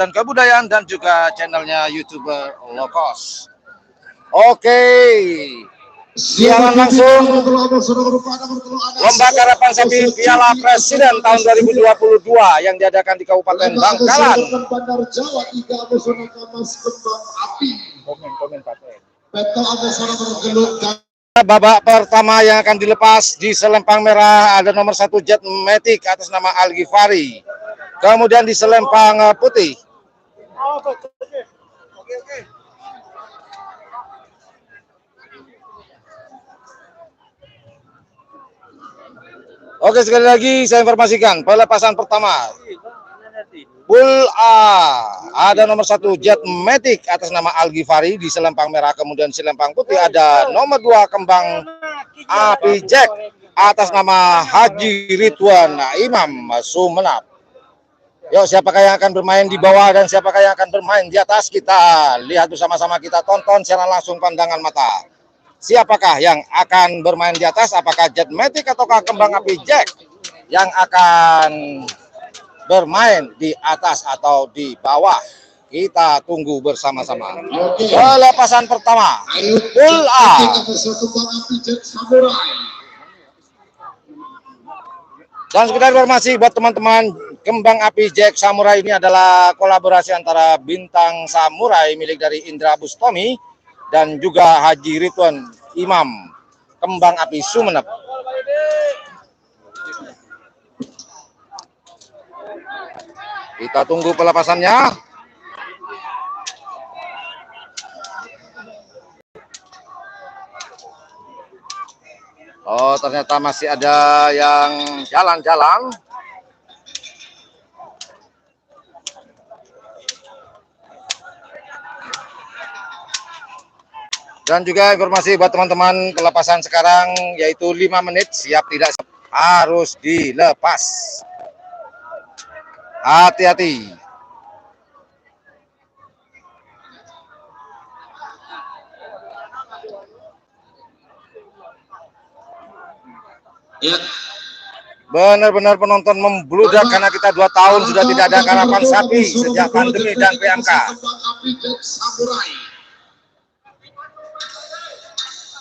dan kebudayaan dan juga channelnya YouTuber Lokos. Oke, siaran langsung lomba karapan sapi Piala Presiden tahun 2022 yang diadakan di Kabupaten Bangkalan. Babak pertama yang akan dilepas di selempang merah ada nomor 1 Jet Matic atas nama Al Ghifari. Kemudian di selempang putih Oke, sekali lagi saya informasikan pelepasan pertama. Pool A ada nomor 1 Jet Matic atas nama Al Ghifari di selempang merah, kemudian selempang putih ada nomor 2 Kembang Api Jack atas nama Haji Ridwan Imam Sumenep. Yuk, siapakah yang akan bermain di bawah dan siapakah yang akan bermain di atas? Kita lihat bersama-sama, kita tonton secara langsung pandangan mata. Siapakah yang akan bermain di atas? Apakah Jet Matic ataukah Kembang Api Jack yang akan bermain di atas atau di bawah? Kita tunggu bersama-sama. Pelepasan pertama, Pool A. Dan sekedar informasi buat teman-teman, Kembang Api Jack Samurai ini adalah kolaborasi antara Bintang Samurai milik dari Indra Bustomi dan juga Haji Ridwan Imam Kembang Api Sumenep. Kita tunggu pelepasannya. Oh, ternyata masih ada yang jalan-jalan. Dan juga informasi buat teman-teman, pelepasan sekarang yaitu 5 menit, siap tidak siap, harus dilepas. Hati-hati. Ya. Benar-benar penonton membludak karena kita 2 tahun sudah tidak ada karapan sapi sejak pandemi dan PMK.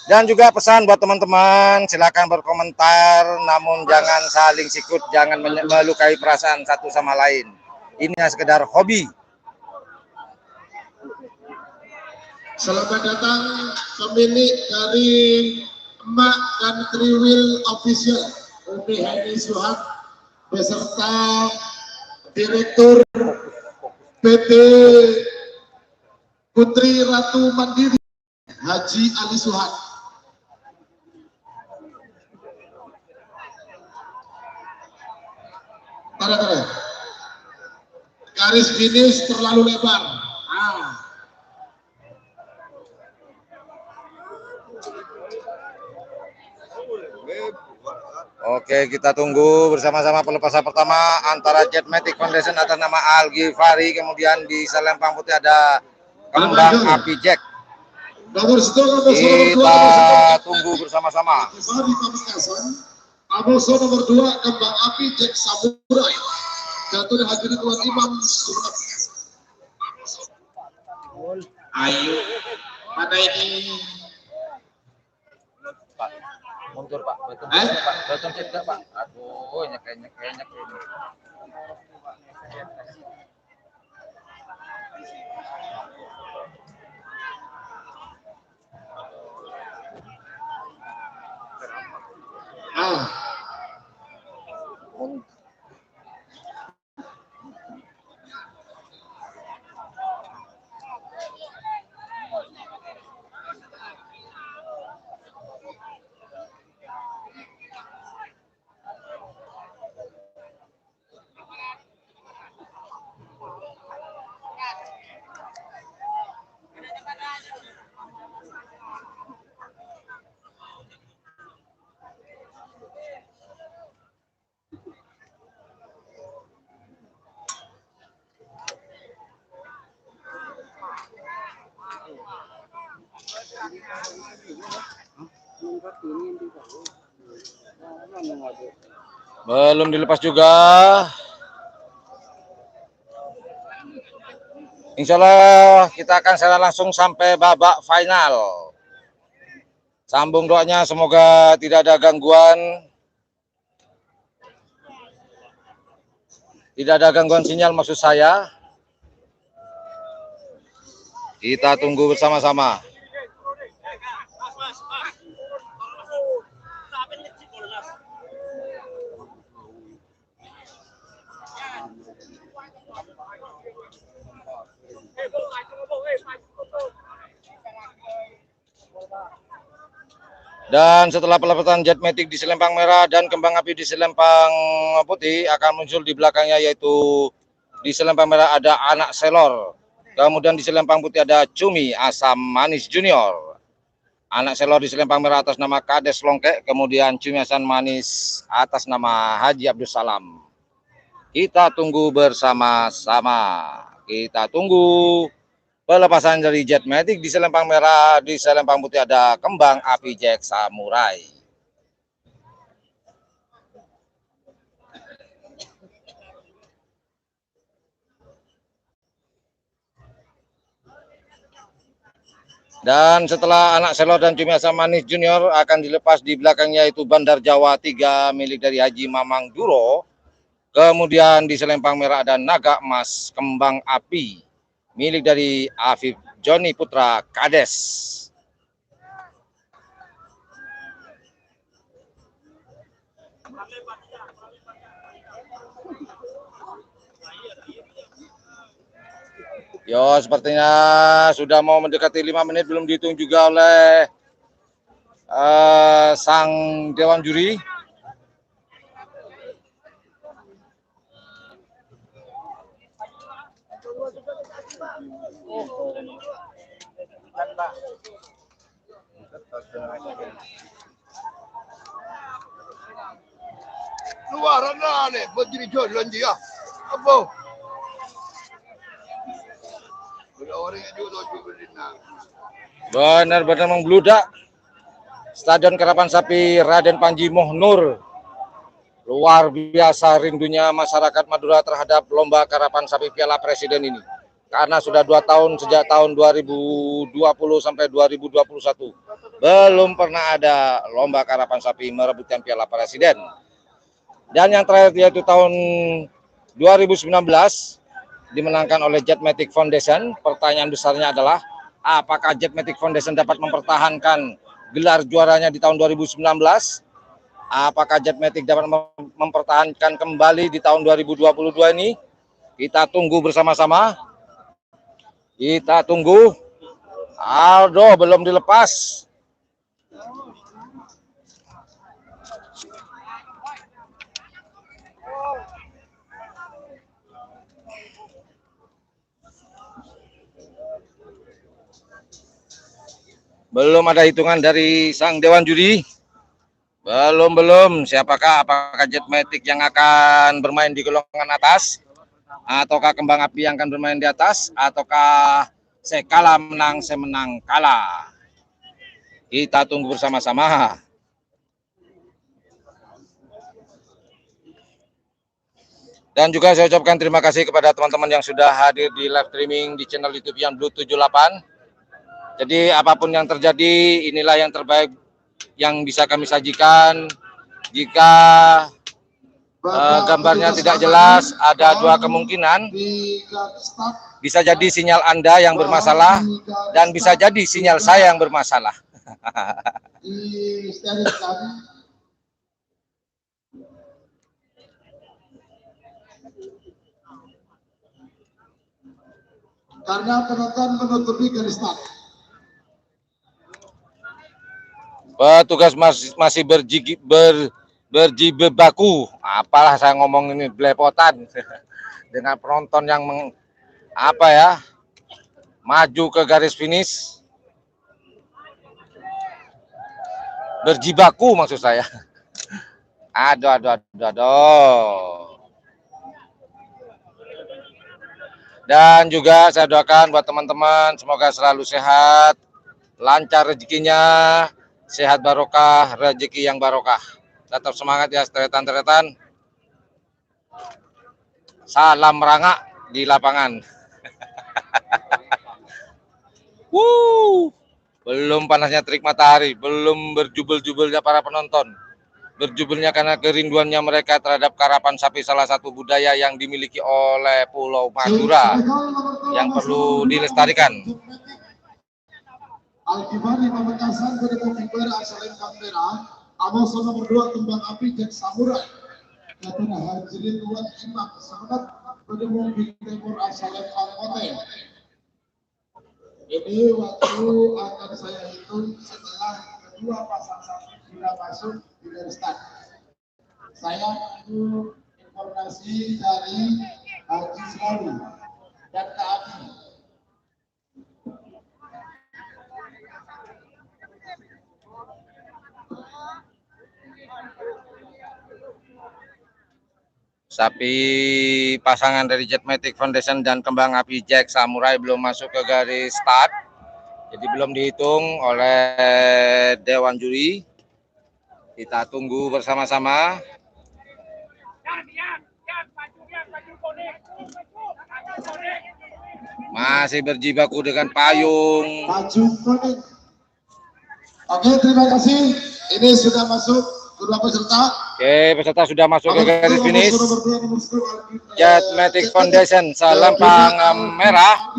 Dan juga pesan buat teman-teman, silakan berkomentar, namun jangan saling sikut, jangan melukai perasaan satu sama lain. Ini sekedar hobi. Selamat datang pemilik dari Emak dan Kriwil Official, Umi Hani Suhab, beserta Direktur PT Putri Ratu Mandiri, Haji Ali Suhab. Tanda-tanda. Garis finish terlalu lebar. Oke, kita tunggu bersama-sama pelepasan pertama antara Jet Matic Foundation atas nama Al Ghifari, kemudian di selempang putih ada Kembang Api Jack. Kita tunggu bersama-sama. Amoso nomor 2 Kembang Api Jack Samurai. Jatuh Haji Ridwan Imam Sumenep. Ayo, mana ini? Pak, mundur Pak, betul tidak Pak? Aduh, nyek ini. Belum dilepas juga. Insya Allah kita akan secara langsung sampai babak final. Sambung doanya, semoga tidak ada gangguan. Tidak ada gangguan sinyal maksud saya. Kita tunggu bersama-sama. Dan setelah pelepasan jet matic di selempang merah dan kembang api di selempang putih, akan muncul di belakangnya, yaitu di selempang merah ada Anak Selor. Kemudian di selempang putih ada Cumi Asam Manis Junior. Anak Selor di selempang merah atas nama Kades Longkek, kemudian Cumi Asam Manis atas nama Haji Abdul Salam. Kita tunggu bersama-sama. Kita tunggu pelepasan dari jet matic di selempang merah, di selempang putih ada kembang api Jack Samurai. Dan setelah Anak Selor dan Cumi Asam Manis Junior akan dilepas di belakangnya itu Bandar Jawa 3 milik dari Haji Mamang Duro. Kemudian di selempang merah ada Naga Emas Kembang Api milik dari Afif Joni Putra Kades. Yo, sepertinya sudah mau mendekati 5 menit, belum dihitung juga oleh sang dewan juri. Luaran lah nih, berdiri jalan dia. Apa? Benar-benar membludak Stadion Karapan Sapi Raden Panji Mohnur. Luar biasa rindunya masyarakat Madura terhadap lomba Karapan Sapi Piala Presiden ini. Karena sudah 2 tahun, sejak tahun 2020 sampai 2021, belum pernah ada lomba Karapan Sapi merebutkan Piala Presiden. Dan yang terakhir yaitu tahun 2019 dimenangkan oleh Jet Matic Foundation. Pertanyaan besarnya adalah, apakah Jet Matic Foundation dapat mempertahankan gelar juaranya di tahun 2019? Apakah Jet Matic dapat mempertahankan kembali di tahun 2022 ini? Kita tunggu bersama-sama. Kita tunggu. Aldo belum dilepas. Belum ada hitungan dari sang dewan juri. Belum. Apakah Jet Matic yang akan bermain di golongan atas, ataukah kembang api yang akan bermain di atas, ataukah sekala menang semenang kalah? Kita tunggu bersama-sama. Dan juga saya ucapkan terima kasih kepada teman-teman yang sudah hadir di live streaming di channel YouTube yang Blue 78. Jadi apapun yang terjadi, inilah yang terbaik yang bisa kami sajikan. Jika gambarnya tidak jelas, ada 2 kemungkinan. Bisa jadi sinyal Anda yang bermasalah, dan bisa jadi sinyal saya yang bermasalah. Karena penonton menutupi garis start. Petugas masih berjibaku. Apalah saya ngomong ini, belepotan dengan penonton yang maju ke garis finish. Berjibaku maksud saya. Aduh. Dan juga saya doakan buat teman-teman semoga selalu sehat, lancar rezekinya, sehat barokah, rezeki yang barokah. Tetap semangat ya teretan-teretan. Salam merangak di lapangan. Belum panasnya terik matahari, belum berjubel-jubelnya para penonton. Berjubelnya karena kerinduannya mereka terhadap karapan sapi, salah satu budaya yang dimiliki oleh Pulau Madura yang perlu dilestarikan. Al-Kifari Pamekasan Kedepok Kibara Asalem Kamera, Amoso nomor 2 Kembang Api Jack Samurai. Katuna Hajirin Tuan Imam Semenat Kedepok Timur Asalem Kampote. Ini waktu akan saya hitung setelah kedua pasang sapi sudah masuk di garis start. Saya menunggu informasi dari Haji Selalu dan Kak Abi. Sapi pasangan dari Jetmatic Foundation dan Kembang Api Jack Samurai belum masuk ke garis start, jadi belum dihitung oleh Dewan Juri. Kita tunggu bersama-sama. Masih berjibaku dengan payung. Maju kuning. Oke, terima kasih. Ini sudah masuk kedua peserta. Oke, peserta sudah masuk ke garis finish. Jetmatic Foundation Selempang Merah.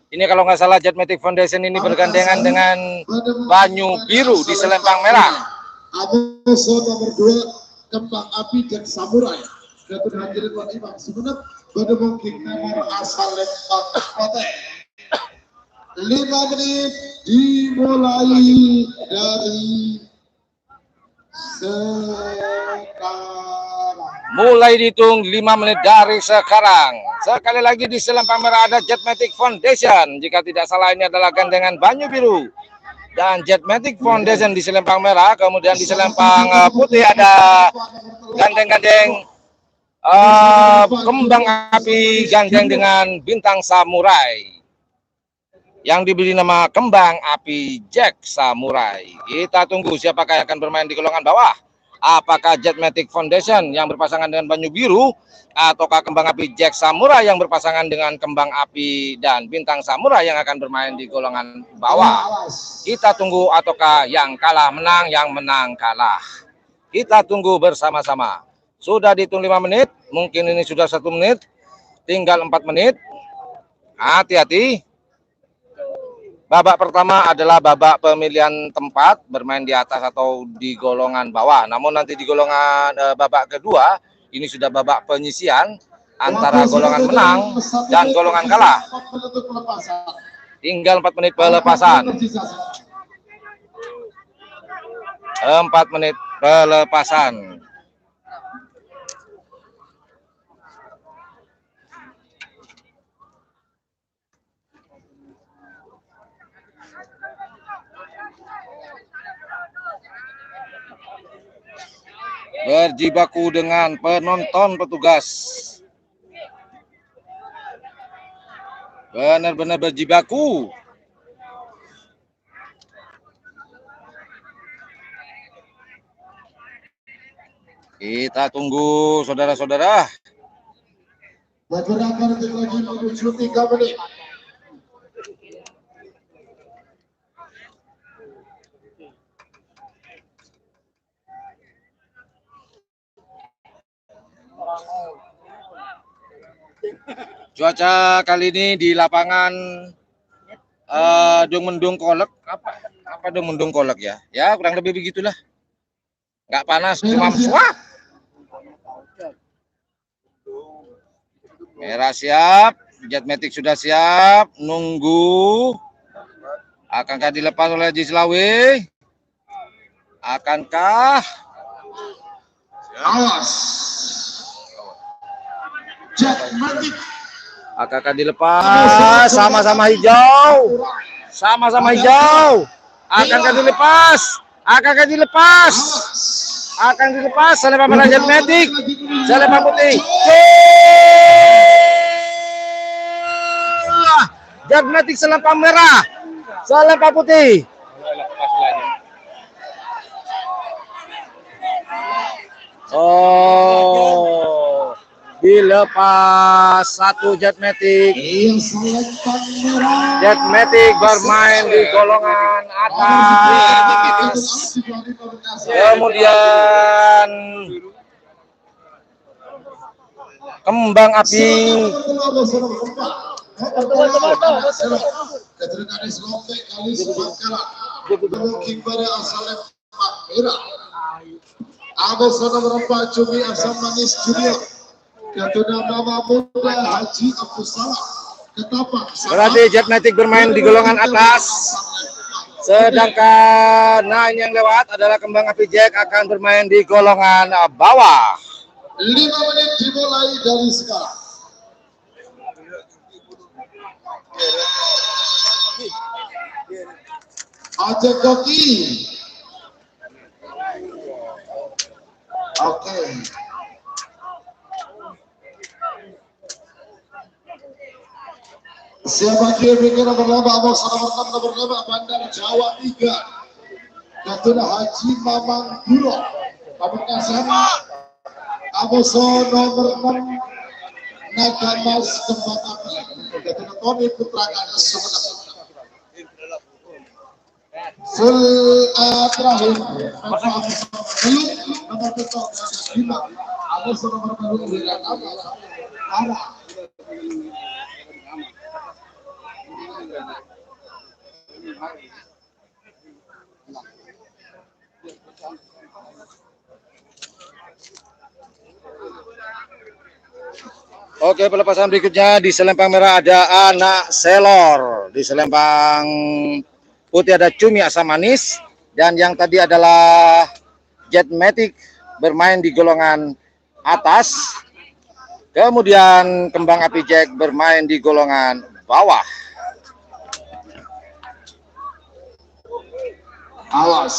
Ini kalau nggak salah Jetmatic Foundation ini bergandengan dengan Banyu Biru di Selempang Merah. Amoso nomor 2 Kembang Api Jack Samurai. Datuk Hadirin Tuan Imam Semenep Bademong Timur Asalem Kampote. 5 menit dimulai dari sekarang. Mulai dihitung 5 menit dari sekarang. Sekali lagi di Selempang Merah ada Jetmatic Foundation. Jika tidak salah ini adalah gandengan Banyu Biru. Dan Jetmatic Foundation di Selempang Merah. Kemudian di Selempang Putih ada gandeng-gandeng Kembang Api gandeng dengan Bintang Samurai yang diberi nama Kembang Api Jack Samurai. Kita tunggu siapakah yang akan bermain di golongan bawah. Apakah Jetmatic Foundation yang berpasangan dengan Banyu Biru, ataukah Kembang Api Jack Samurai yang berpasangan dengan Kembang Api dan Bintang Samurai yang akan bermain di golongan bawah. Kita tunggu, ataukah yang kalah menang, yang menang kalah. Kita tunggu bersama-sama. Sudah dihitung 5 menit, mungkin ini sudah 1 menit, tinggal 4 menit. Hati-hati. Babak pertama adalah babak pemilihan tempat bermain di atas atau di golongan bawah. Namun nanti di golongan babak kedua ini sudah babak penyisian antara golongan menang dan golongan kalah. Tinggal 4 menit pelepasan. 4 menit pelepasan. Berjibaku dengan penonton petugas. Benar-benar berjibaku. Kita tunggu saudara-saudara. Bergerak lagi menuju 3 menit. Cuaca kali ini di lapangan Mendung Kolek, apa Mendung Kolek ya? Ya kurang lebih begitulah. Nggak panas, cuma suah. Merah siap, Jetmatic sudah siap, nunggu. Akankah dilepas oleh Jislawi? Akankah? Awas. Jetmatic. Akankah dilepas? Sama-sama hijau. Sama-sama hijau. Akankah dilepas? Akankah dilepas? Akan dilepas. Selempang merah Jetmatic. Selempang putih. Jetmatic selempang merah. Selempang putih. Oh. Dilepas satu Jet Matic. Iya, selempang merah. Jet Matic bermain di golongan atas. Kemudian kembang api. Ada nomor 4 Cumi Asam Manis Junior. Ketua nama muda Haji Abdul Salam. Ketapa. Berarti Jet Matic bermain di golongan atas. Sedangkan yang lewat adalah kembang api Jack akan bermain di golongan bawah. 5 menit dimulai dari sekarang. Ajak koki. Oke. Siapa kira nomor 5 Abang nomor 5 Bandar Jawa 3. Ketua Haji Mamang Duro. Pamekasan Aboso nomor 6 Nagamas Kembang Api. Ketua Tony Putra Ganes Sumeneb. Full terakhir belum nomor betul Aboso nomor baru Wiran Arah. Oke, pelepasan berikutnya di selempang merah ada Anak Selor, di selempang putih ada Cumi Asam Manis, dan yang tadi adalah Jet Matic bermain di golongan atas. Kemudian kembang api Jack bermain di golongan bawah. Awas.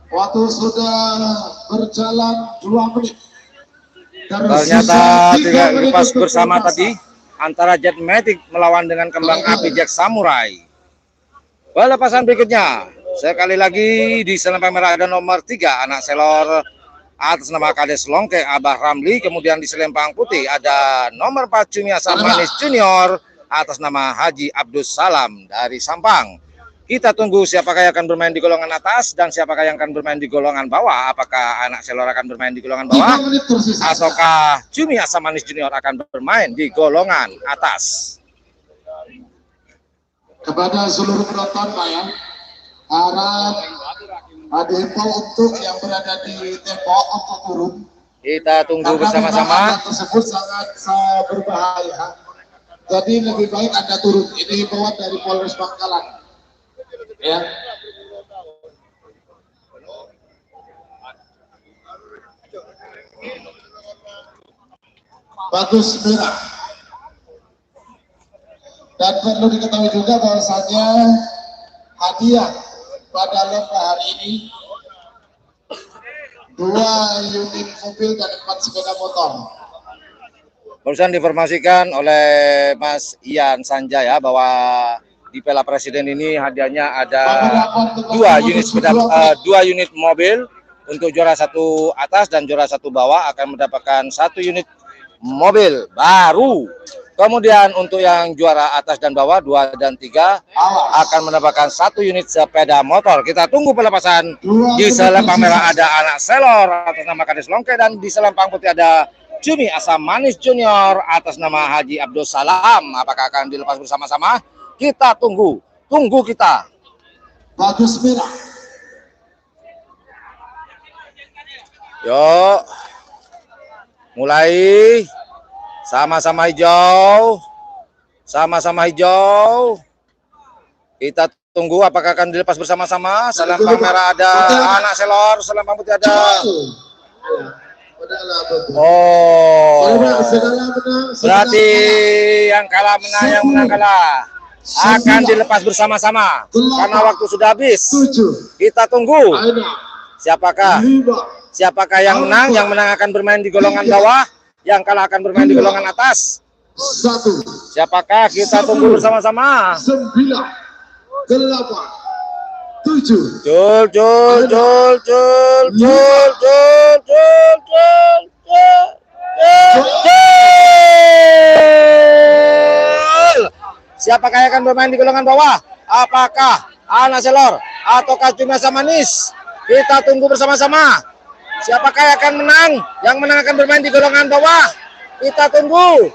Waktu sudah berjalan 2 menit. Ternyata tidak lepas bersama tadi antara Jet Matic melawan dengan kembang api Jack Samurai. Pelepasan berikutnya sekali lagi di selempang merah ada nomor 3 Anak Selor atas nama Kades Longke Abah Ramli. Kemudian di selempang putih ada nomor 4 Cumi Asam Manis Junior atas nama Haji Abdul Salam dari Sampang. Kita tunggu siapakah yang akan bermain di golongan atas dan siapakah yang akan bermain di golongan bawah. Apakah Anak Selor akan bermain di golongan bawah ataukah Cumi Asam Manis Junior akan bermain di golongan atas. Kepada seluruh penonton Pak ya, harap dihimbau untuk yang berada di tembok untuk turun. Kita tunggu bersama-sama. Tersebut sangat berbahaya. Jadi lebih baik Anda turun. Ini himbauan dari Polres Bangkalan. Ya. Bagus merah. Dan perlu diketahui juga bahwasanya hadiah pada lomba hari ini 2 unit mobil dan 4 sepeda motor. Barusan diinformasikan oleh Mas Ian Sanjaya bahwa di Piala Presiden ini hadiahnya ada 2 unit sepeda, 2 unit mobil untuk juara 1 atas dan juara 1 bawah akan mendapatkan 1 unit mobil baru. Kemudian untuk yang juara atas dan bawah 2 dan 3 akan mendapatkan 1 unit sepeda motor. Kita tunggu pelepasan. Di selempang merah ada Anak Selor atas nama Kades Longke dan di selempang putih ada Cumi Asam Manis Junior atas nama Haji Abdul Salam. Apakah akan dilepas bersama-sama? Kita tunggu. Tunggu kita. Bagus merah. Yuk. Mulai. Sama-sama hijau. Sama-sama hijau. Kita tunggu apakah akan dilepas bersama-sama. Selempang merah ada Anak Selor, selempang putih ada. Oh. Berarti yang kalah menang, yang menang kalah. Akan dilepas bersama-sama. Karena waktu sudah habis. Kita tunggu. Siapakah yang menang? Yang menang akan bermain di golongan bawah. Yang kalah akan bermain di golongan atas. Siapakah? Kita tunggu bersama-sama. 9, 8, 7. Jul. Gol! Siapakah yang akan bermain di golongan bawah? Apakah Anak Selor ataukah Cumasa Manis? Kita tunggu bersama-sama. Siapakah yang akan menang? Yang menang akan bermain di golongan bawah. Kita tunggu.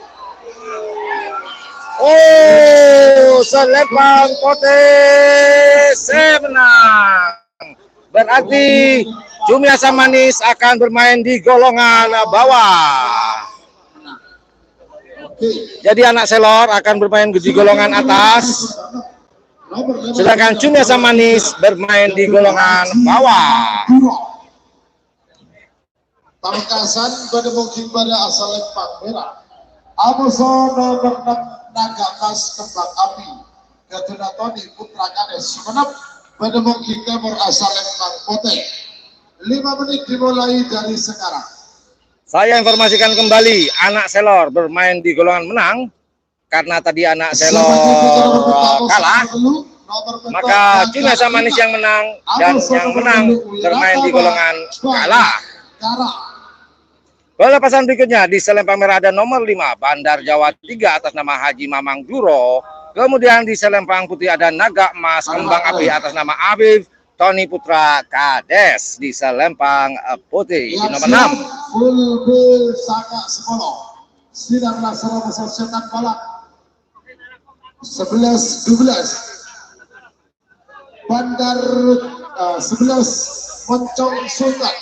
Oh, Selempang Putih menang. Berarti Cumasa Manis akan bermain di golongan bawah. Jadi Anak Selor akan bermain di golongan atas. Sedangkan Cumasa Manis bermain di golongan bawah. Pamekasan pada mungkin pada asal Lempang Merah. Amuso nomor 6 Naga Mas Kembang Api. Gatuna Tony Putra Kades Sumenep pada mungkin nomor asal Lempang Putih. 5 menit dimulai dari sekarang. Saya informasikan kembali, Anak Selor bermain di golongan menang. Karena tadi Anak Selor kalah, maka Cumasa Manis yang menang, dan yang menang bermain di golongan kalah. Pelepasan berikutnya di Selempang Merah ada nomor 5 Bandar Jawa 3 atas nama Haji Mamang Juro. Kemudian di Selempang Putih ada Naga Emas Kembang Api atas nama Afif Tony Putra Kades di Selempang Putih. Di nomor 6 Fulbil Saka Sepolo sidang laksana Setan Balak 11-12 Bandar 11 Moncong Sultan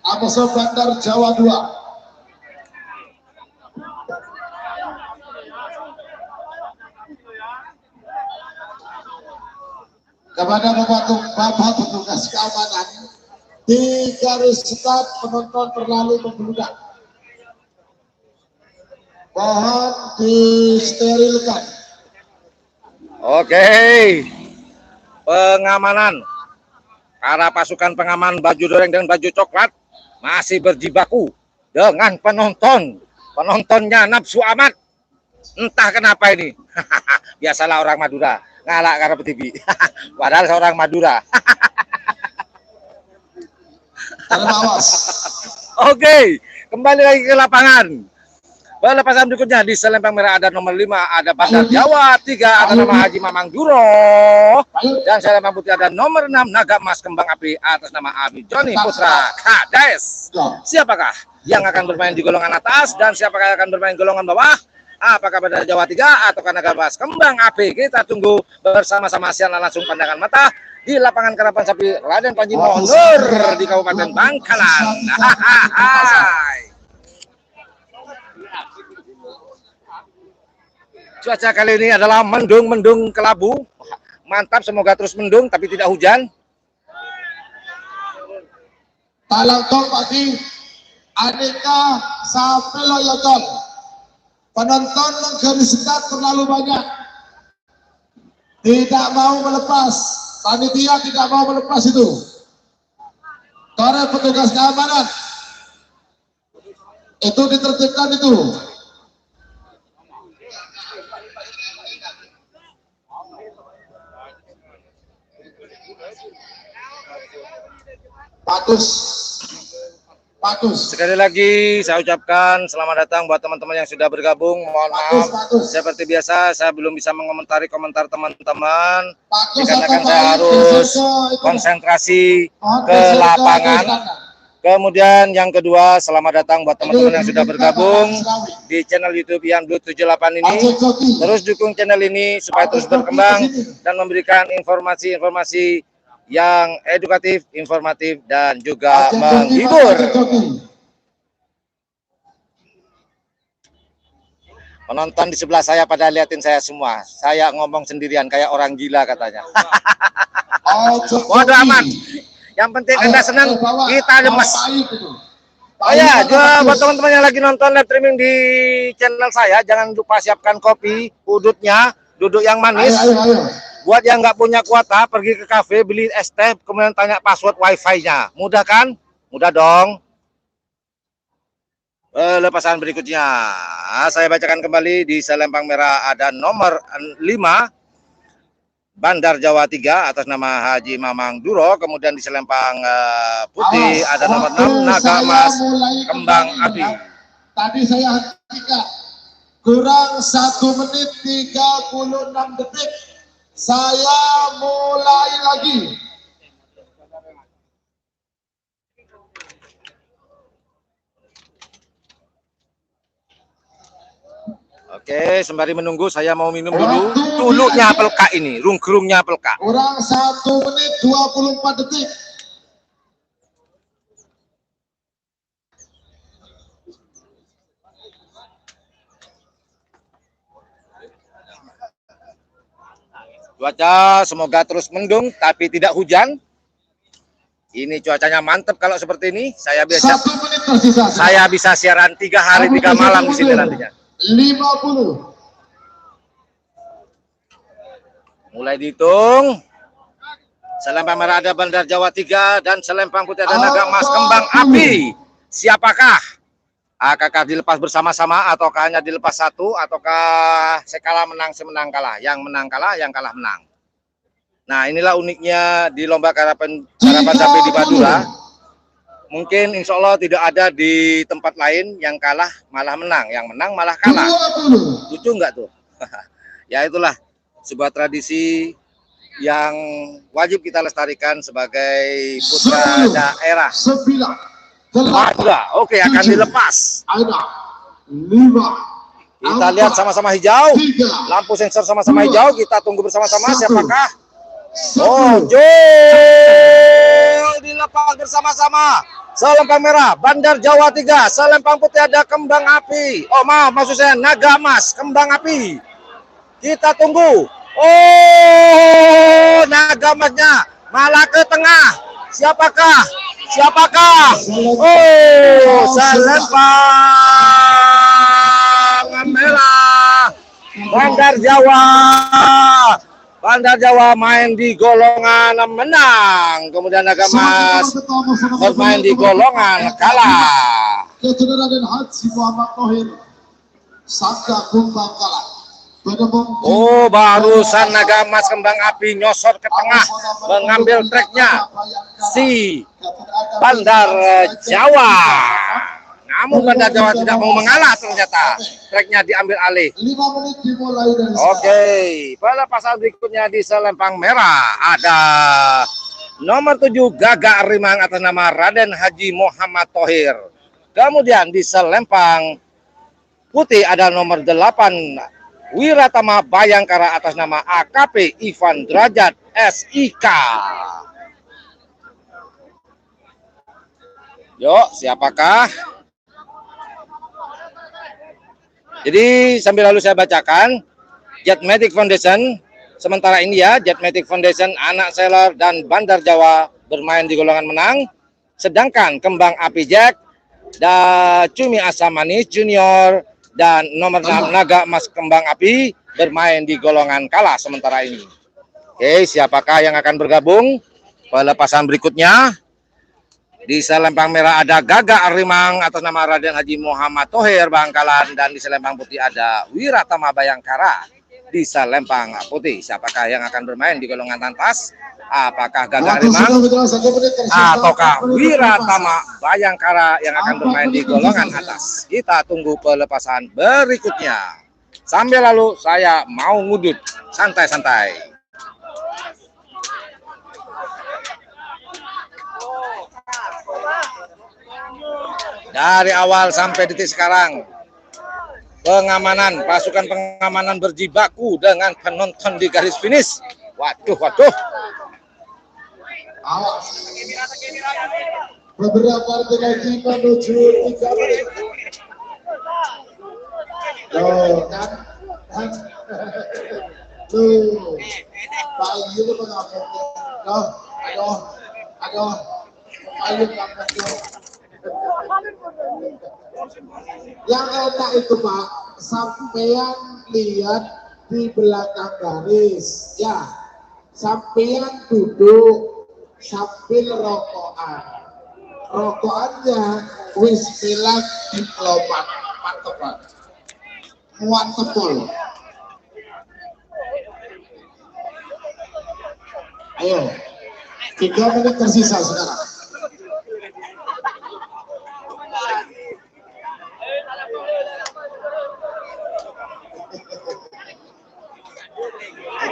Amuso Bandar Jawa 2. Kepada Bapak petugas keamanan di garis start penonton terlalu membludak. Mohon disterilkan. Oke, pengamanan. Para pasukan pengaman baju doreng dan baju coklat masih berjibaku dengan penonton. Penontonnya nafsu amat. Entah kenapa ini. Biasalah orang Madura. Ngalak karena TV. Padahal seorang Madura. Oke, kembali lagi ke lapangan. Pelepasan berikutnya di Selempang Merah ada nomor 5 ada Bandar Jawa 3 atas nama Haji Mamang Juro. Dan Selempang Putih ada nomor 6 Naga Emas Kembang Api atas nama Abi Joni Putra Kades. Siapakah yang akan bermain di golongan atas dan siapakah yang akan bermain di golongan bawah? Apakah Bandar Jawa 3 atau Naga Emas Kembang Api? Kita tunggu bersama-sama siaran langsung pandangan mata di lapangan Karapan Sapi Raden Panji Mondur di Kabupaten Bangkalan. Cuaca kali ini adalah mendung kelabu. Mantap, semoga terus mendung tapi tidak hujan. Talang tol pagi aneka sampai loyotol. Penonton garis start terlalu banyak. Tidak mau melepas. Panitia tidak mau melepas itu. Karena petugas keamanan itu ditertibkan itu. Bagus. Sekali lagi saya ucapkan selamat datang buat teman-teman yang sudah bergabung. Mohon maaf, seperti biasa saya belum bisa mengomentari komentar teman-teman dikarenakan saya harus konsentrasi ke lapangan. Kemudian yang kedua, selamat datang buat teman-teman yang sudah bergabung di channel YouTube Yan Blue 78 ini. Terus dukung channel ini supaya terus berkembang dan memberikan informasi-informasi yang edukatif, informatif, dan juga menghibur. Penonton di sebelah saya pada liatin saya semua. Saya ngomong sendirian kayak orang gila katanya. Bodoh amat. Yang penting Anda senang, kita lemes. Oh ya, juga buat teman-teman yang lagi nonton live streaming di channel saya, jangan lupa siapkan kopi, udutnya, duduk yang manis. Buat yang nggak punya kuota, pergi ke kafe, beli es teh, kemudian tanya password wifi-nya. Mudah kan? Mudah dong. Lepasan berikutnya. Saya bacakan kembali di Selempang Merah ada nomor 5. Bandar Jawa 3 atas nama Haji Mamang Juro. Kemudian di Selempang Putih ada nomor 6 Naga Emas Kembang Api. Tadi saya hentikan. Kurang 1 menit 36 detik. Saya mulai lagi. Oke, sembari menunggu saya mau minum dulu. Dulunya pelka ini, rungkrungnya pelka. Kurang 1 menit 24 detik. Cuaca semoga terus mendung tapi tidak hujan. Ini cuacanya mantap kalau seperti ini. Saya 1 menit tersisa. saya bisa siaran 3 hari 3 malam di sini nantinya. 50. Mulai dihitung. Selempang merah ada Bandar Jawa 3 dan selempang putih ada Naga Emas Kembang Api. Siapakah? Apakah dilepas bersama-sama ataukah hanya dilepas satu ataukah sekala menang semenang kalah? Yang menang kalah, yang kalah menang. Nah, inilah uniknya di lomba karapan sapi di Madura. Mungkin insya Allah tidak ada di tempat lain yang kalah malah menang, yang menang malah kalah. Lucu nggak tuh? Ya itulah sebuah tradisi yang wajib kita lestarikan sebagai putra daerah. 9, Madura, oke, akan dilepas. ada 5. Kita lihat sama-sama hijau. Lampu sensor sama-sama hijau. Kita tunggu bersama-sama siapakah? Oh, dilepas bersama-sama. Selempang merah Bandar Jawa 3, selempang putih ada Kembang Api. Oh, maaf, maksud saya Naga Emas Kembang Api. Kita tunggu. Oh, Naga Emasnya malah ke tengah. Siapakah? Siapakah? Oh, selempang merah Bandar Jawa. Bandar Jawa main di golongan menang. Kemudian Naga Emas bermain di golongan kalah. Ketua Raden Haji Muhammad Tohir, Saka Kumbang kalah. Oh, barusan Naga Emas Kembang Api nyosor ke tengah mengambil treknya si Bandar Jawa. Namun Bandar Jawa tidak mau mengalah ternyata. Treknya diambil alih. 5 menit dimulai dari Oke, pelepasan berikutnya di selempang merah ada nomor 7 Gagak Rimang atas nama Raden Haji Muhammad Tohir. Kemudian di selempang putih ada nomor 8 Wiratama Bayangkara atas nama AKP Ivan Derajat SIK. Yuk, siapakah? Jadi sambil lalu saya bacakan Jetmatic Foundation. Sementara ini ya, Jetmatic Foundation, Anak Seller dan Bandar Jawa bermain di golongan menang. Sedangkan Kembang Api Jack dan Cumi Asam Manis Junior dan nomor 6 Naga Emas Kembang Api bermain di golongan kalah sementara ini. Oke, siapakah yang akan bergabung? Pelepasan berikutnya. Di selempang merah ada Gagak Rimang atas nama Raden Haji Muhammad Tohir Bangkalan, dan di selempang putih ada Wiratama Bayangkara di selempang putih. Siapakah yang akan bermain di golongan tanpas? Apakah Gagak Rimang ataukah Wiratama Bayangkara yang akan bermain di golongan atas? Kita tunggu pelepasan berikutnya. Sambil lalu saya mau ngudut santai-santai. Dari awal sampai detik sekarang, pengamanan, pasukan pengamanan berjibaku dengan penonton di garis finish. Waduh, waduh. Awas. Beberapa detik lagi menuju 3 menit. Loh, kan? Loh, Pak Ayu itu mengapa? Loh, aduh, Pak Ayu mengapa? Yang enak itu Pak, sampean lihat di belakang garis, ya. Sampean duduk sambil rokokan. Rokokannya wis bilang diplomat, mantep Pak. Mantep pol. Ayo, 3 menit tersisa sekarang.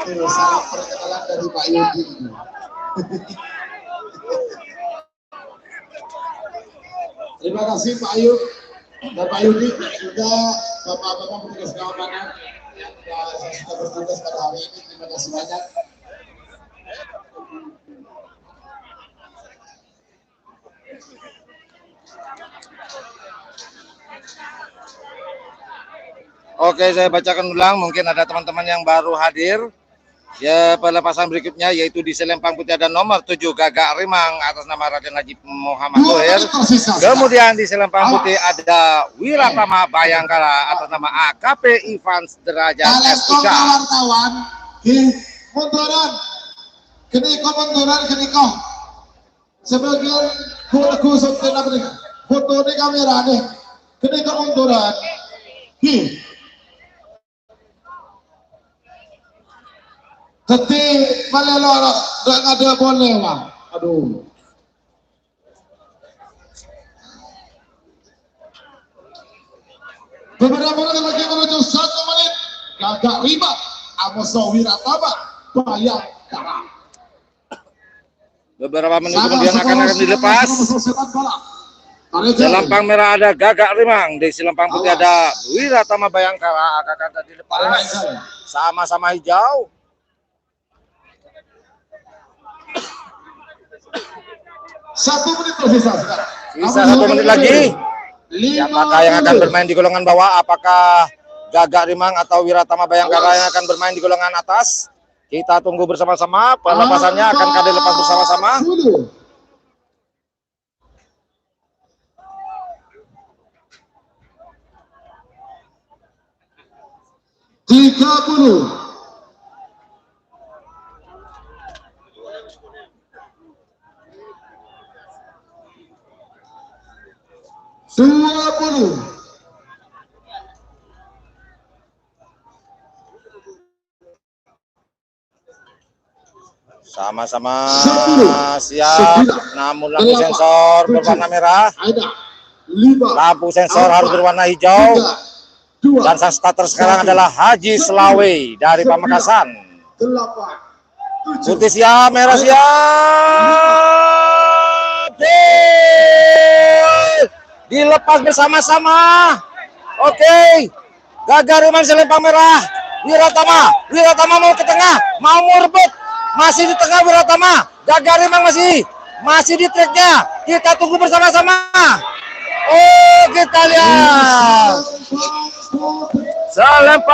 Itu salam perkenalan dari Pak Yudi. Terima kasih Pak Ayub dan Pak Yudi, juga Bapak-Bapak petugas keamanan yang sudah bertugas pada hari ini. Terima kasih banyak. Oke, saya bacakan ulang. Mungkin ada teman-teman yang baru hadir. Ya, pelepasan berikutnya yaitu di Selempang Putih ada nomor 7 Gagak Rimang atas nama Raden Najib Muhammad Thohir. Kemudian di Selempang Putih ada Wiratama Bayangkara atas nama AKP Ivan Derajat S3. Wartawan, munduran, keniko. Sebagian khusus tidak berikan. Foto di kamera nih, keniko munduran. Teti malelo nggak ada boleh lah. Aduh. Beberapa menit lagi menuju 1 menit. Gagak Rimang, Amoso Wiratama Bayangkara. Beberapa menit kemudian akan dilepas. Selempang merah ada Gagak Rimang, di Selempang Putih ada Wiratama Bayangkara akan dilepas. Sama-sama hijau. 1 menit tersisa sekarang. Sisa 1 menit lagi. Siapakah yang akan bermain di golongan bawah? Apakah Gagak Rimang atau Wiratama Bayangkara yang akan bermain di golongan atas? Kita tunggu bersama-sama. Pelepasannya akan kami lepas bersama-sama. 30. Sama-sama siap. Namun lampu sensor berwarna merah. Lampu sensor harus berwarna hijau. Dan sang starter sekarang adalah Haji Selawe dari Pamekasan. Putih siap, merah siap. Dilepas bersama-sama. Oke. Gagak Rimang Selempang merah. Wiratama mau ke tengah, mau merebut. Masih di tengah Wiratama. Gagak Rimang masih di tracknya. Kita tunggu bersama-sama. Oh, kita lihat. Selempang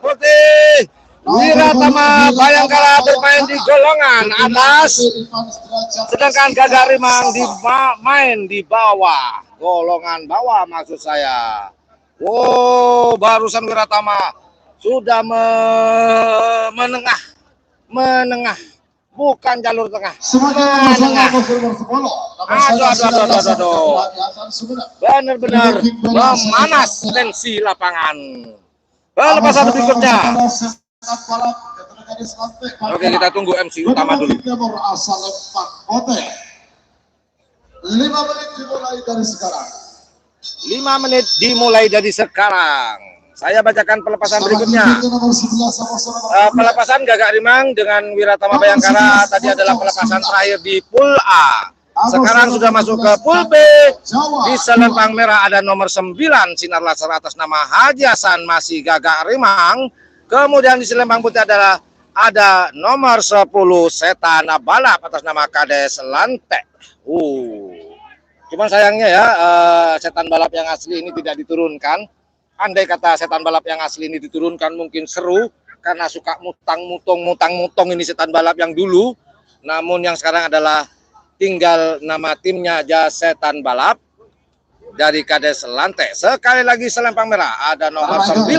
Putih. Wiratama Bayangkara bermain di golongan atas, sedangkan Gagak Rimang main di bawah, golongan bawah maksud saya. Wow, barusan Wiratama sudah menengah, bukan jalur tengah. Menengah. Aduh. Benar-benar memanas tensi lapangan. Pelepasan berikutnya. Oke, kita tunggu MC utama dulu. 5 menit dimulai dari sekarang. 5 menit dimulai dari sekarang. Saya bacakan pelepasan berikutnya. Pelepasan Gagak Rimang dengan Wiratama Bayangkara tadi adalah pelepasan terakhir di Pool A. Sekarang sudah masuk ke Pool B. Di Selempang merah ada nomor 9 Sinar Laser atas nama Haji Hasan masih Gagak Rimang. Kemudian di Selempang Putih ada nomor 10 Setan Balap atas nama Kades Lantek. Cuman sayangnya ya Setan Balap yang asli ini tidak diturunkan. Andai kata Setan Balap yang asli ini diturunkan mungkin seru karena suka mutang-mutong ini Setan Balap yang dulu. Namun yang sekarang adalah tinggal nama timnya aja Setan Balap dari Kades Lantek. Sekali lagi Selempang merah ada nomor 9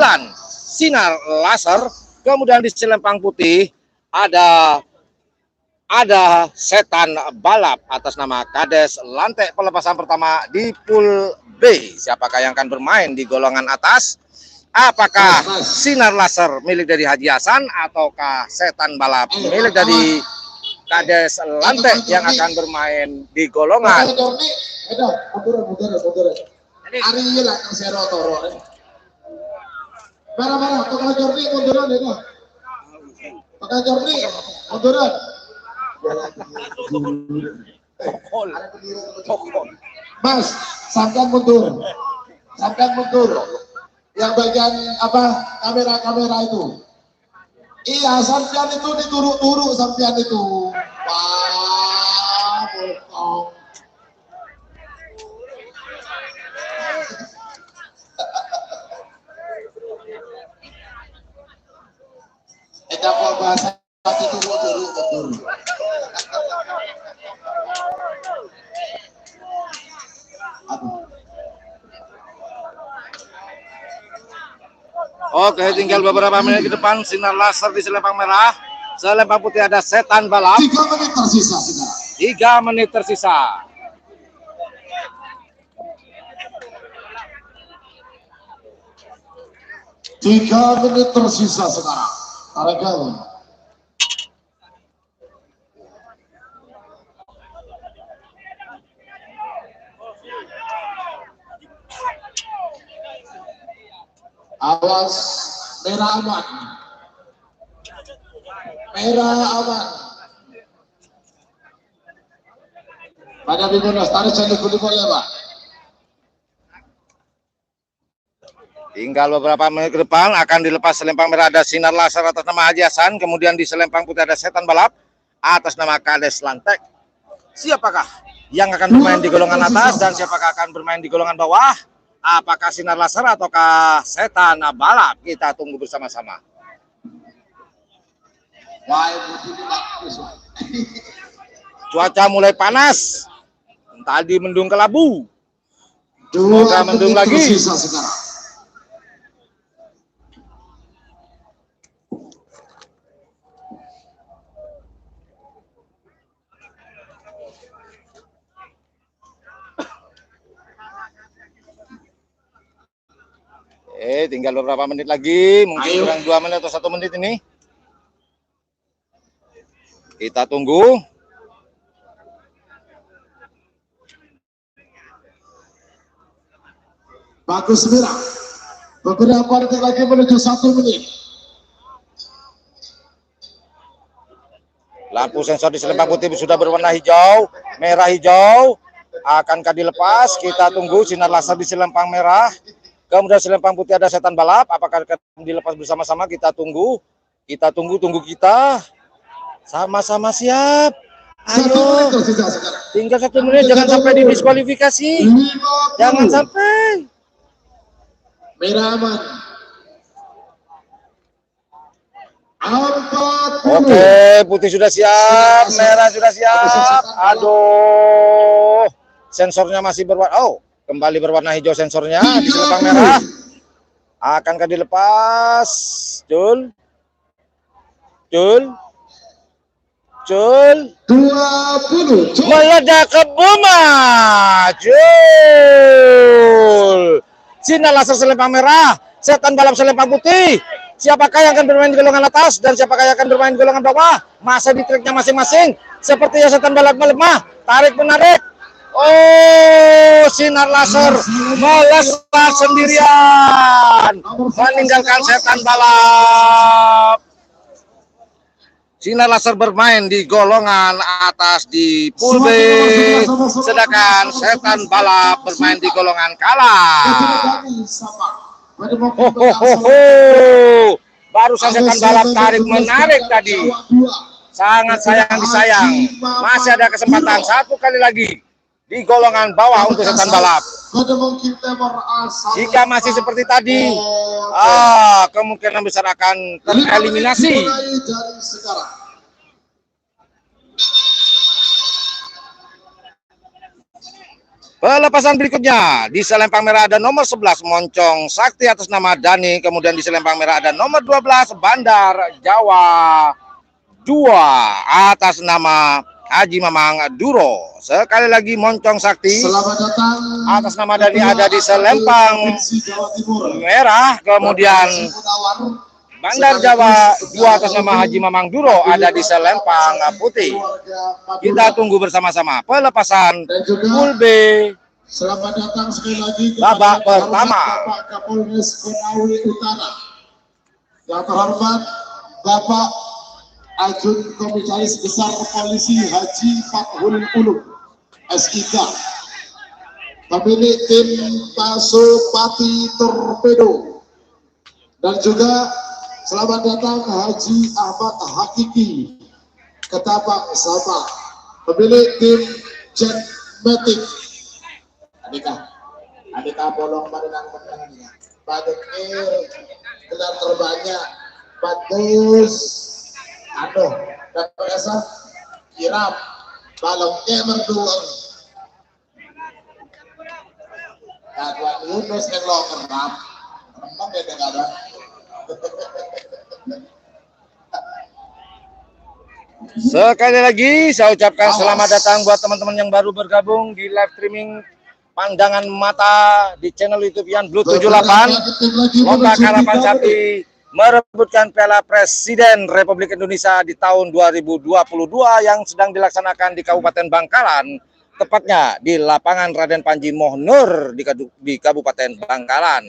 Sinar Laser. Kemudian di Selempang Putih ada Setan Balap atas nama Kades Lantek. Pelepasan pertama di Pool B. Siapakah yang akan bermain di golongan atas? Apakah Sinar Laser milik dari Haji Hasan ataukah Setan Balap milik dari Kades Lantek yang akan bermain di golongan? Merah-merah, Tukang Jordi munduran itu. Tukang Jordi munduran. Mas, sampean mundur. Sampean mundur. Yang bagian apa? Kamera-kamera itu. Iya, sampean itu dituruk-turuk sampean itu. Wah, bokong. Kita mau bahasa itu turuk-turuk. Oke, tinggal beberapa menit ke depan sinar laser di selempang merah. Selempang putih ada setan balap. 3 menit tersisa sekarang. 3 menit tersisa. Tiga menit tersisa sekarang. Taregal. Awas, merah aman. Merah aman. Pada Bimunas, tarik jadi kulipo ya Pak. Tinggal beberapa menit ke depan akan dilepas selempang merah ada sinar laser atas nama Haji Hasan. Kemudian di selempang putih ada setan balap atas nama Kades Lantek. Siapakah yang akan bermain di golongan atas dan siapakah akan bermain di golongan bawah? Apakah sinar laser ataukah setan balap? Kita tunggu bersama-sama. Cuaca mulai panas. Tadi mendung kelabu. Semoga mendung lagi. Tinggal beberapa menit lagi, mungkin kurang 2 menit atau 1 menit ini. Kita tunggu. Bagus merah. Beberapa detik lagi menuju 1 menit. Lampu sensor di selempang putih sudah berwarna hijau, merah hijau. Akankah dilepas? Kita tunggu sinar laser di selempang merah. Kemudian selempang putih ada setan balap. Apakah akan dilepas bersama-sama? Kita tunggu. Kita tunggu kita. Sama-sama siap. Ayo. Tinggal 1 menit. Jangan sampai didiskualifikasi. Jangan sampai. Merah aman. Oke, putih sudah siap, merah sudah siap. Aduh. Sensornya masih berwarna. Oh. Kembali berwarna hijau sensornya di selempang merah. Akankah dilepas? Cul. 20. Meledak ke Buma. Cul. Sinar laser selempang merah. Setan balap selempang putih. Siapakah yang akan bermain di golongan atas dan siapakah yang akan bermain di golongan bawah? Masa di triknya masing-masing. Sepertinya setan balap melemah. Tarik menarik. Oh, sinar laser melesat sendirian, meninggalkan setan balap. Sinar laser bermain di golongan atas di pool B, sedangkan setan balap bermain di golongan kalah. Barusan setan balap tarik menarik tadi, sangat sayang disayang. Masih ada kesempatan 1 kali lagi di golongan bawah untuk setan balap. Jika masih seperti tadi, kemungkinan besar akan tereliminasi. Pelepasan berikutnya di selempang merah ada nomor 11 Moncong Sakti atas nama Dani, kemudian di selempang merah ada nomor 12 Bandar Jawa 2 atas nama Haji Mamang Duro. Sekali lagi Moncong Sakti atas nama Dani ada di selempang merah, kemudian Bandar Jawa 2 atas nama Haji Mamang Duro ada di selempang putih. Kita tunggu bersama-sama pelepasan pool B. Selamat datang sekali lagi babak pertama. Bapak Kapolres Konawe Utara. Yang terhormat Bapak Ajun Komisaris Besar Polisi Haji Fathul Ulum SIK, pemilik tim Pasopati Torpedo, dan juga selamat datang Haji Ahmad Hakiki Ketapang Sabah, pemilik tim Jet Matic. Adika bolong badan menengah, badan gelar terbanyak, bagus, dapat asa kirap, balongnya merduang. Katuan Yunus kalau kerap, renang ya negara. Sekali lagi saya ucapkan selamat datang buat teman-teman yang baru bergabung di live streaming Pandangan Mata di channel YouTube Yan Blue 78. Lomba karapan sapi merebutkan Piala Presiden Republik Indonesia di tahun 2022 yang sedang dilaksanakan di Kabupaten Bangkalan, tepatnya di lapangan Raden Panji Mohnur di Kabupaten Bangkalan.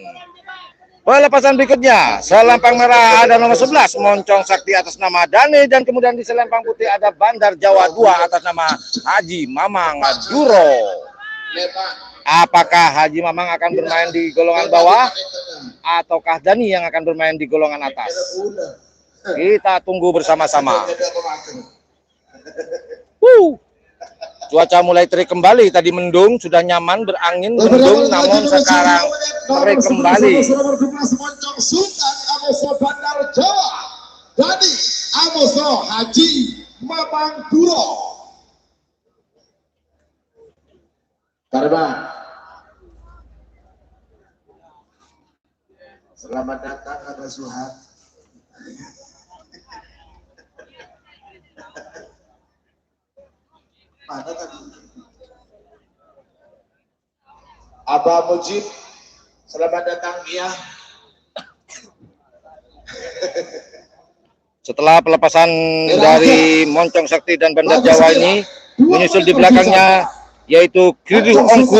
Pelepasan berikutnya, selempang merah ada nomor 11 Moncong Sakti atas nama Dani, dan kemudian di selempang putih ada Bandar Jawa 2 atas nama Haji Mamang Duro. Apakah Haji Mamang akan bermain di golongan bawah ataukah Dani yang akan bermain di golongan atas? Kita tunggu bersama-sama. Cuaca mulai terik kembali, tadi mendung, sudah nyaman berangin mendung, namun sekarang terik kembali. Bandar Jawa Dani Amoso Haji Mamang Duro. Karena selamat datang Ada Suhat. Mana tadi? Abah Mujib, selamat datang ya. Setelah pelepasan dari Moncong Sakti dan Bandar Jawa ini, menyusul di belakangnya yaitu Kiri Ongku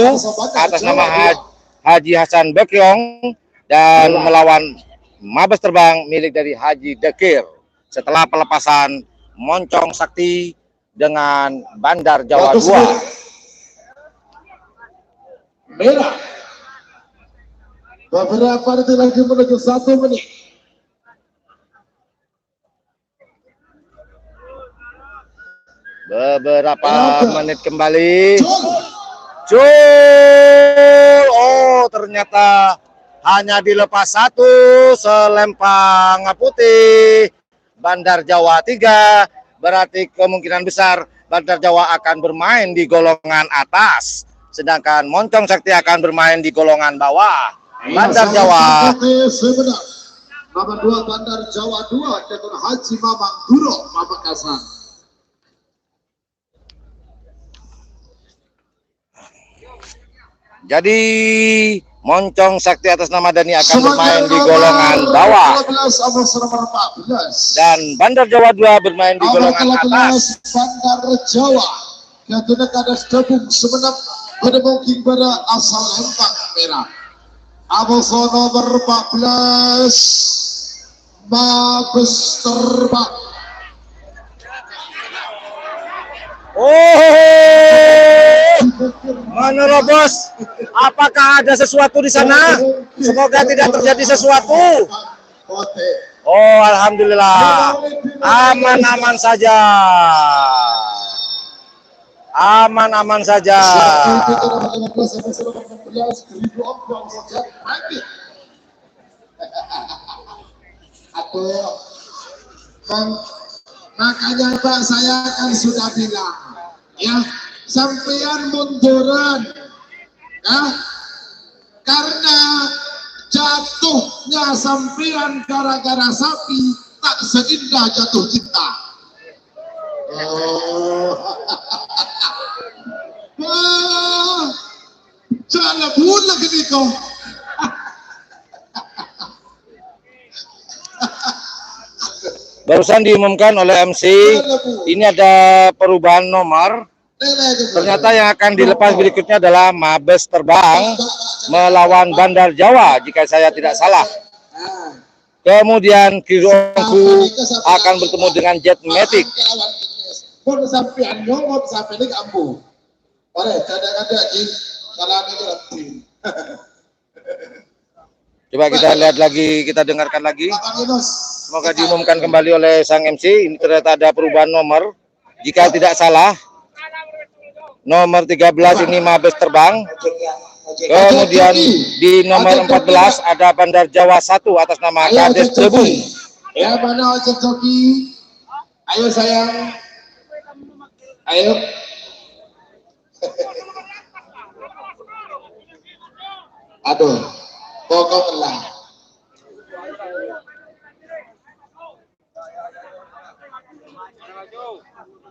atas nama Haji Hasan Bekyong dan melawan Mabes Terbang milik dari Haji Dekir. Setelah pelepasan Moncong Sakti dengan Bandar Jawa 2. Merah. Beberapa detik lagi menuju 1 menit. Beberapa menit kembali. Cul. Oh, ternyata hanya dilepas 1 selempang putih. Bandar Jawa 3. Berarti kemungkinan besar Bandar Jawa akan bermain di golongan atas, sedangkan Moncong Sakti akan bermain di golongan bawah. Bandar Jawa. Nomor 2 Bandar Jawa 2 dengan Haji Mamang Duro Pamekasan. Jadi Moncong Sakti atas nama Dani akan bermain di golongan bawah, dan Bandar Jawa 2 bermain di golongan atas. Bandar Jawa yang tidak ada gabung semenap pada mungkin pada asal lempang merah. Aboso nomor 14 Mabes Terbang. Menerobos. Apakah ada sesuatu di sana? Semoga tidak terjadi sesuatu. Oh, alhamdulillah. Aman-aman saja. Aman-aman saja. Makanya Pak, saya kan sudah bilang, ya, sampean munduran, ya, karena jatuhnya sampean gara-gara sapi tak seindah jatuh cinta. Wah, jangan bulan gini kau. Barusan diumumkan oleh MC, ini ada perubahan nomor. Ternyata yang akan dilepas berikutnya adalah Mabes Terbang melawan Bandar Jawa, jika saya tidak salah. Kemudian Kidongku akan bertemu dengan Jet Matic. Pun sampai nyomot sampai ini kampung. Oleh kadang-kadang kalau ini. Coba kita lihat lagi, kita dengarkan lagi. Semoga diumumkan kembali oleh sang MC. Ini ternyata ada perubahan nomor. Jika tidak salah, nomor 13 ini Mabes Terbang. Kemudian di nomor 14 ada Bandar Jawa 1 atas nama Kades Debu. Ya, mana Ojek Joki? Ayo sayang. Ayo. Aduh, pokoknya.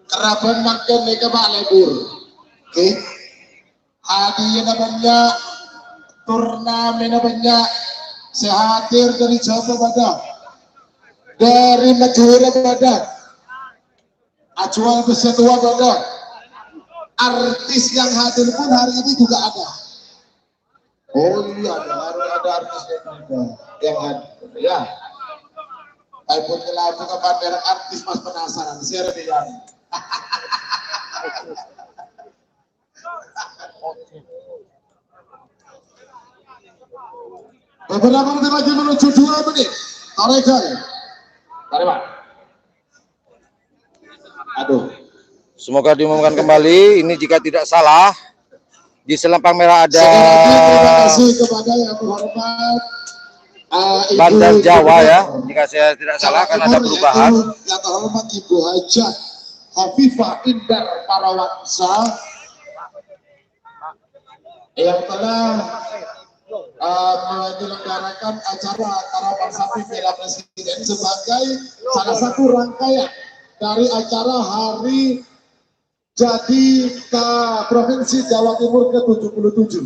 Kerabat makan mereka Pak Lebur. Oke. Hadiahnya banyak, turnamen banyak. Saya hadir dari Jawa Barat, dari Madura Barat, Acuan Besetua Barat. Artis yang hadir pun hari ini juga ada. Oh iya, ada artis yang hadir. Ya. Saya pun lagu kepada artis mas penasaran. Saya dia. Beberapa menit lagi menuju 2 menit. Tarekan. Tarik Pak. Aduh. Semoga diumumkan kembali. Ini jika tidak salah di selempang merah ada Terima kasih kepada yang terhormat Bandar Jawa ya. Jika saya tidak salah karena ada perubahan. Yang terhormat Ibu Hajat Hafifah Indar Parawansa yang telah menyelenggarakan acara Karapan Sapi Piala Presiden sebagai salah satu rangkaian dari acara Hari Jadi ke Provinsi Jawa Timur ke-77.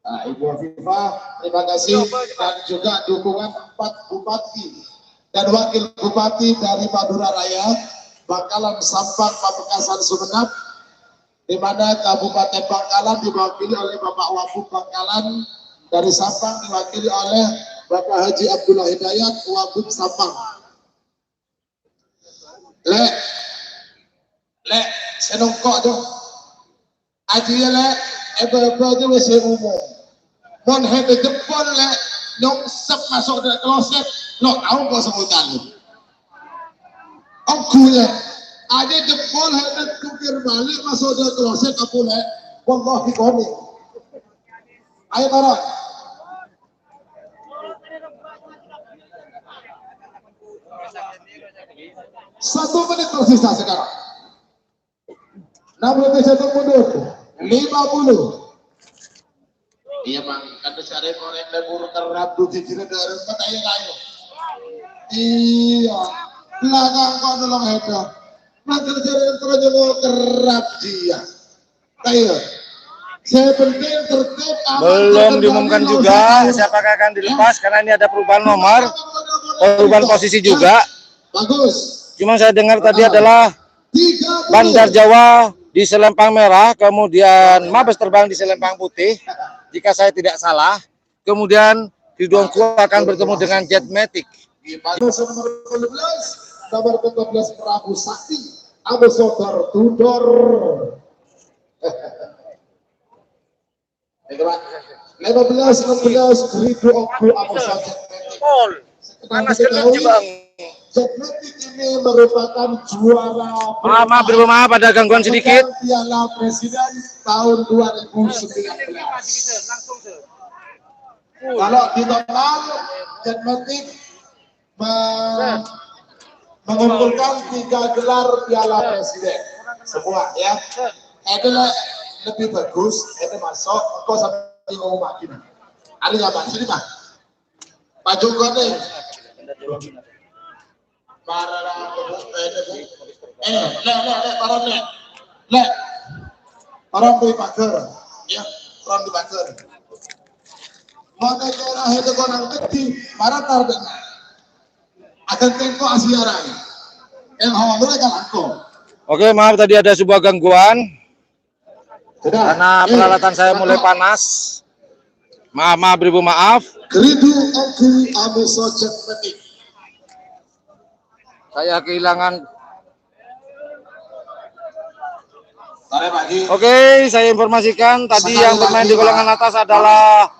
Nah, Ibu Hafifah, terima kasih dan juga dukungan 4 bupati dan wakil bupati dari Madura Raya, Bangkalan, Sampang, Pamekasan, Sumeneb, di mana Kabupaten Bangkalan diwakili oleh Bapak Wabub Bangkalan, dari Sampang diwakili oleh Bapak Haji Abdullah Hidayat, Wabub Sampang. Lek, senongkok dong. Aji lek, ebe-ebe itu masih umum. Mon hebe jempol lek, nyongsep masuk dari kloset, lo tahu kok sebutan lu. Aku lek, aja jempol hebe tukir balik masuk dari kloset aku lek, wallahi koni. Ayo barang. Satu menit tersisa sekarang. 61 mundur, 50. Iya bang, kata cari orang lebur kerap di sini dari kata ayo. Iya, belakang kau nolong hebat. Nanti cari terus mau kerap dia. Ayo, saya penting tertib. Belum diumumkan juga siapakah akan dilepas karena ini ada perubahan nomor, perubahan posisi juga. Bagus. Cuma saya dengar tadi adalah Bandar Jawa di selempang merah, kemudian Mabes Terbang di selempang putih, jika saya tidak salah. Kemudian Kidongku akan bertemu dengan Jet Matic. Nomor 13 Prabu Sakti, Abu Sodor Tudor. 15 Rido Oku Abu Sodor. Panas kan Bang. Jet Matic ini merupakan juara. Maaf, ada gangguan sedikit. Piala Presiden tahun 2019. Kalau di total, Jet Matic mengumpulkan 3 gelar Piala Presiden. Semua ya. Itu lebih bagus. Itu masuk. Kau sampai ngomong makin. Ada nggak Pak? Sini Pak. Pak Joko nih. Orang beri pagar, ya, orang di pagar. Maka daerah itu orang kecil, para target. Akan tengok asiaran. Yang hawa mereka langsung. Oke, maaf tadi ada sebuah gangguan. Karena peralatan saya mulai panas. Maaf, beribu maaf. Keridu Oku Abu Sojek Metik. Saya kehilangan. Sore pagi. Oke, saya informasikan tadi yang bermain di golongan atas adalah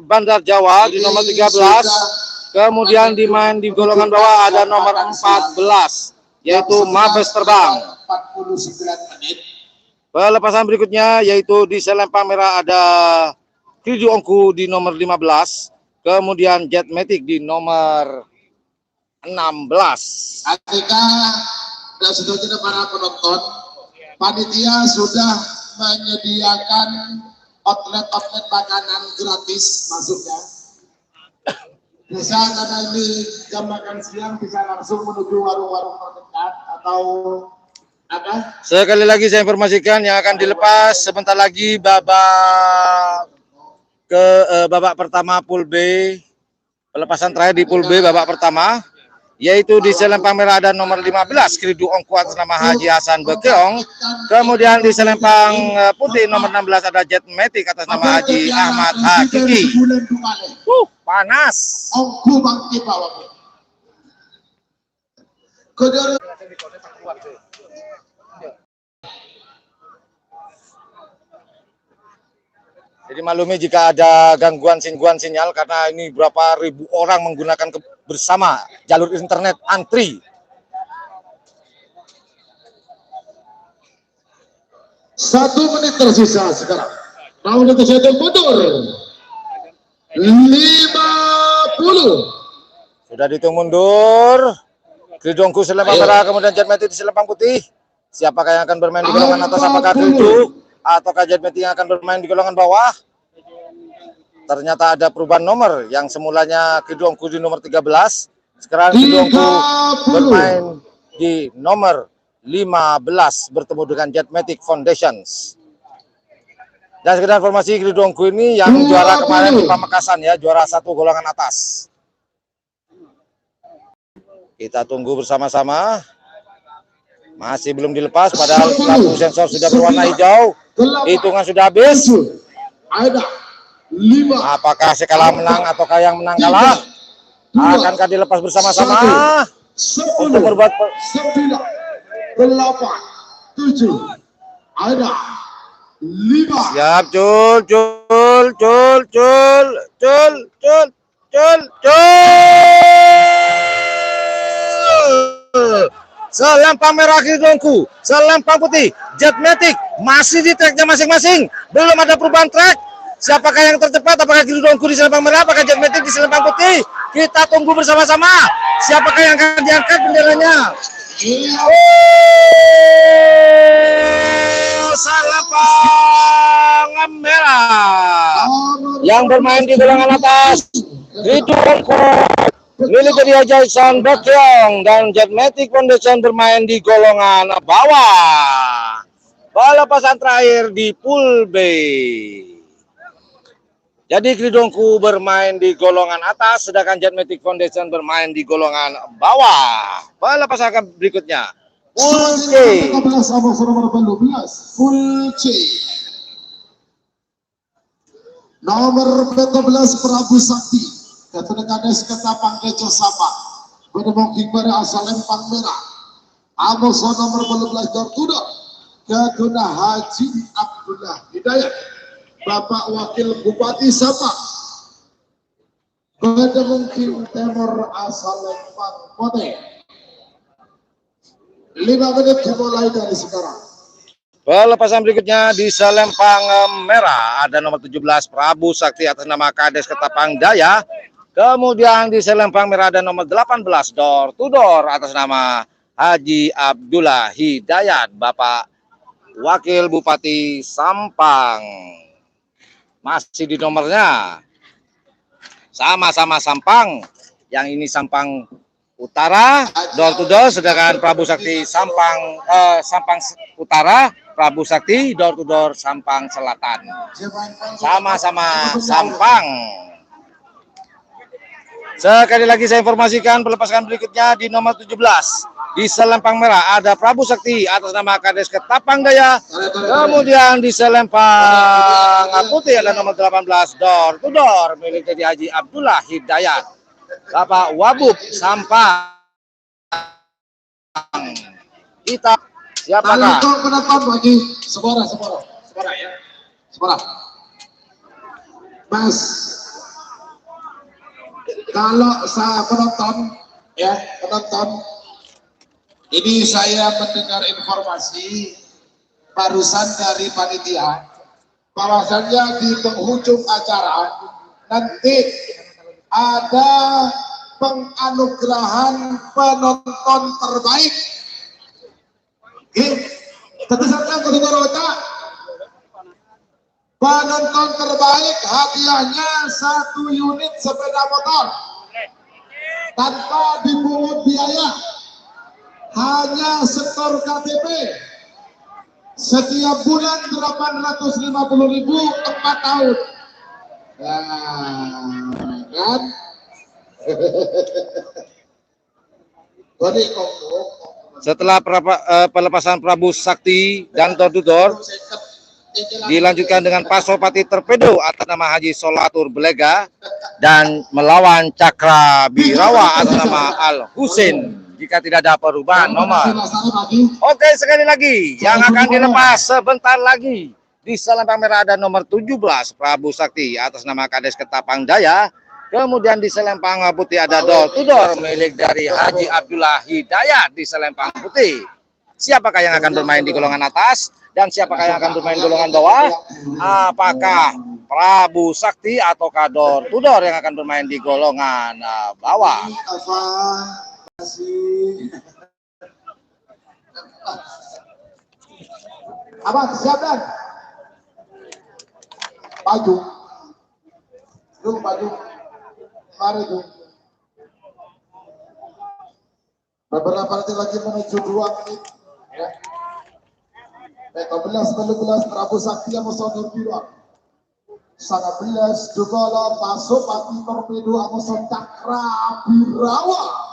Bandar Jawa di nomor 13. Kemudian dimain di golongan bawah ada nomor 14, yaitu Mabes Terbang. 49 menit. Pelepasan berikutnya yaitu di selempang merah ada Kridu Ongku di nomor 15. Kemudian Jet Matic di nomor 16. Ketika dan sudah tidak para penonton, panitia sudah menyediakan outlet makanan gratis masuknya. Bisa karena ini jam makan siang bisa langsung menuju warung-warung terdekat atau apa? Sekali lagi saya informasikan yang akan dilepas sebentar lagi babak pertama pool B. Pelepasan terakhir di pool B babak pertama, yaitu di selempang merah ada nomor 15 Kridu Ongku atas nama Haji Hasan Bekeong. Kemudian di selempang putih nomor 16 ada Jet Matic atas nama Haji Ahmad Hakiki. Panas. Ongku bangkit bawah. Jadi maklumi jika ada gangguan sinyal karena ini berapa ribu orang menggunakan bersama jalur internet antri. Satu menit tersisa sekarang. Mau satu mundur. 50. Sudah dihitung mundur. Kridongku selempang merah, kemudian Jet Matic di selempang putih. Siapakah yang akan bermain di golongan atas? Apakah Kridu ataukah Jet Matic yang akan bermain di golongan bawah? Ternyata ada perubahan nomor, yang semulanya Kridongku di nomor 13. Sekarang Kridongku bermain di nomor 15 bertemu dengan Jet Matic Foundations. Dan sekedar informasi, Kridongku ini yang juara kemarin di Pamekasan ya, juara 1 golongan atas. Kita tunggu bersama-sama. Masih belum dilepas, padahal lampu sensor sudah berwarna hijau. Hitungan sudah habis. Apakah skala menang ataukah yang menang kalah? Akankah dilepas bersama-sama untuk berbuat 9, 8, 7, ada 5. Siap, cul. Selempang merah Kridongku, selempang putih Jet Matic masih di tracknya masing-masing, belum ada perubahan track. Siapakah yang tercepat? Apakah Kridongku di selempang merah, apakah Jet Matic di selempang putih? Kita tunggu bersama-sama. Siapakah yang akan diangkat benderanya? Selempang merah yang bermain di golongan atas Kridongku milik dari Haji Hasan Bekeong, dan Jet Matic Foundation bermain di golongan bawah. Pelepasan terakhir di pool B. Jadi Kridongku bermain di golongan atas, sedangkan Jet Matic Foundation bermain di golongan bawah. Pelepasan berikutnya pool C. Full C. Nomor 14 Prabu Sakti. Ketenekades Ketapang Keco Sapa. Berdemoking pada asal lempang merah. Amoso nomor 12 Dortudo. Keduna Haji Abdullah Hidayat. Bapak Wakil Bupati Sapa. Berdemoking Timur asal lempang Kote. 5 menit dimulai dari sekarang. Pelepasan berikutnya di selempang merah ada nomor 17 Prabu Sakti atas nama Kades Ketapang Jaya. Kemudian di selempang merah ada nomor 18 Door to Door atas nama Haji Abdullah Hidayat, Bapak Wakil Bupati Sampang. Masih di nomornya sama-sama Sampang. Yang ini Sampang Utara, Door to Door, sedangkan Prabu Sakti Sampang Utara, Prabu Sakti Door to Door Sampang Selatan. Sama-sama Sampang. Sekali lagi saya informasikan pelepasan berikutnya di nomor 17. Di selempang merah ada Prabu Sakti atas nama Kades Ketapang Daya. Kemudian di selempang putih ada nomor 18 Door to Door milik dari Haji Abdullah Hidayat, Bapak Wabub Sampang. hitam. Siapakah? Kalau penonton bagi Semora ya. Semora. Mas, kalau saya penonton, ini saya mendengar informasi barusan dari panitia, bahwasannya di penghujung acara nanti ada penganugerahan penonton terbaik. Tentu saja penonton terbaik hadiahnya 1 unit sepeda motor tanpa dipungut biaya, hanya setor KTP. Setiap bulan 850.000 4 tahun. Nah, kan? Setelah pelepasan Prabu Sakti dan door to door, dilanjutkan dengan Pasopati Torpedo atas nama Haji Solatur Belega dan melawan Cakra Birawa atas nama Al Husin jika tidak ada perubahan nomor. Oke, sekali lagi yang akan dilepas sebentar lagi di selempang merah ada nomor 17 Prabu Sakti atas nama Kades Ketapang Daya. Kemudian di selempang putih ada door to door milik dari Haji Abdullah Hidayat di selempang putih. Siapakah yang akan bermain di golongan atas dan siapakah yang akan bermain di golongan bawah? Apakah Prabu Sakti atau door to door yang akan bermain di golongan bawah? Abang siap dan maju. Mari tuh. Beberapa detik lagi menuju 2 menit. Ya. 13 Prabu Sakti yang Amosonur Birawa. 19 Dugola Pasopati Torpedo Amoson Cakra Birawa.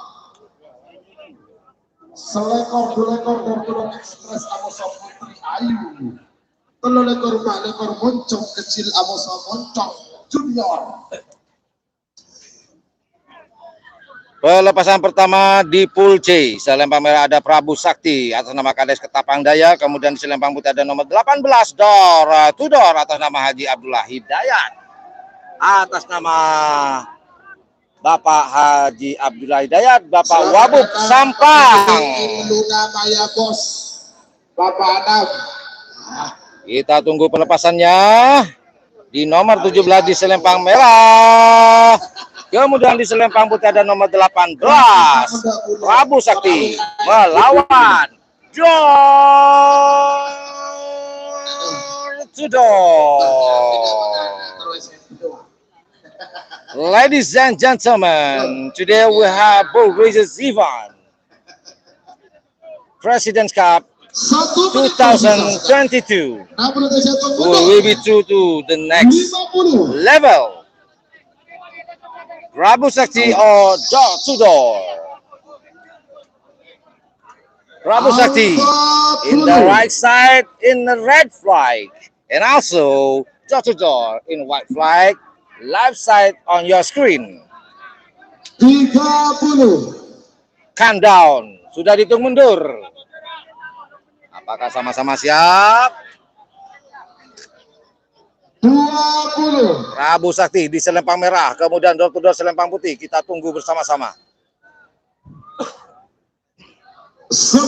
Selekor 2 lekor Dortodor Express Amoson Putri Ayu. 3 lekor 4 lekor Moncong kecil Amoson Moncong Junior. Pelepasan pertama di pool C, selempang merah ada Prabu Sakti atas nama Kades Ketapang Daya, kemudian di selempang putih ada nomor 18 door to door atas nama Haji Abdullah Hidayat. Atas nama Bapak Haji Abdullah Hidayat, Bapak Wabub Sampang. Luna Maya Bos, Bapak Adam. Kita tunggu pelepasannya di nomor 17 di selempang merah. Kemudian di selempang putih ada nomor 18 Prabu Sakti melawan door to door. Ladies and gentlemen, today we have boat races event President's Cup 2022. We will be through to the next level. Prabu Sakti or door to door. Prabu Sakti in the right side in the red flag, and also door to door in white flag, left side on your screen. 30. Countdown sudah dihitung mundur. Apakah sama-sama siap? 20. Prabu Sakti di selempang merah, kemudian door to door selempang putih. Kita tunggu bersama-sama. 10.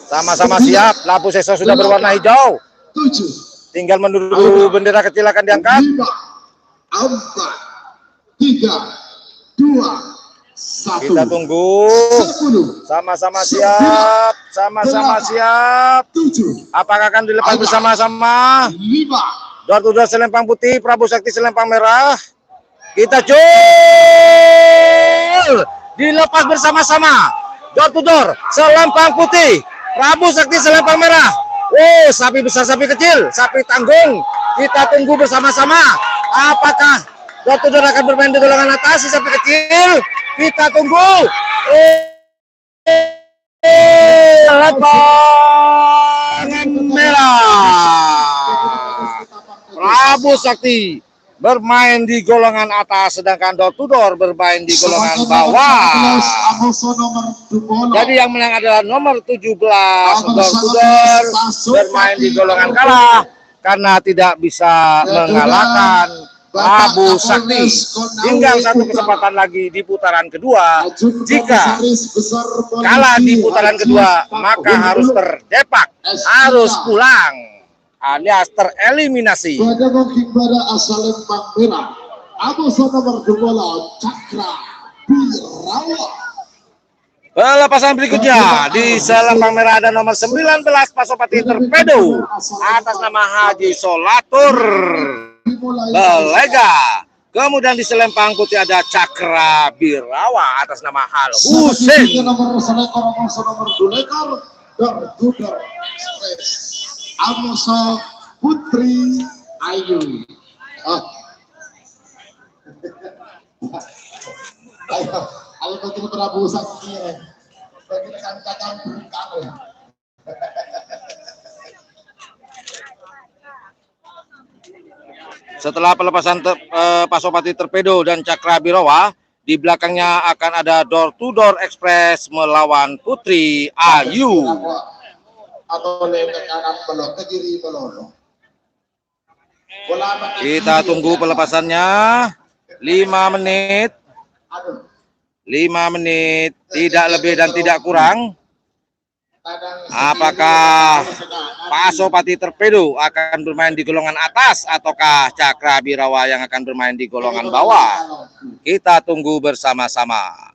Sama-sama siap. Lampu sensor sudah berwarna hijau. 7. Tinggal menunggu bendera kecil akan diangkat. 5, 4, 3, 2, 1. Kita tunggu. 10. Sama-sama siap. Sama-sama siap. 7. Apakah akan dilepas bersama-sama? 5. Door to door selempang putih, Prabu Sakti selempang merah. Kita cul. Dilepas bersama-sama. Door to door selempang putih, Prabu Sakti selempang merah. Oh, sapi besar, sapi kecil, sapi tanggung. Kita tunggu bersama-sama. Apakah door to door akan bermain di golongan atas, si sapi kecil? Kita tunggu. Lapangan merah. Prabu Sakti bermain di golongan atas, sedangkan door to door bermain di golongan bawah. Amoso nomor 20. Jadi yang menang adalah nomor 17 door bermain di golongan kalah karena tidak bisa mengalahkan Abu Sakti. Tinggal satu kesempatan lagi di putaran kedua. Jika kalah di putaran kedua, maka harus terdepak, harus pulang, alias tereliminasi. Pada mungkin pada asal Lempang Merah, Amoso nomor 20 Cakra Birawa. Pelepasan berikutnya di Selempang Merah ada nomor 19 Pasopati Torpedo atas nama Haji Solatur Belega. Kemudian di Selempang Putih ada Cakra Birawa atas nama Al Husein. Nomor selekor Amoso nomor 2 Door Express Amoso Putri Ayu. Ayo betul Prabu Sakti. Kita katakan kamu. Setelah pelepasan Pasopati Torpedo dan Cakra Birawa, di belakangnya akan ada Door to Door Express melawan Putri Ayu. Atau ke kanan belok ke kiri belok. Kita tunggu pelepasannya 5 menit. 5 menit, tidak lebih dan tidak kurang. Apakah Pasopati Torpedo akan bermain di golongan atas ataukah Cakra Birawa yang akan bermain di golongan bawah? Kita tunggu bersama-sama.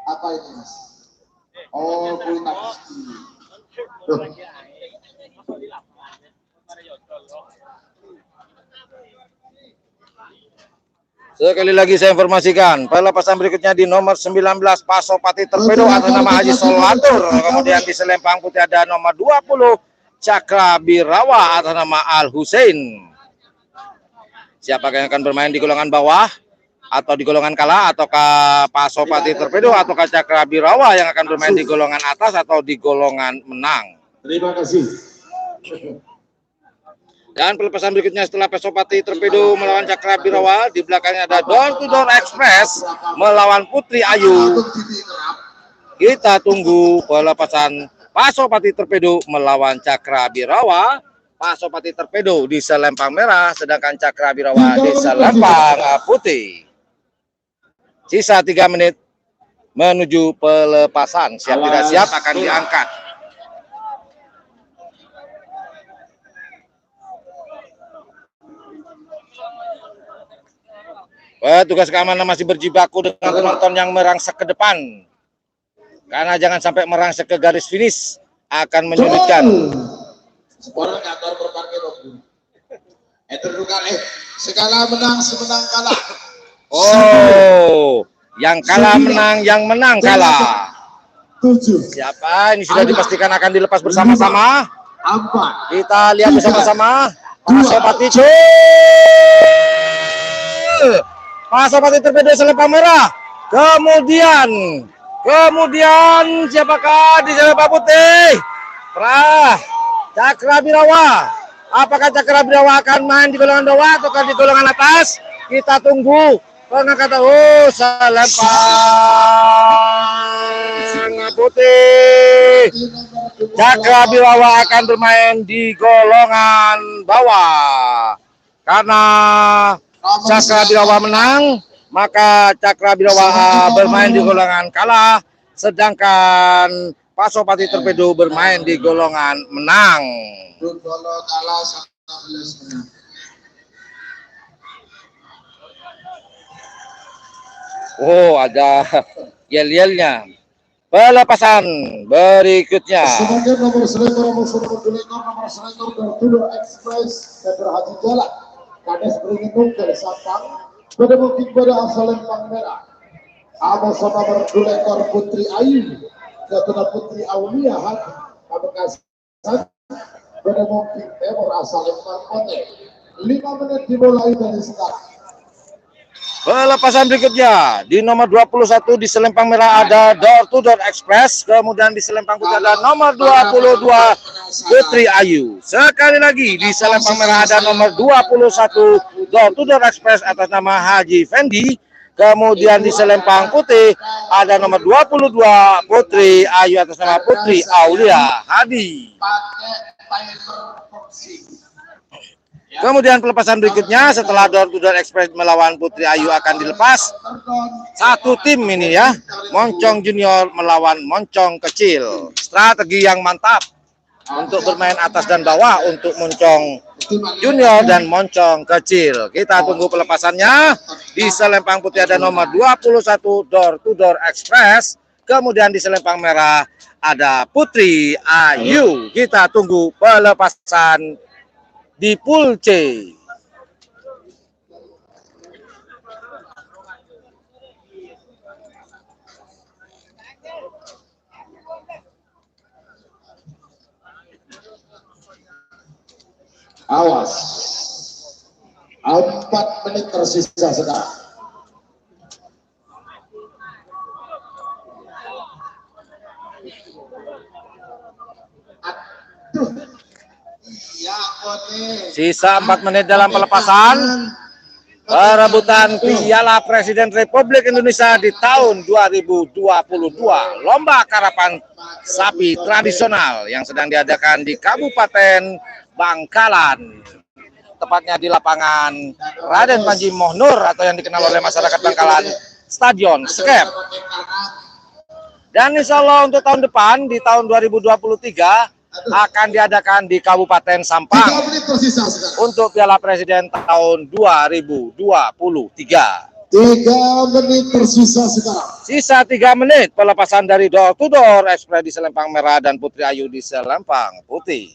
Apa itu Mas? Oh, kuita pasti. Sekali lagi saya informasikan, pelepasan berikutnya di nomor 19 Pasopati Torpedo atas nama Haji Solatur. Kemudian di Selempang Putih ada nomor 20 Cakra Birawa atas nama Al Husein. Siapakah yang akan bermain di golongan bawah atau di golongan kalah, ataukah Pasopati Torpedo ataukah Cakra Birawa yang akan bermain di golongan atas atau di golongan menang? Terima kasih. Dan pelepasan berikutnya setelah Pasopati Torpedo melawan Cakra Birawa, di belakangnya ada Door to Door Express melawan Putri Ayu. Kita tunggu pelepasan Pasopati Torpedo melawan Cakra Birawa. Pasopati Torpedo di Selempang Merah, sedangkan Cakra Birawa di Selempang Putih. Sisa 3 menit menuju pelepasan. Siap tidak siap akan diangkat. Petugas keamanan masih berjibaku dengan penonton yang merangsek ke depan. Karena jangan sampai merangsek ke garis finish, akan menyulitkan. Orang kantor berparkir. Segala menang, semenang kalah. Oh, yang kalah menang, yang menang kalah. 7. Siapa? Ini sudah dipastikan akan dilepas bersama-sama. 4. Kita lihat bersama-sama. Pasopati Torpedo Selempang Merah. Kemudian siapakah di Selempang Putih? Cakra Birawa. Apakah Cakra Birawa akan main di golongan bawah atau di golongan atas? Kita tunggu pengangkatan. Selempang Putih. Cakra Birawa akan bermain di golongan bawah. Karena Cakra Birawa menang, maka Cakra Birawa bermain di golongan kalah, sedangkan Pasopati Torpedo bermain di golongan menang. Oh, ada yel-yelnya. Pelepasan berikutnya. Sebagai nomor selekor Door Express dan Haji Jalak. Kades beringin ke Sapang. Pada mungkin pada asal Lempang Merah. Amoso nomor 2 Putri Ayu. Ketua Putri Aulia Hati. Pamekasan. Pada mungkin asal Lempang Putih. 5 menit dimulai dari sekarang. Pelepasan berikutnya di nomor 21 di Selempang Merah ada Door to Door Express, kemudian di Selempang Putih ada nomor 22 Putri Ayu. Sekali lagi di selempang merah ada nomor 21 Door to Door Express atas nama Haji Fendi. Kemudian di selempang putih ada nomor 22 Putri Ayu atas nama Putri Aulia Hadi. Kemudian pelepasan berikutnya setelah Door to Door Express melawan Putri Ayu akan dilepas satu tim ini ya, Moncong Junior melawan Moncong Kecil. Strategi yang mantap untuk bermain atas dan bawah untuk Moncong Junior dan Moncong Kecil. Kita tunggu pelepasannya. Di selempang putih ada nomor 21 Door to Door Express. Kemudian di selempang merah ada Putri Ayu. Kita tunggu pelepasan di pool C. Awas. 4 menit tersisa sekarang. Aduh. Ya, Sisa 4 menit dalam pelepasan perebutan Piala Presiden Republik Indonesia di tahun 2022, lomba karapan sapi tradisional yang sedang diadakan di Kabupaten Bangkalan, tepatnya di lapangan Raden Panji Mohnur atau yang dikenal oleh masyarakat Bangkalan Stadion Skep. Dan insya Allah untuk tahun depan di tahun 2023 akan diadakan di Kabupaten Sampang untuk Piala Presiden tahun 2023. 3 menit tersisa sekarang. Sisa 3 menit pelepasan dari Door to Door Express di selempang merah dan Putri Ayu di selempang putih.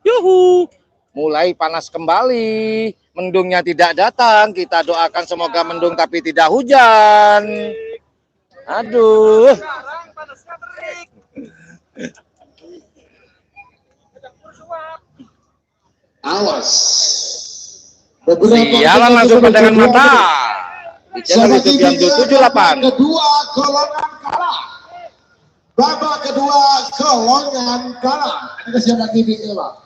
Yuhu, mulai panas kembali. Mendungnya tidak datang. Kita doakan semoga mendung tapi tidak hujan. Aduh. Awas. Sialan langsung pandangan mata di channel YouTube yang 78. Kedua golongan kalah. Babak kedua golongan kalah. Kita siap lagi di Pak.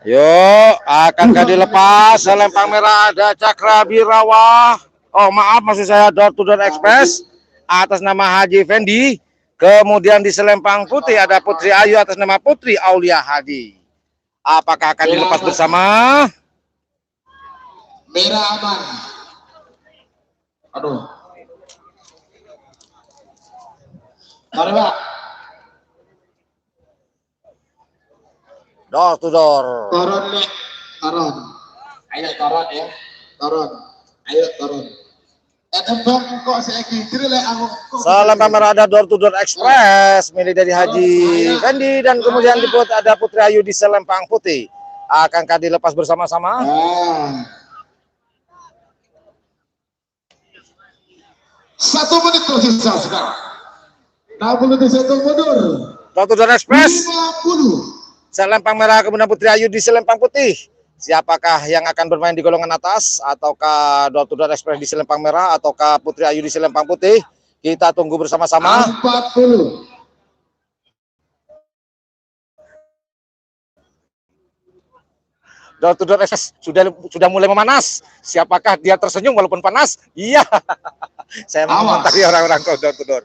Yuk, akankah dilepas selempang merah ada Cakra Birawa. Oh maaf, maksud saya Door to Door Express atas nama Haji Fendi. Kemudian di selempang putih ada Putri Ayu atas nama Putri Aulia Hadi. Apakah akan dilepas bersama? Merah aman. Aduh. Mari Pak. Door to Door. Toron nih. Toron. Ayo toron ya. Toron. Ayo toron. Bang kok saya kira lek aku. Selempang merah ada Door to Door Express milik dari Haji Fendi dan kemudian di put ada Putri Ayu di selempang putih. Akankah dilepas bersama-sama? 1 menit tersisa sekarang. 61 mundur. Door to Door Express. 50. Selempang merah kemudian Putri Ayu di selempang putih. Siapakah yang akan bermain di golongan atas? Ataukah Door to Door Express di selempang merah? Ataukah Putri Ayu di selempang putih? Kita tunggu bersama-sama. 40. Door to Door Express sudah mulai memanas. Siapakah dia tersenyum walaupun panas? Iya. Saya mengomentari orang-orang kau Door to Door.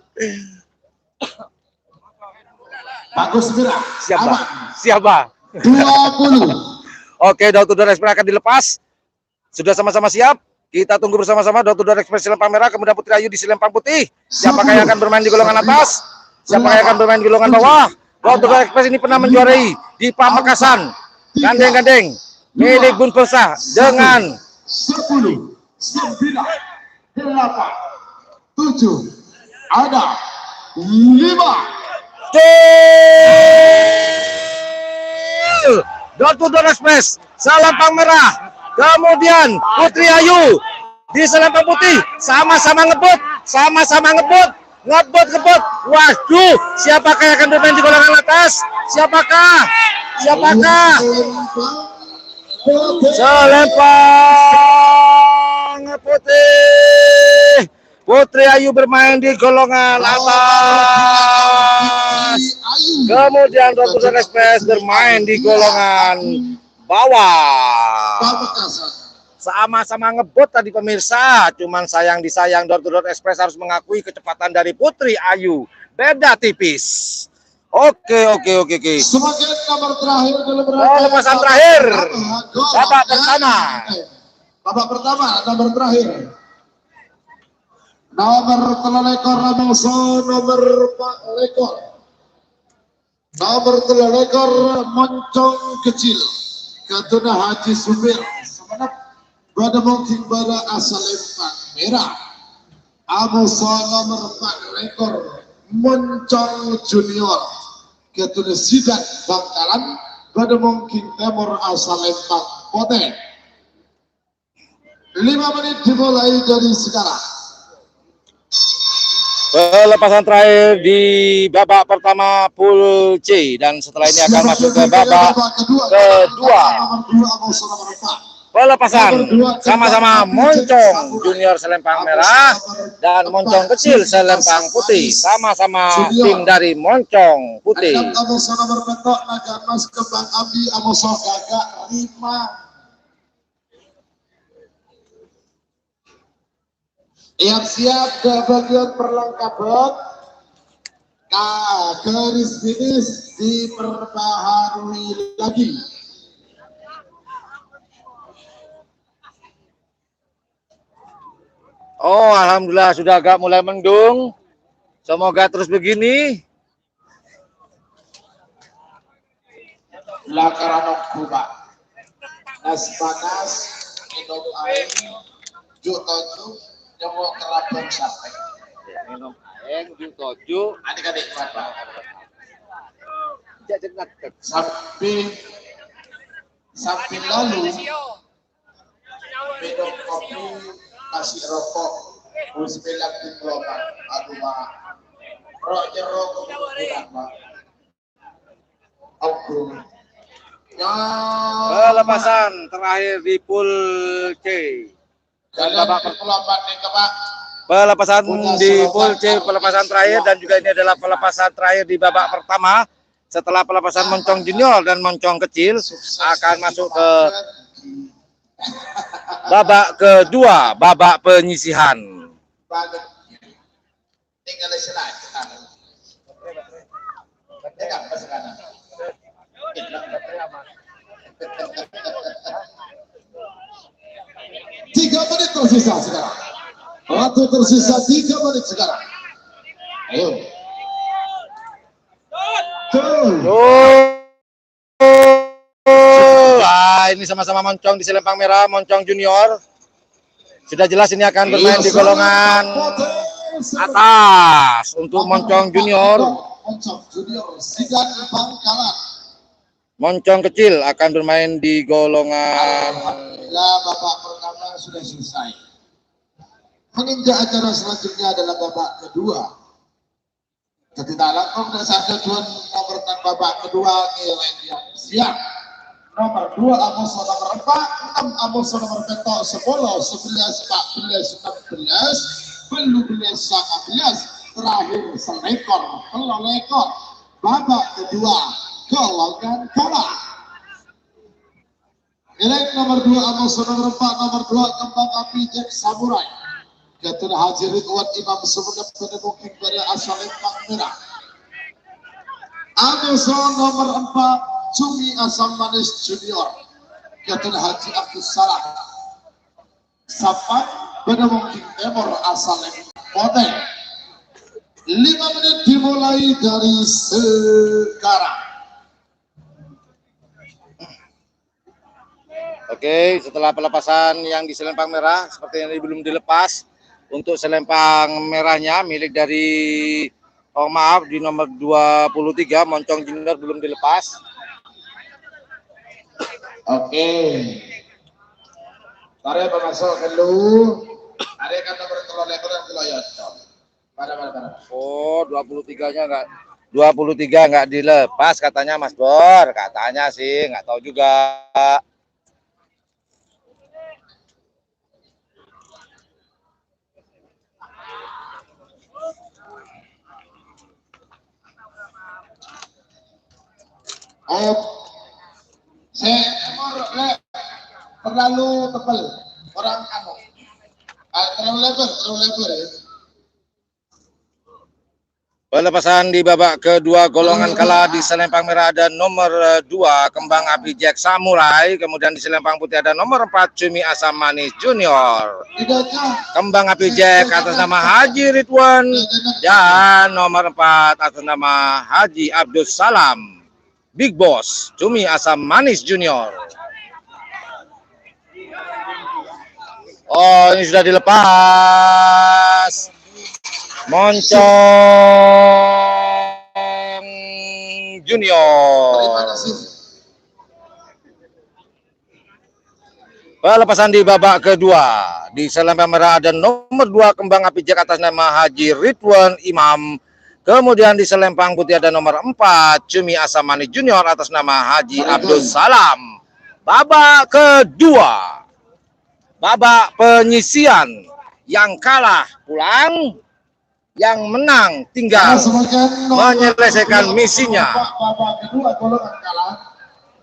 Bagus gerak. Siapa? Siapa? 20. Oke, Door to Door Express akan dilepas. Sudah sama-sama siap? Kita tunggu bersama-sama Door to Door Express selempang merah, kemudian Putri Ayu di selempang putih. Siapakah yang akan bermain di golongan atas? Siapakah yang akan bermain di golongan bawah? Door to Door Express ini pernah menjuarai di Pamekasan. Gandeng-gandeng milik Gun Pulsa dengan 10, 9, 8, 7, ada 5. Door to Door Express selempang merah, kemudian Putri Ayu di selempang putih, sama-sama ngebut, ngebut. Waduh, siapakah yang akan bermain di golongan atas? Siapakah? Selempang putih. Putri Ayu bermain di golongan atas. Kemudian Dr. Express bermain di golongan bawah. Sama-sama ngebut tadi pemirsa. Cuman sayang disayang Dr. Express harus mengakui kecepatan dari Putri Ayu. Beda tipis. Oke. Sebagai nomor terakhir dalam Lepasan terakhir. Babak pertama. Babak pertama, nomor terakhir. Nomor telelekor Ramoso, nomor 4 lekor. Nomor telelekor Moncong Kecil. Katuna Haji Subir. Semangat pada mungkin pada asal lempang merah. Amoso nomor 4 lekor Moncong Junior. Katuna Sidat Bangkalan. Pada mungkin Timur asal lempang Poten. 5 menit dimulai dari sekarang. Pelepasan terakhir di babak pertama pool C dan setelah ini akan masuk ke babak kedua. Pelepasan sama-sama Moncong Junior selempang merah dan Moncong Kecil selempang putih, sama-sama tim dari Moncong Putih. Yang siap ke bagian perlengkapan, garis finish diperbaharui lagi. Oh, alhamdulillah sudah agak mulai mendung. Semoga terus begini. Lakaranok Kuba, nas panas, minum air, juk nyemuk kerabat sampai. Minum air, juk Adik-adik bapak. Sampai lalu minum kopi, kasih rokok, bismillah di gelombang. Aduh mah, rok jeruk kemudian mah. Oke. Pelepasan terakhir di pool C. Dan babak pelepasan di pool C, pelepasan terakhir, dan juga ini adalah pelepasan terakhir di babak pertama. Setelah pelepasan Moncong Junior dan Moncong Kecil akan masuk ke babak kedua, babak penyisihan. Tinggal silakan. Tiga menit tersisa sekarang. Waktu tersisa 3 menit sekarang. Ayo. Ini sama-sama Moncong di selempang merah, Moncong Junior. Sudah jelas ini akan bermain di golongan atas untuk Moncong Junior. Moncong Kecil akan bermain di golongan. Alhamdulillah babak pertama sudah selesai. Menginjak acara selanjutnya adalah babak kedua. Ketika langsung dan saja tuan nomor babak kedua nilai yang siap. Nomor 2 Amoso, nomor 4 6 Amoso, nomor 10 10 11 14 16 belum 19 terakhir selekor pelekor babak kedua golongan kalah. Nilai nomor 2 Amoso, nomor 4 nomor 2 Kembang Api Jack Samurai. Ketua Haji Ridwan Imam Subuh pada mungkin pada asal lempang merah. Amoso nomor 4 Cumi Asam Manis Junior. Ketua Haji Abdul Salam. Sapan pada mungkin Timur asal lempang Poten. 5 menit dimulai dari sekarang. Oke, setelah pelepasan yang di selempang merah, seperti yang belum dilepas, untuk selempang merahnya milik dari, oh maaf, di nomor 23 Moncong Junior belum dilepas. Oke. Tarik masuk dulu. Ada yang kata bertelur lekor yang diloyot. Mana. Oh, 23-nya enggak. 23 enggak dilepas katanya Mas Bor. Katanya sih, enggak tahu juga. Saya terlalu tebal. Orang kamu. Terlalu lebar ya. Pelepasan di babak kedua golongan kalah di selempang merah ada nomor 2 Kembang Api Jack Samurai, kemudian di selempang putih ada nomor 4 Cumi Asam Manis Junior. Kembang Api Jack atas nama Haji Ridwan dan nomor 4 atas nama Haji Abdus Salam. Big Boss Cumi Asam Manis Junior. Oh, ini sudah dilepas. Moncong Junior. Pelepasan di babak kedua di selempang merah ada nomor 2 Kembang Api Jack atas nama Haji Ridwan Imam. Kemudian di selempang putih ada nomor 4 Cumi Asam Manis Junior atas nama Haji Abdul Salam. Babak kedua, babak penyisian. Yang kalah pulang, yang menang tinggal menyelesaikan misinya. Babak kedua golongan kalah.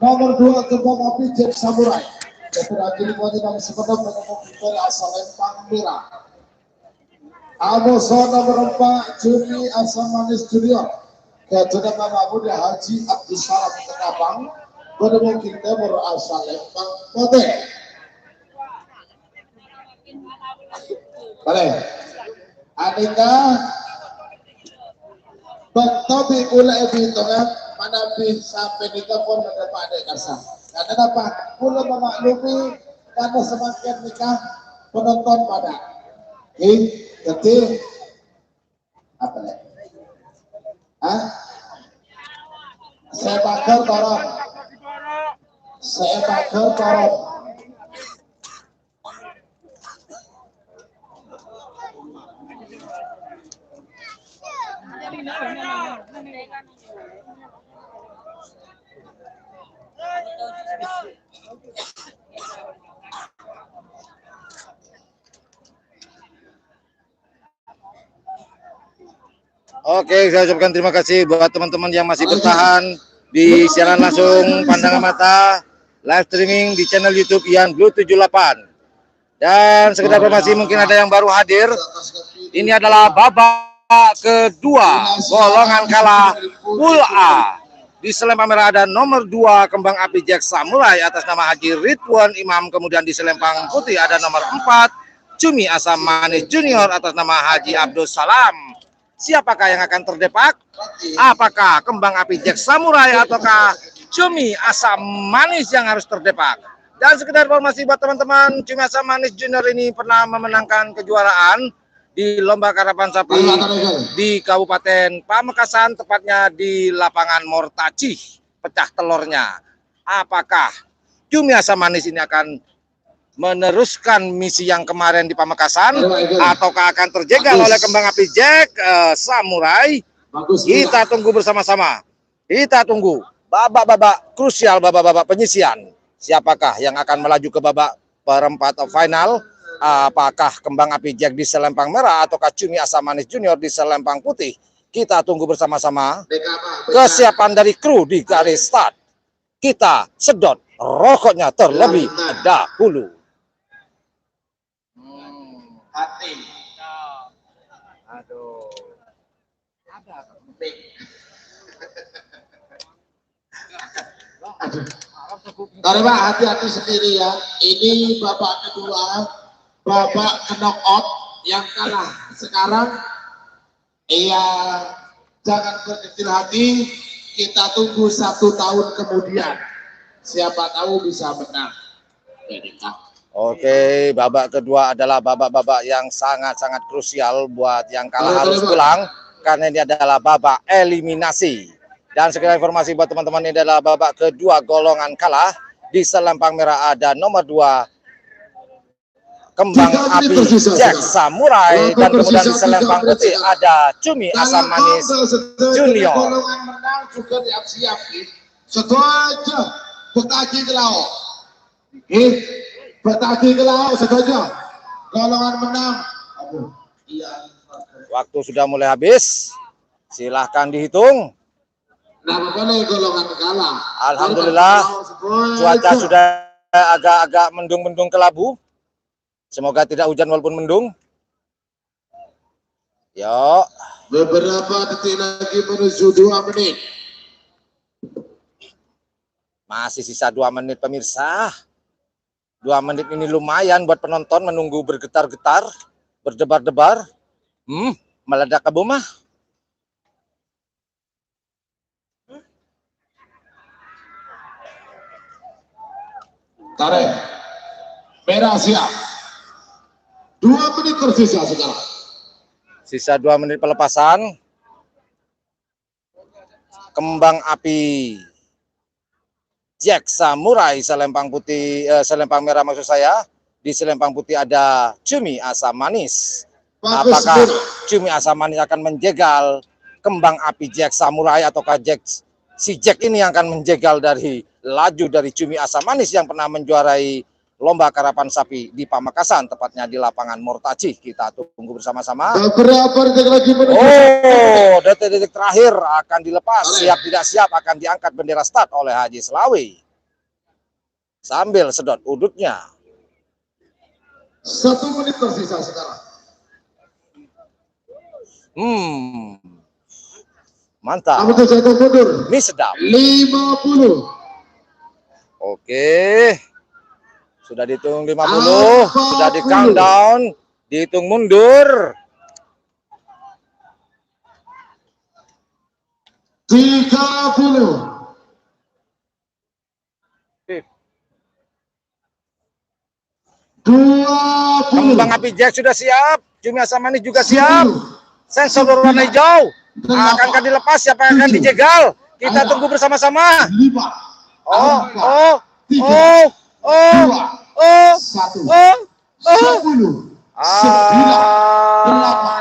Nomor 2 Kembang Api Jack Samurai. Kemudian wanita sepenuh menemukan asal lempang merah. Amoso nomor 4 Cumi Asam Manis Junior. Kemudian nama muda Haji Abdul Salam Ketapang. Menemukan nomor asal lempang putih. Boleh. Anika Bektobi ulai hitungan mana bisa menikah pun mendapat adik kasar. Karena apa? Mula memaklumi karena semakin nikah penonton pada. Jadi apa ya? Saya bakar torong. Oke, saya ucapkan terima kasih buat teman-teman yang masih bertahan di siaran langsung pandangan mata live streaming di channel YouTube Ian Blue 78. Dan sekedar informasi mungkin ada yang baru hadir. Ini adalah babak kedua golongan kalah Pool A. Di selempang merah ada nomor 2 Kembang Api Jack Samurai atas nama Haji Ridwan Imam. Kemudian di selempang putih ada nomor 4 Cumi Asam Manis Junior atas nama Haji Abdul Salam. Siapakah yang akan terdepak? Apakah Kembang Api Jack Samurai ataukah Cumi Asam Manis yang harus terdepak? Dan sekedar informasi buat teman-teman, Cumi Asam Manis Junior ini pernah memenangkan kejuaraan di lomba karapan sapi di Kabupaten Pamekasan, tepatnya di lapangan Mortacih, pecah telurnya. Apakah Cumi Asam Manis ini akan meneruskan misi yang kemarin di Pamekasan ataukah akan terjegal oleh Kembang Api Jack Samurai? Kita tunggu bersama-sama. Kita tunggu babak-babak krusial, babak-babak penyisian. Siapakah yang akan melaju ke babak perempat final? Apakah Kembang Api Jack di selempang merah ataukah Cumi Asam Manis Junior di selempang putih? Kita tunggu bersama-sama kesiapan dari kru di garis start. Kita sedot rokoknya terlebih dahulu. Hati. Aduh. Tapi Pak, hati-hati sendiri ya. Ini babak kedua, babak knockout yang kalah sekarang. Iya, jangan berkecil hati. Kita tunggu 1 tahun kemudian. Siapa tahu bisa menang. Oke, babak kedua adalah babak-babak yang sangat-sangat krusial buat yang kalah harus pulang karena ini adalah babak eliminasi. Dan sekedar informasi buat teman-teman, ini adalah babak kedua golongan kalah. Di selempang merah ada nomor 2 Kembang Api Jack Samurai, dan kemudian di selempang putih ada Cumi Asam Manis Junior. Golongan menang juga siap-siap. Setuju, bertagi ke laut. Bertagi ke laut, setuju. Golongan menang. Aduh, iya. Waktu sudah mulai habis. Silahkan dihitung. Nah, boleh golongan kalah. Alhamdulillah, cuaca sudah agak-agak mendung-mendung kelabu. Semoga tidak hujan walaupun mendung. Yuk. Beberapa detik lagi menuju 2 menit. Masih sisa 2 menit pemirsa. 2 menit ini lumayan buat penonton menunggu bergetar-getar, berdebar-debar. Meledak ke bumah. Tarik. Merah siap. 2 menit tersisa sekarang. Sisa 2 menit pelepasan. Kembang Api Jack Samurai selempang putih, selempang merah maksud saya. Di selempang putih ada Cumi Asam Manis. Apakah Cumi Asam Manis akan menjegal Kembang Api Jack Samurai, ataukah si Jack ini yang akan menjegal dari laju dari Cumi Asam Manis yang pernah menjuarai lomba karapan sapi di Pamekasan, tepatnya di lapangan Mortaci. Kita tunggu bersama-sama. Beberapa detik lagi menuju. Oh, detik-detik terakhir akan dilepas. Siap tidak siap akan diangkat bendera start oleh Haji Selawi. Sambil sedot udutnya. 1 menit tersisa sekarang. Mantap. Ini sedap. 50. Oke. Sudah dihitung 50, sudah di countdown, dihitung mundur. 30. 20. Kembang Api Jack sudah siap, Cumi Asam Manis juga siap. Sensor berwarna hijau akankah dilepas? Siapa yang akan dijegal? Kita tunggu bersama-sama. 10.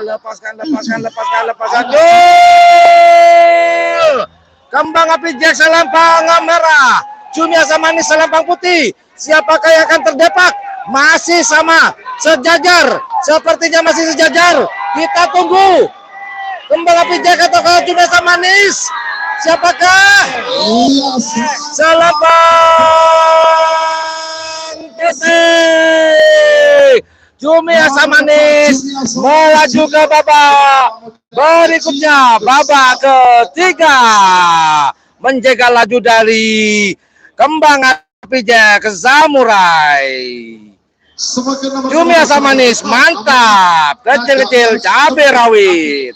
Lepaskan. Kembang Api Jack selempang merah, Cumi Asam Manis selempang putih. Siapakah yang akan terdepak? Masih sama, sejajar. Sepertinya masih sejajar. Kita tunggu. Kembang Api Jack atau Cumi Asam Manis? Siapakah? Selempang putih. Cumi Asam Manis melaju ke babak berikutnya, babak ketiga. Menjegal laju dari Kembang Api Jack Samurai. Cumi Asam Manis mantap, kecil-kecil cabai rawit.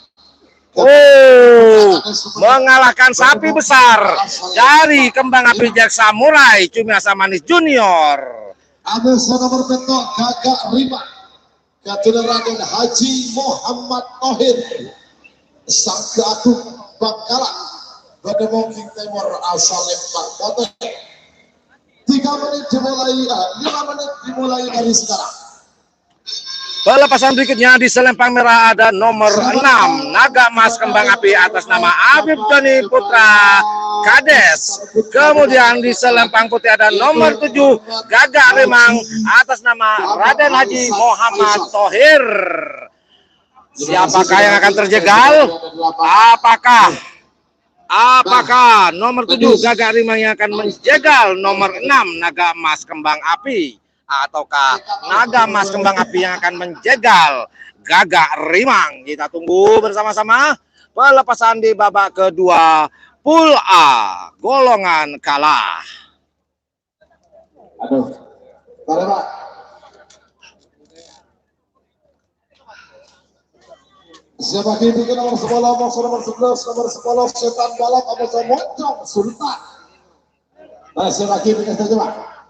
Mengalahkan sapi besar dari Kembang Api Jack Samurai, Cumi Asam Manis Junior. Ada nomor bentuk Gagak Rima, Kader Raden Haji Muhammad Tohir, Sang Agung Bangkalan, Bademongking Timur asal Lembang Banten. 3 menit dimulai, 5 menit dimulai dari sekarang. Pelepasan berikutnya di selempang merah ada nomor 6 Naga Emas Kembang Api atas nama Habib Doni Putra Kades. Kemudian di selempang putih ada nomor 7 Gagak Remang atas nama Raden Haji Muhammad Tohir. Siapakah yang akan terjegal? Apakah nomor 7 Gagak Remang yang akan menjegal nomor 6 Naga Emas Kembang Api? Ataukah Naga Emas Kembang Api yang akan menjegal Gagak Rimang? Kita tunggu bersama-sama. Pelepasan di babak kedua, Pool A, golongan kalah. Aduh, Pak. Siapa kini ke nomor 10, nomor 11, nomor 10, Setan Balap, nomor 1, Moncong Sultan. Nah, siapa kini ke saja, Pak.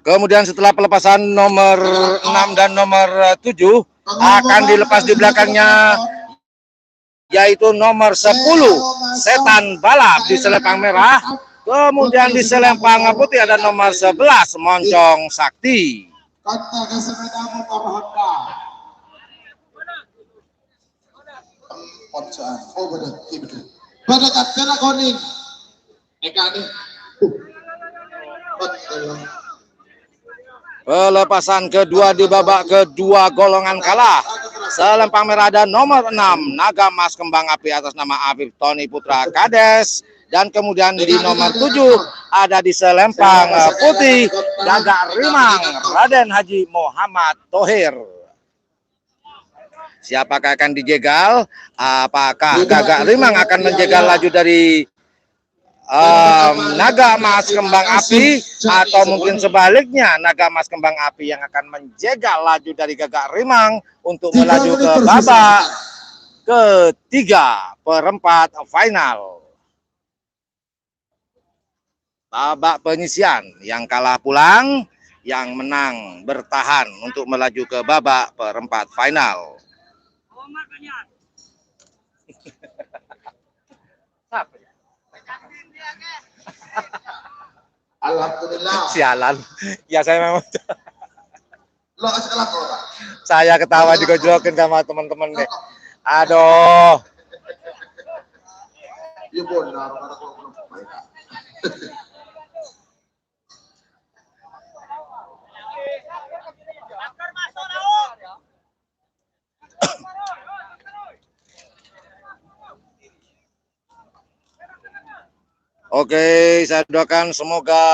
Kemudian setelah pelepasan nomor 6 dan nomor 7 akan dilepas di belakangnya, yaitu nomor 10 Setan Balap di selempang merah. Kemudian di selempang putih ada nomor 11 Moncong Sakti. Kanta kesemedamu Korhonda. Poncaan. Oh benar, iya benar. Pada kata koning. Eka nih. Betul. Pelepasan kedua di babak kedua golongan kalah. Selempang merah ada nomor 6 Naga Mas Kembang Api atas nama Afif Tony Putra Kades. Dan kemudian di nomor 7 ada di selempang putih Gagak Rimang Raden Haji Muhammad Thohir. Siapakah akan dijegal? Apakah Gagak Rimang akan menjegal laju dari Naga Mas Kembang Api, atau mungkin sebaliknya Naga Mas Kembang Api yang akan menjegal laju dari Gagak Rimang untuk melaju ke babak ketiga perempat final. Babak penyisian, yang kalah pulang, yang menang bertahan untuk melaju ke babak perempat final. Alhamdulillah. Sialan. Ya saya memang. Lo sekolah kok. Saya ketawa digojlokin sama teman-teman deh. Aduh. Iya benar, karena kalau belum baik. Oke, saya doakan semoga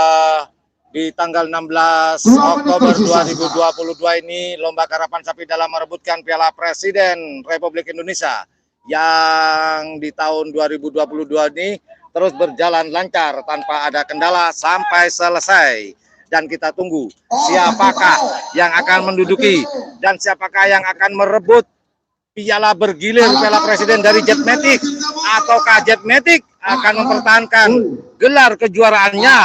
di tanggal 16 Oktober 2022 ini Lomba Karapan Sapi dalam merebutkan Piala Presiden Republik Indonesia yang di tahun 2022 ini terus berjalan lancar tanpa ada kendala sampai selesai. Dan kita tunggu siapakah yang akan menduduki dan siapakah yang akan merebut piala bergilir Piala Presiden dari Jetmatic, ataukah Jetmatic akan mempertahankan gelar kejuaraannya.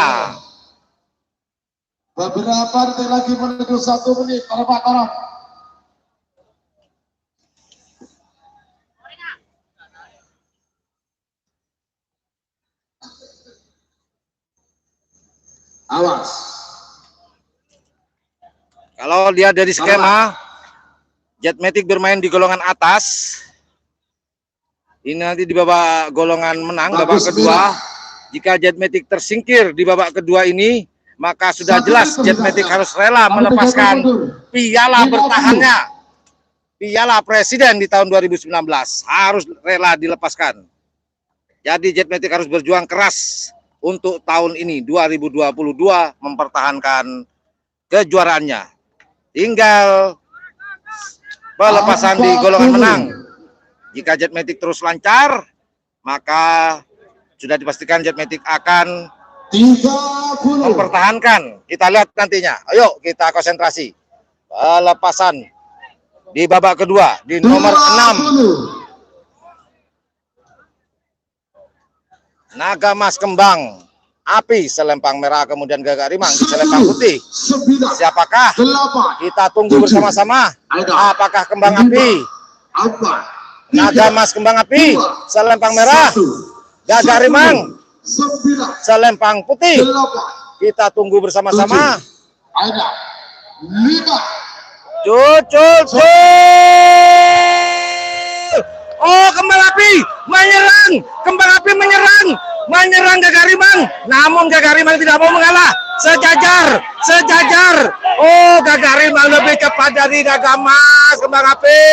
Beberapa detik lagi menuju 1 menit, Pak. Awas. Kalau lihat dari skema, Jetmatic bermain di golongan atas. Ini nanti di babak golongan menang, babak kedua. Jika Jetmatic tersingkir di babak kedua ini, maka sudah jelas Jetmatic harus rela melepaskan piala bertahannya. Piala Presiden di tahun 2019 harus rela dilepaskan. Jadi Jetmatic harus berjuang keras untuk tahun ini 2022 mempertahankan kejuaraannya. Tinggal pelepasan di golongan menang. Jika Jetmatic terus lancar, maka sudah dipastikan Jetmatic akan 30. mempertahankan. Kita lihat nantinya. Ayo kita konsentrasi. Pelepasan di babak kedua di nomor 6. Naga Mas Kembang Api selempang merah, kemudian Gagak Rimang di selempang putih. Siapakah? Kita tunggu bersama-sama. Apakah Kembang Api? Naga Mas Kembang Api selempang merah, Gagak Rimang selempang putih. Kita tunggu bersama-sama. Cucul. Oh, Kembang Api menyerang. Kembang Api menyerang Gagak Rimang. Namun Gagak Rimang tidak mau mengalah. Sejajar. Oh, Gagak Rimang lebih cepat dari Naga Mas Kembang Api.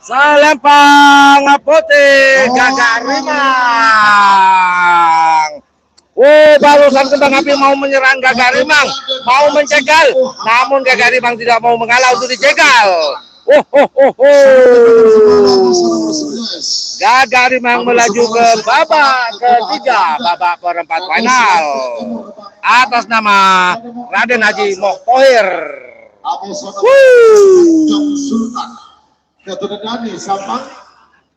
Selempang putih Gagak Rimang. Barusan Kembang Api mau menyerang Gagak Rimang, mau mencegal, namun Gagak Rimang tidak mau mengalah untuk dicegal. Gagak Rimang melaju ke babak ketiga, babak perempat final atas nama Raden Haji Muhammad Thohir. Keturunan Sabang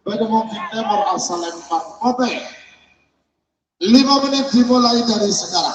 pada mungkin nomor asal Lempang Kota. 5 menit dimulai dari sekarang.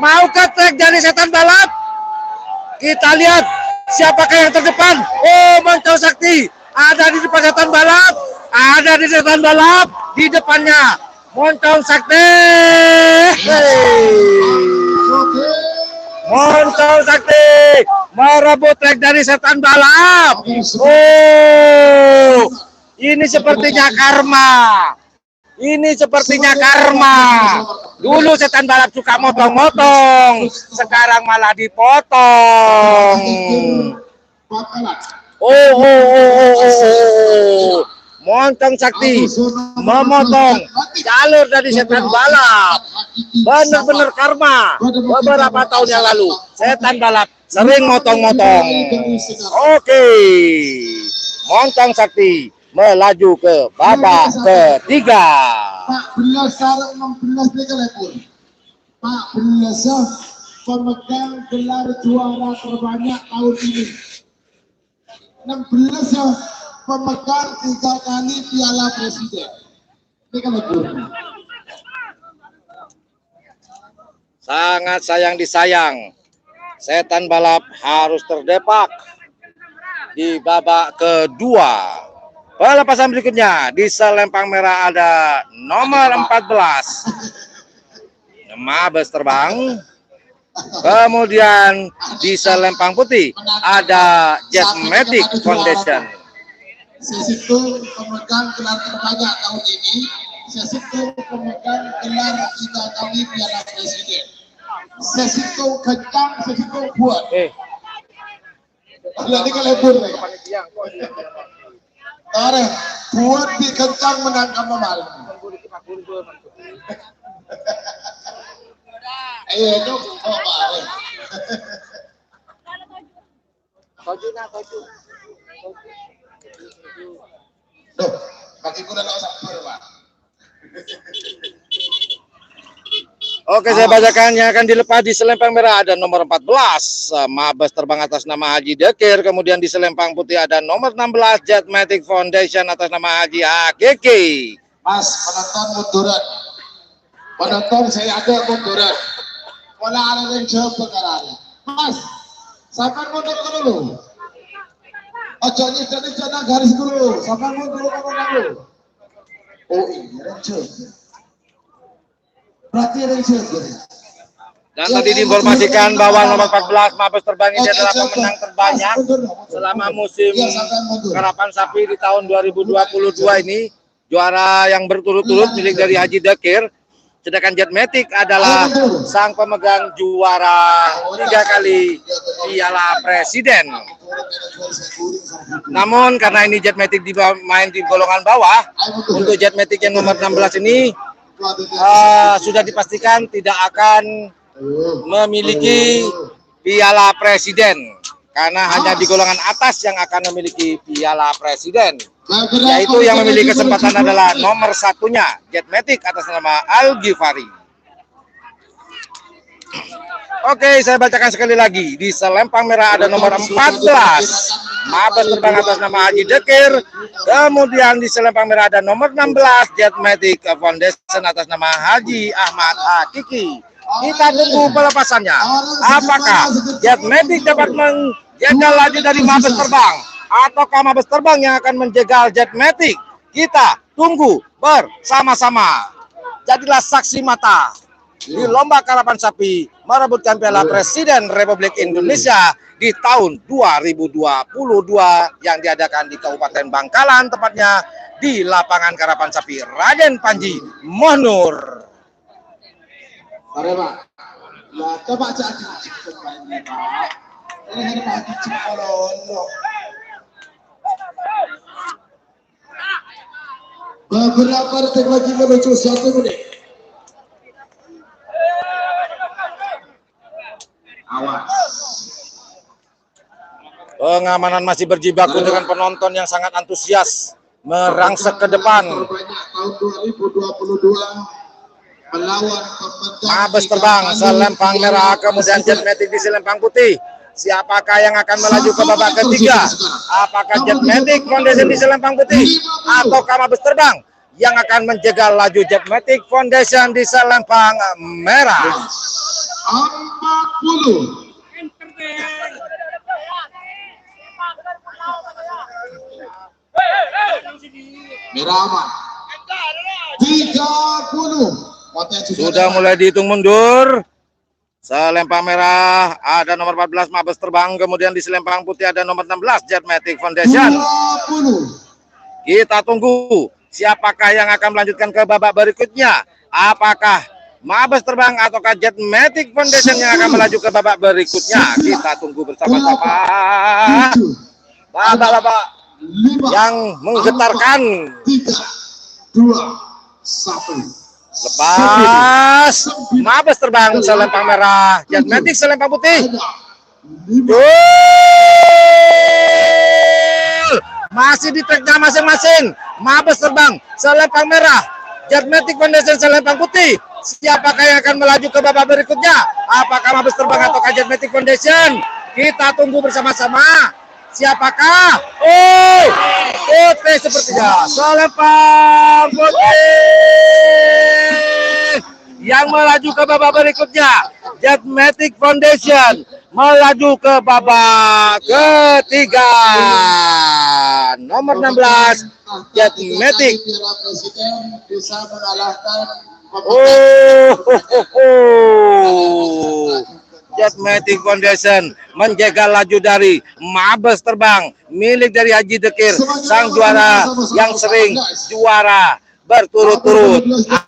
Mau ke track dari Setan Balap? Kita lihat siapakah yang terdepan. Oh, Moncong Sakti ada di depan Setan Balap. Ada di Setan Balap di depannya Moncong Sakti. Moncong Sakti merebut track dari Setan Balap. Oh, ini sepertinya karma. Ini sepertinya karma. Dulu Setan Balap suka motong-motong, sekarang malah dipotong. Oh. Moncong Sakti memotong jalur dari Setan Balap. Benar-benar karma. Beberapa tahun yang lalu Setan Balap sering motong-motong. Oke. Moncong Sakti melaju ke babak ketiga. 14 sarung 16 Legalipur. Pak Biasa pemegang gelar juara terbanyak tahun ini. 16 pemegang 3 kali Piala Presiden. Legalipur. Sangat sayang disayang. Setan Balap harus terdepak di babak kedua. Pelepasan berikutnya di selempang merah ada nomor 14 Mabes Terbang. Kemudian di selempang putih ada Jetmatic Foundation. Sesi itu pemegang gelar terbanyak tahun ini. Sesi itu pemegang gelar 3 kali Piala Presiden. Sesi itu kencang, sesi itu buat. Jadi kelebur ya. Are buat di kencang menangkap malam. Itu are. Tuh, kaki kuda nggak sabar, Pak. Oke, saya bacakan yang akan dilepas di selempang merah ada nomor 14 Mabes Terbang atas nama Haji Dekir. Kemudian di selempang putih ada nomor 16 Jetmatic Foundation atas nama Haji Hakiki. Mas, penonton munduran. Penonton saya ada munduran. Wala ada yang jawab perkara. Mas, sampai mundur dulu. Ojo nyedana garis dulu. Sampai mundur dulu. Oh iya, jawab. Berarti ada yang jawab. Dan tadi diinformasikan bahwa nomor 14 Mabes Terbang ini adalah pemenang terbanyak selama musim Karapan Sapi di tahun 2022 ini. Juara yang berturut-turut milik dari Haji Dekir. Sedangkan Jetmatic adalah sang pemegang juara 3 kali Piala Presiden. Namun karena ini Jetmatic main di golongan bawah, untuk Jetmatic yang nomor 16 ini sudah dipastikan tidak akan memiliki Piala Presiden. Karena hanya di golongan atas yang akan memiliki Piala Presiden. Yaitu yang memiliki kesempatan adalah nomor satunya Jetmatic atas nama Al-Ghifari. Oke, saya bacakan sekali lagi. Di selempang merah ada nomor 14 Mabes Terbang atas nama Haji Dekir. Kemudian di selempang merah ada nomor 16 Jetmatic Foundation atas nama Haji Ahmad Hakiki. Kita tunggu pelepasannya. Apakah Jetmatic dapat menjegal laju dari Mabes Terbang, ataukah Mabes Terbang yang akan menjegal Jetmatic? Kita tunggu bersama-sama. Jadilah saksi mata di lomba karapan sapi merebutkan Piala Presiden Republik Indonesia di tahun 2022 yang diadakan di Kabupaten Bangkalan, tepatnya di lapangan karapan sapi Raden Panji Monur. Mari Pak. Nah, coba jadi pemainnya Pak. Ini Pak Cikololo. Beberapa detik lagi menuju 1 menit. Awas. Pengamanan masih berjibaku dengan penonton yang sangat antusias merangsek ke depan. Tahun 2022 melawan Mabes Terbang selempang merah, kemudian Jetmatic di selempang putih. Siapakah yang akan melaju ke babak ketiga? Apakah Jetmatic Foundation di selempang putih ataukah Mabes Terbang yang akan menjegal laju Jetmatic Foundation di selempang merah? 40. Mirama 30. Sudah mulai dihitung mundur. Selempang merah ada nomor 14 Mabes Terbang, kemudian di selempang putih ada nomor 16 Jetmatic Foundation. 20. Kita tunggu siapakah yang akan melanjutkan ke babak berikutnya. Apakah Mabes Terbang ataukah Jetmatic Foundation yang akan melaju ke babak berikutnya? Kita tunggu bersama-sama. Bapak-bapak yang menggetarkan. 3, 2, 1. Lepas Mabes Terbang selempang merah, Jetmatic selempang putih. Masih di tracknya masing-masing. Mabes Terbang selempang merah, Jetmatic Foundation selempang putih. Siapakah yang akan melaju ke babak berikutnya? Apakah Mabes Terbang atau Jetmatic Foundation? Kita tunggu bersama-sama. Siapakah? Oh, putih sepertinya. Selempang putih yang melaju ke babak berikutnya. Jetmatic Foundation melaju ke babak ketiga. Nomor 16 Jetmatic. Bisa mengalahkan Jetmatic Foundation menjaga laju dari Mabes Terbang milik dari Haji Dekir, sang juara yang sering juara berturut-turut,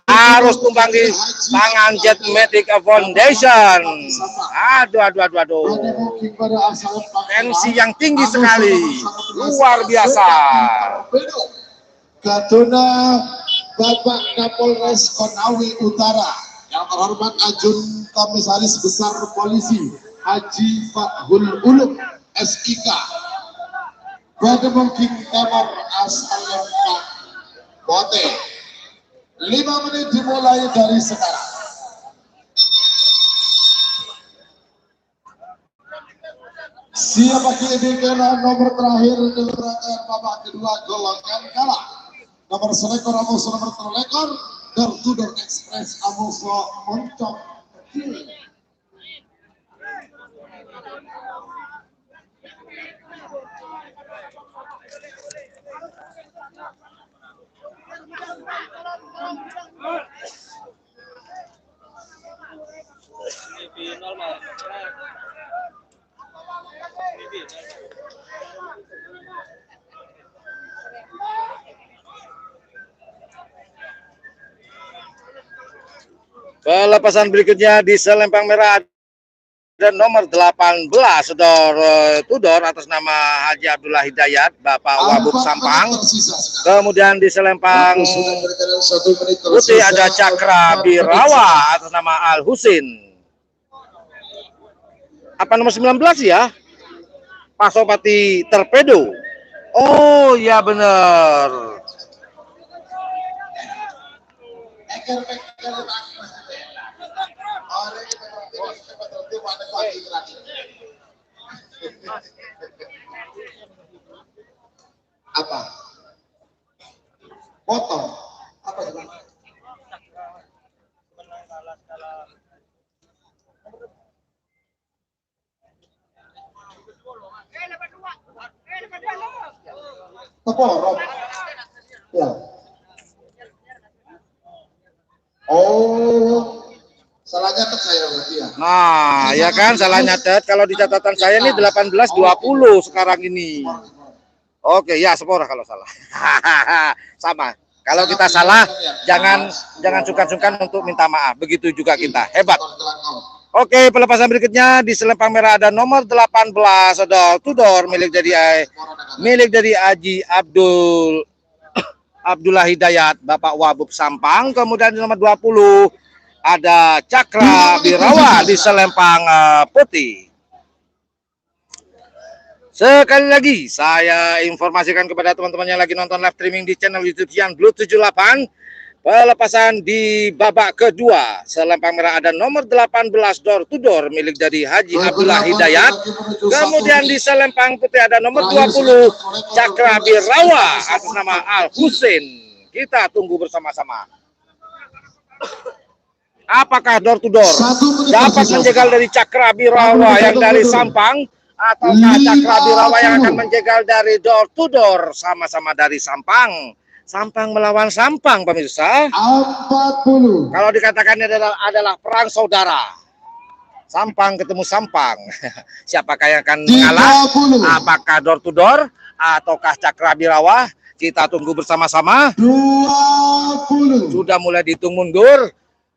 harus tumbang di tangan Jetmatic Foundation. Aduh. Tensi yang tinggi sekali, luar biasa. Kaduna Bapak Kapolres Konawe Utara, yang terhormat Ajun Komisaris Besar Polisi Haji Fathul Ulum SIK, Bademong King Temor Asal Pak Bote. 5 menit dimulai dari sekarang. Siapa kini kena nomor terakhir di rangkaian babak kedua golongan kalah. Nomor selekor Amoso nomor terlekor Door-to-Door Express Amoso Moncok. Pelepasan berikutnya di selempang merah dan nomor 18 door-to-door atas nama Haji Abdullah Hidayat, Bapak Wabub Sampang. Kemudian di selempang putih ada Cakra Birawa atas nama Al Husin. Apa nomor 19 ya? Pasopati Torpedo. Oh ya benar. Apa? Potong. Apa itu? Teporok. Ya. Oh, salah nyatet saya berarti ya. Nah, ya kan salah nyatet. Kalau di catatan saya ini 18-20 sekarang ini. Oke, ya Sepora kalau salah. Sama. Kalau kita salah, jangan sungkan-sungkan untuk minta maaf. Begitu juga kita. Hebat. Oke, pelepasan berikutnya di selempang merah ada nomor 18 door-to-door milik dari Haji Abdullah Hidayat, Bapak Wabub Sampang. Kemudian di nomor 20 ada Cakra Birawa di selempang putih. Sekali lagi saya informasikan kepada teman-teman yang lagi nonton live streaming di channel YouTube Yan Blue 78. Pelepasan di babak kedua, selempang merah ada nomor 18 door-to-door milik dari Haji Abdullah Hidayat. Kemudian di selempang putih ada nomor 20 Cakra Birawa atas nama Al Husin. Kita tunggu bersama-sama. Apakah door to door 1 menit dapat tersisa. menjegal dari Cakra Birawa yang dari Sampang, ataukah Cakra Birawa yang akan 50. menjegal dari door to door? Sama-sama dari Sampang. Sampang melawan Sampang, pemirsa. 40. Kalau dikatakan ini adalah perang saudara. Sampang ketemu Sampang. Siapakah yang akan mengalah? 30. Apakah door to door ataukah Cakra Birawa? Kita tunggu bersama-sama. 20. Sudah mulai dihitung mundur.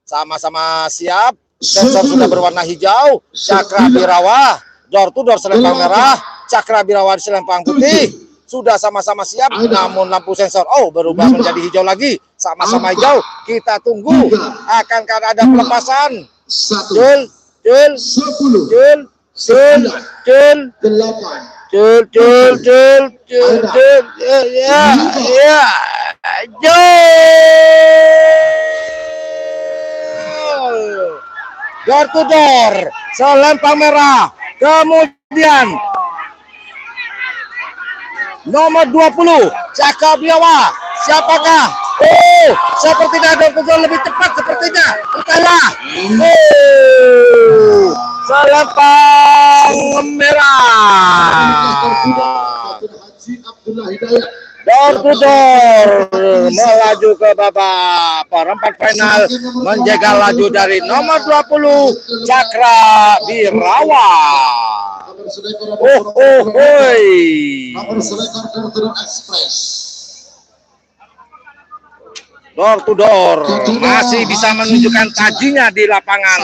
Sama-sama siap. Sensor sudah berwarna hijau. Cakra Birawa, door to door selempang merah. Cakra Birawa di selempang putih. Sudah sama-sama siap, namun lampu sensor berubah menjadi hijau lagi. Sama-sama hijau. Kita tunggu. Akankah ada pelepasan? 1. Jul, Jul, 10. Jul, Jul, Jul, 8. Jul, Jul, Jul, Jul, Jul, ya, ya, Jul. Door to door, selempang merah. Kemudian nomor 20, Cakra Birawa. Siapakah? Sepertinya door to door lebih cepat sepertinya. Entahlah. Selempang merah. Door to door melaju ke babak perempat final, menjegal laju dari nomor 20, Cakra Birawa. Door to door masih bisa menunjukkan tajinya di lapangan.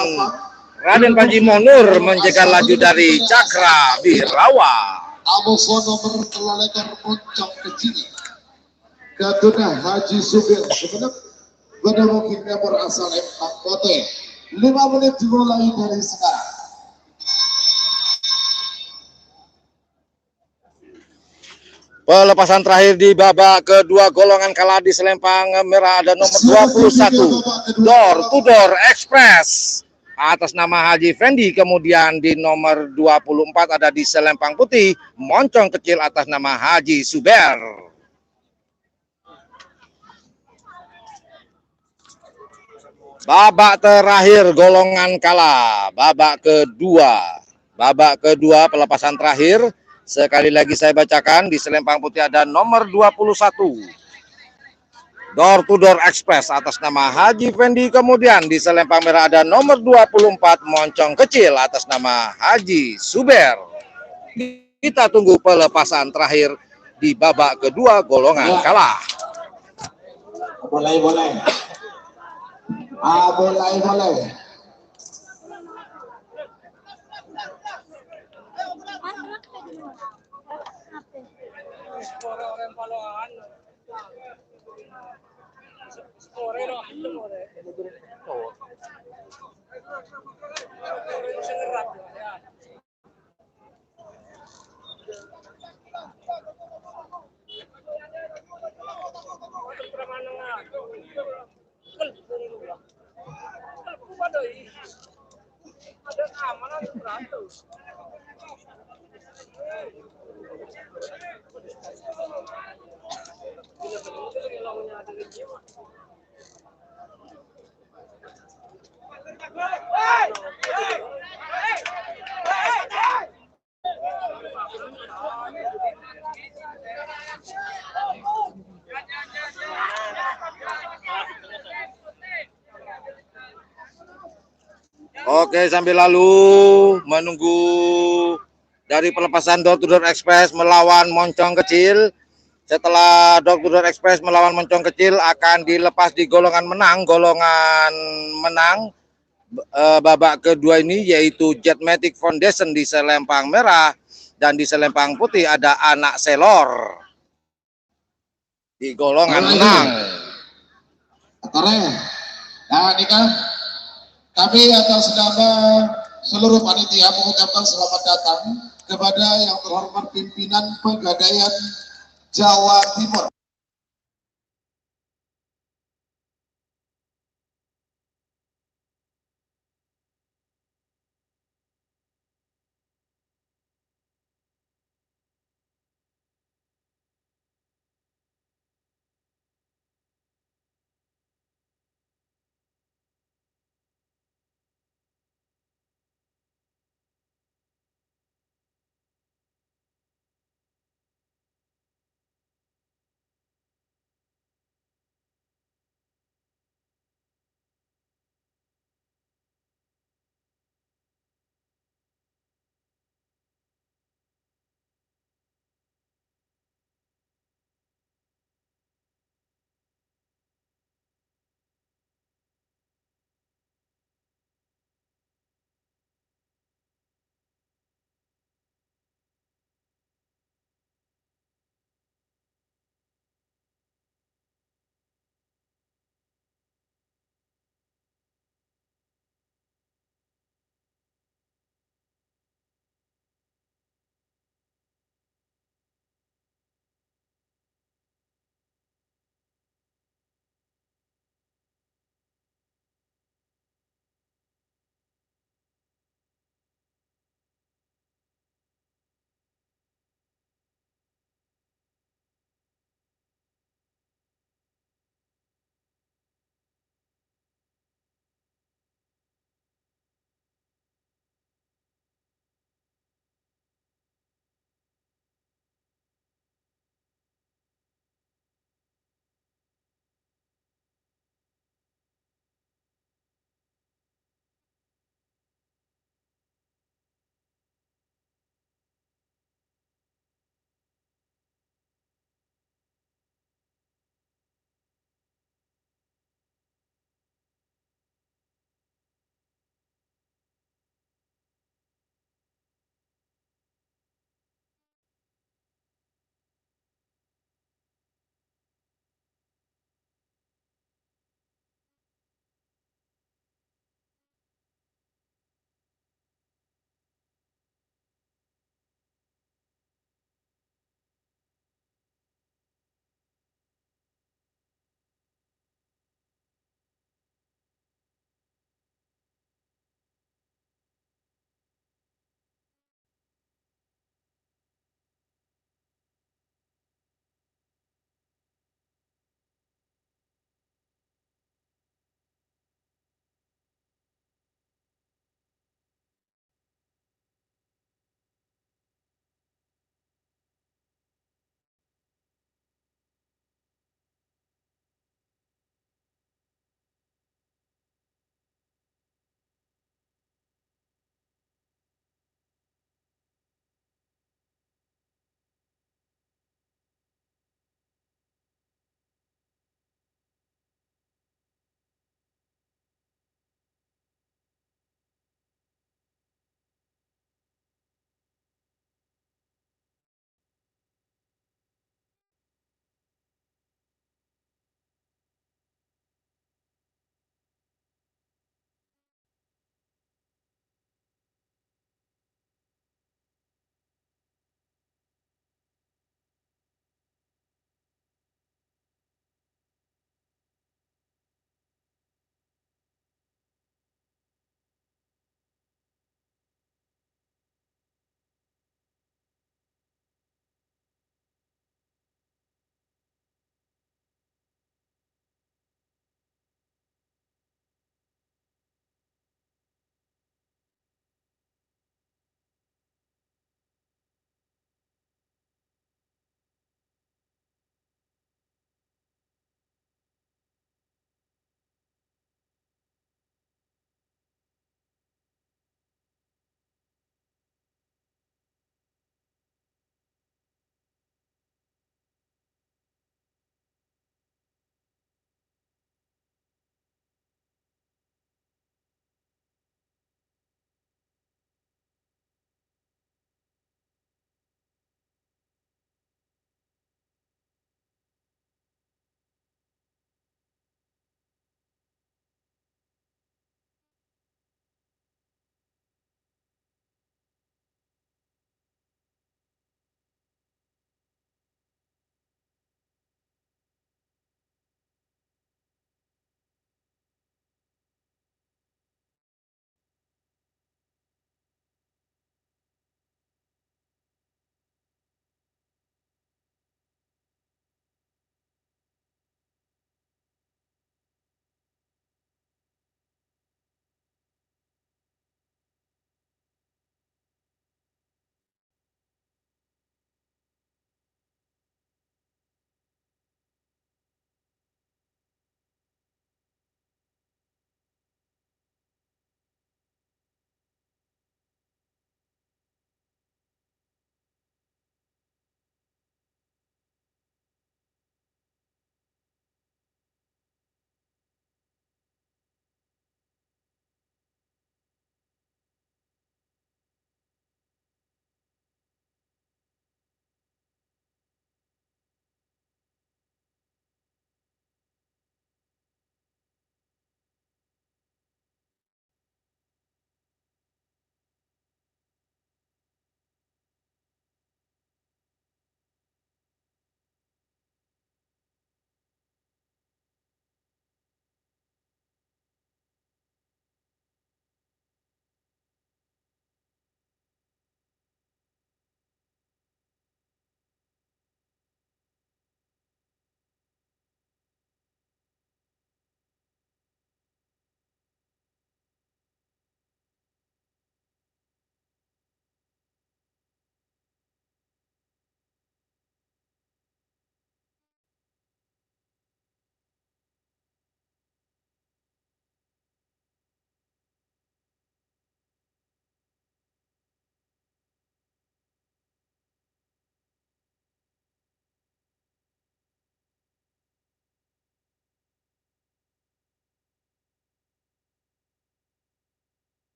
Raden Panji Monur menjegal laju dari Cakra Birawa. Nomor telalekan moncong kecil. Gatuna Haji Subir sebenarnya pada mungkin berasal Empang Kote. 5 menit dimulai dari sekarang. Pelepasan terakhir di babak kedua golongan kalah di selempang merah ada nomor 21, Door to Door Express atas nama Haji Fendi. Kemudian di nomor 24 ada di selempang putih, moncong kecil atas nama Haji Suber. Babak terakhir golongan kalah, babak kedua pelepasan terakhir. Sekali lagi saya bacakan, di selempang putih ada nomor 21, Door to Door Express atas nama Haji Fendi. Kemudian di selempang merah ada nomor 24, moncong kecil atas nama Haji Suber. Kita tunggu pelepasan terakhir di babak kedua golongan kalah. Boleh. Boleh. Oke, sambil lalu menunggu dari pelepasan Door to Door Express melawan moncong kecil. Setelah Door to Door Express melawan moncong kecil akan dilepas di golongan menang. Babak kedua ini yaitu Jetmatic Foundation di selempang merah, dan di selempang putih ada Anak Selor di golongan menang. Nah, ini kan kami atas nama seluruh panitia mengucapkan selamat datang kepada yang terhormat pimpinan Pegadaian Jawa Timur.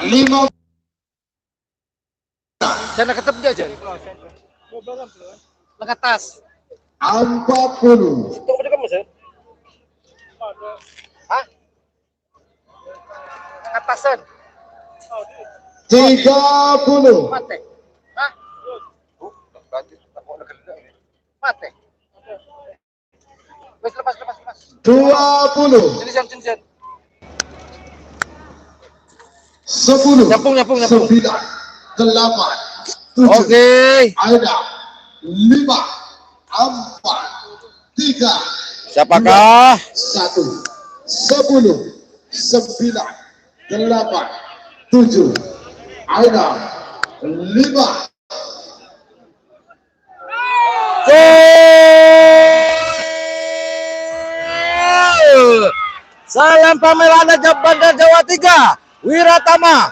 5 Sana ketep aja. Lekat tas. 40. Tunggu dekat Mas. Hah? Lekat tasan. 30. Mate. Hah? Mate. Wes lepas. 20. Sini. 10. Nyambung. 9. 8. 7. Oke. Ada 5, 4, 3. Siapakah? 1. 10. 9. 8. 7. Ada 5. Salam pameran Bandar Jawa 3. Wiratama.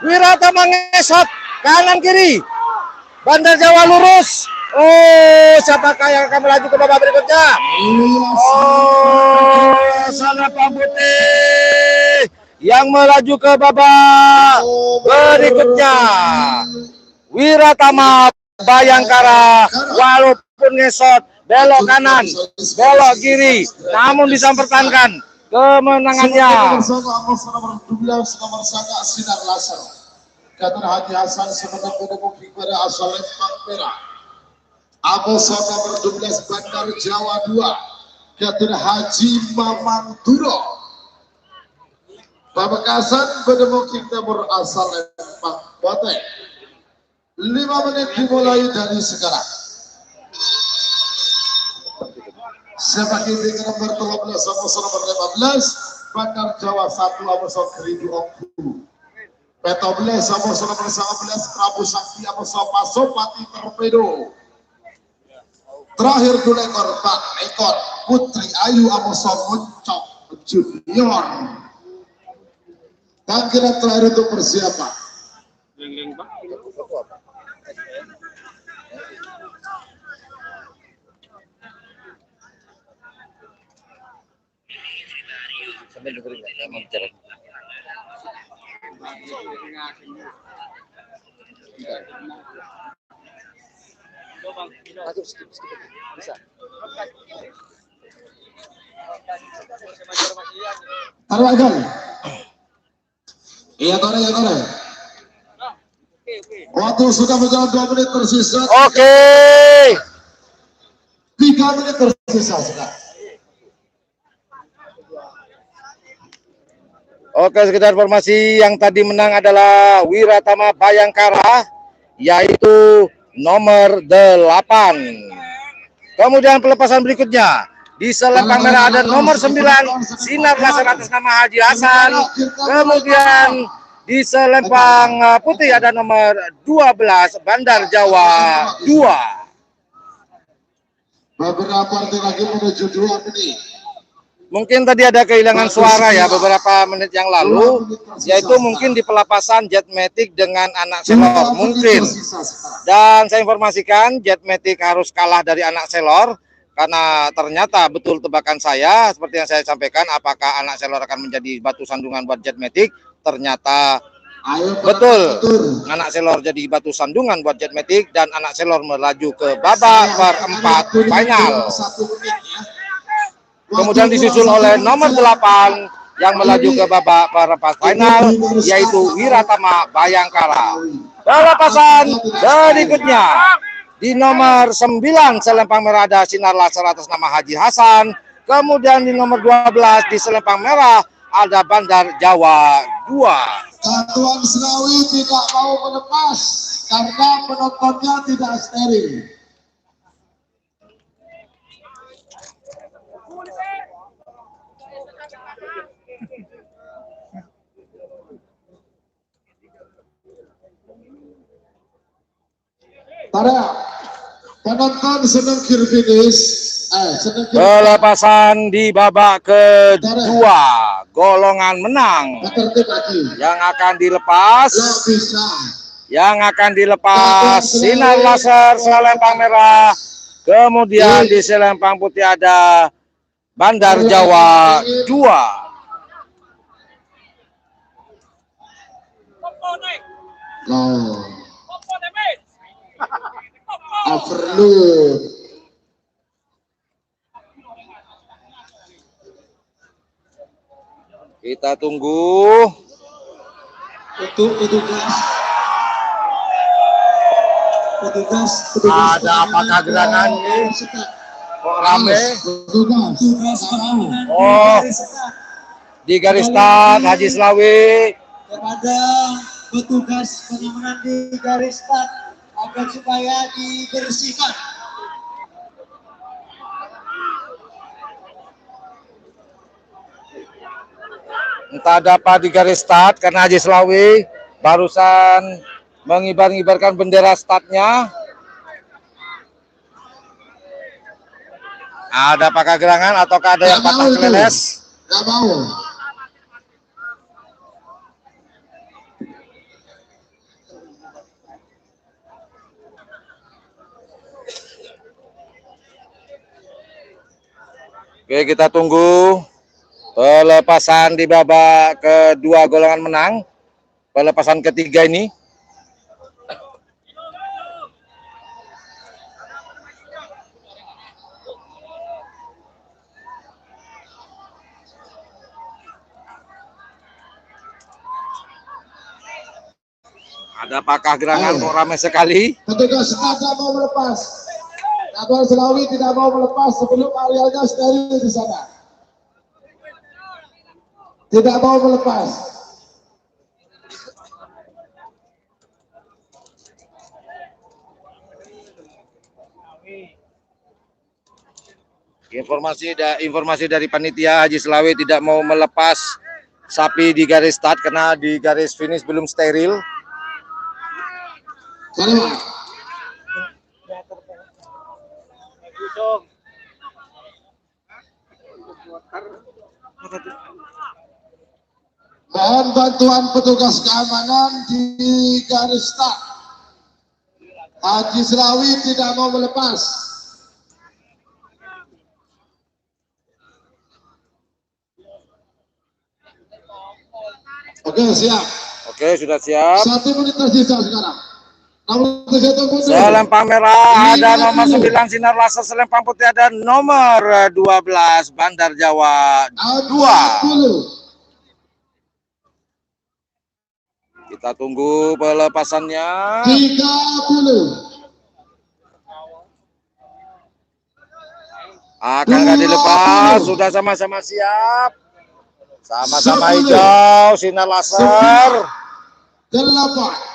Wiratama ngesot kanan kiri. Bandar Jawa lurus. Siapakah yang akan melaju ke babak berikutnya? Salam putih yang melaju ke babak berikutnya. Wiratama Bayangkara walaupun ngesot belok kanan, belok kiri, namun bisa mempertahankan kemenangannya. Nomor 12 nomor sangat sinar laser. Kader Haji Hasan sebenarnya pendukung kepada asal Lembang Merah. Abosan nomor 12 Bandar Jawa 2. Kader Haji Mamang Duro. Pamekasan pendukung timur asal Lembang Bote. 5 menit dimulai dari sekarang. Sebagai bek nomor 13 Abosan nomor 15 Bandar Jawa 1 Abosan Keridu Ongku. Petobles Abosan nomor 19 Prabu Sakti Abosan Pasopati Torpedo. Terakhir 2 ekor Pak Ekor Putri Ayu Abosan Moncok Junior. Panggilan terakhir untuk persiapan. Sampai dengerin nggak? Saya mau bicara. Masuk skip. Bisa. Taruh aja. Iya tore. Waktu sudah berjalan 2 menit tersisa. Oke. 3 menit tersisa sudah. Oke, sekedar informasi yang tadi menang adalah Wiratama Bayangkara, yaitu nomor 8. Kemudian pelepasan berikutnya di selempang merah ada nomor 9 Sinar Laser atas nama Haji Hasan. Kemudian di selempang putih ada nomor 12 Bandar Jawa 2. Beberapa menit lagi menuju 2 menit. Mungkin tadi ada kehilangan suara ya beberapa menit yang lalu, yaitu mungkin di pelepasan Jetmatic dengan anak Selor mungkin. Dan saya informasikan Jetmatic harus kalah dari anak Selor karena ternyata betul tebakan saya seperti yang saya sampaikan, apakah anak Selor akan menjadi batu sandungan buat Jetmatic? Ternyata betul, anak Selor jadi batu sandungan buat Jetmatic dan anak Selor melaju ke babak perempat final. Kemudian disusul oleh nomor 8 yang melaju ke babak perempat final, yaitu Wiratama Bayangkara. Pelepasan berikutnya di nomor 9 selempang merah ada Sinar Laser atas nama Haji Hasan. Kemudian di nomor 12 di selempang merah ada Bandar Jawa 2. Satuan Senawi tidak mau melepas karena penontonnya tidak steril. Para penonton sedang finish. Pelepasan di babak kedua golongan menang yang akan dilepas Sinar Laser selempang merah, kemudian di selempang putih ada Bandar Jawa 2. Loh. Overload. Kita tunggu. Petugas. Ada apakah gerangan ini? Kok rame? Petugas. Oh, di garis start Haji Slawi. Kepada petugas pengamanan di garis start agar supaya dibersihkan. Entah ada apa di garis start karena Haji Slawi barusan mengibar-ngibarkan bendera startnya. Ada apakah gerangan ataukah ada yang patah keleles? Nggak mau. Oke, kita tunggu pelepasan di babak kedua golongan menang. Pelepasan ketiga ini. Ada apakah gerangan kok ramai sekali? Petugas tidak mau melepas. Kapal Selawi tidak mau melepas sebelum arealnya steril di sana. Tidak mau melepas. Informasi dari panitia Haji Slawi tidak mau melepas sapi di garis start karena di garis finish belum steril. Sana. Mohon bantuan petugas keamanan di garis start. Haji Selawi tidak mau melepas. Oke, siap. Oke, sudah siap. 1 menit tersisa sekarang. Selempang merah ada nomor 9 Sinar Laser, selempang putih ada nomor 12 Bandar Jawa 2. Kita tunggu pelepasannya. 30. Akan nggak dilepas, sudah sama-sama siap. Sama-sama hijau, Sinar Laser. 8.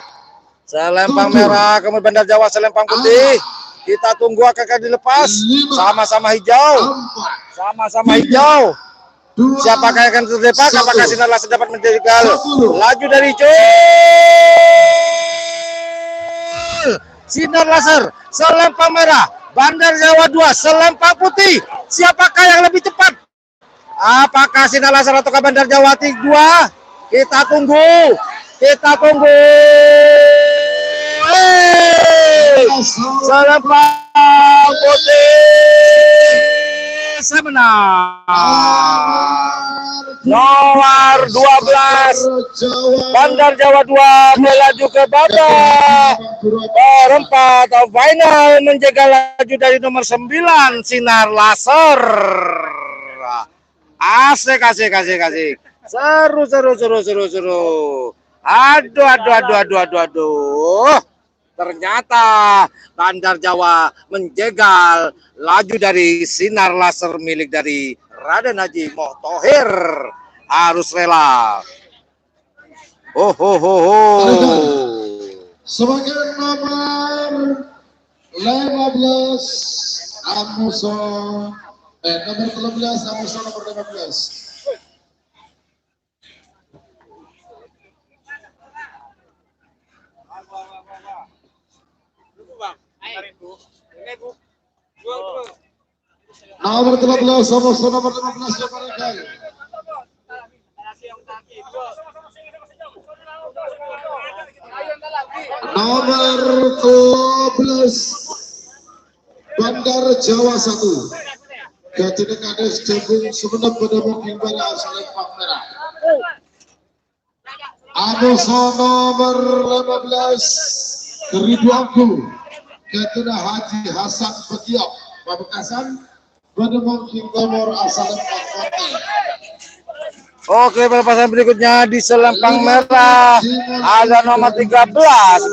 Selempang merah, kemudian Bandar Jawa selempang putih. Kita tunggu akan dilepas. Sama-sama hijau. Sama-sama hijau. Siapakah yang akan terdepak? Apakah Sinar Laser dapat menjegal laju dari hijau? Sinar Laser, selempang merah. Bandar Jawa 2, selempang putih. Siapakah yang lebih cepat? Apakah Sinar Laser atau Bandar Jawa 2? Kita tunggu. Kita tunggu. Selempang putih semenang. Nomor 12 Bandar Jawa 2 melaju ke babak perempat final, menjaga laju dari nomor 9 Sinar Laser. Asik. Seru. Aduh. Ternyata Bandar Jawa menjegal laju dari Sinar Laser milik dari Raden Haji Mohtohir Arus Rela. Sebagai nomor 15 Amuso, nomor 13 Amuso nomor 15. Nomor 13 Amuso nomor 15 siapa rekan? Nomor 12 Bandar Jawa 1 Gajah Kades Jambung Sumeneb pada Mungkin Bala Selempang Merah. Amoso nomor 15 Ridwanku Ketua Haji Hasan Betiok Pamekasan Bademong King Timur asal Kota. Oke, pelepasan berikutnya di selempang merah ada nomor 13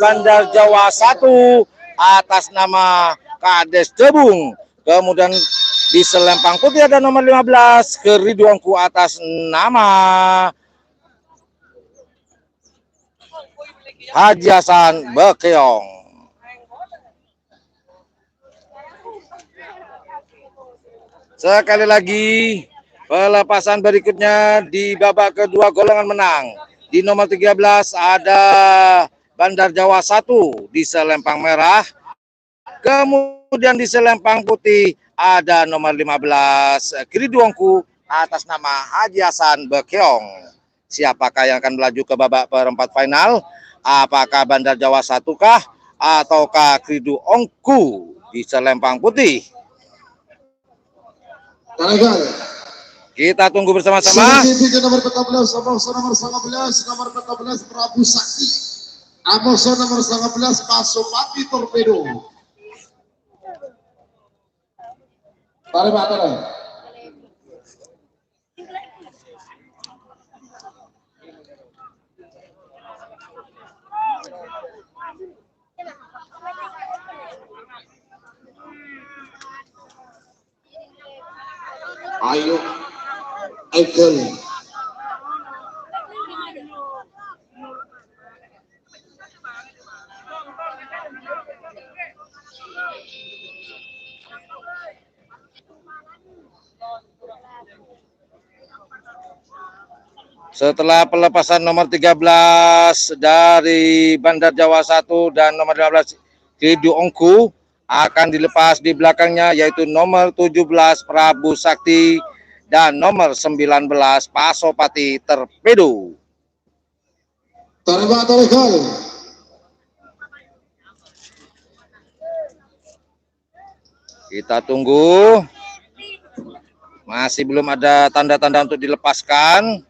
Bandar Jawa 1 atas nama Kades Jebung. Kemudian di selempang putih ada nomor 15 Ridwanku atas nama Haji Hasan Bekeong. Sekali lagi pelepasan berikutnya di babak kedua golongan menang. Di nomor 13 ada Bandar Jawa 1 di selempang merah. Kemudian di selempang putih ada nomor 15 Ridwanku atas nama Haji Hasan Bekeong. Siapakah yang akan melaju ke babak perempat final? Apakah Bandar Jawa 1 kah ataukah Ridwanku di selempang putih? Kita tunggu bersama-sama. Nomor 14, nomor 14 Prabu Sakti. Amoso nomor 19 Pasopati Torpedo. Tarik Pak Tarik. Ayo, Michael. Setelah pelepasan nomor 13 dari Bandar Jawa 1 dan nomor 15 Ridwanku akan dilepas di belakangnya yaitu nomor 17 Prabu Sakti dan nomor 19 Pasopati Torpedo. Kita tunggu. Masih belum ada tanda-tanda untuk dilepaskan.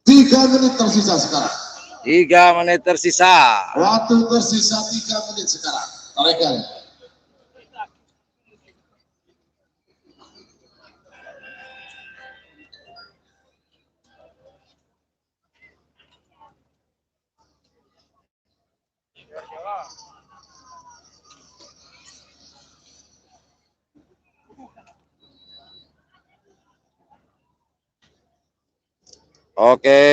Tiga menit tersisa sekarang. 3 menit tersisa. Waktu tersisa 3 menit sekarang. Tarekan. Oke.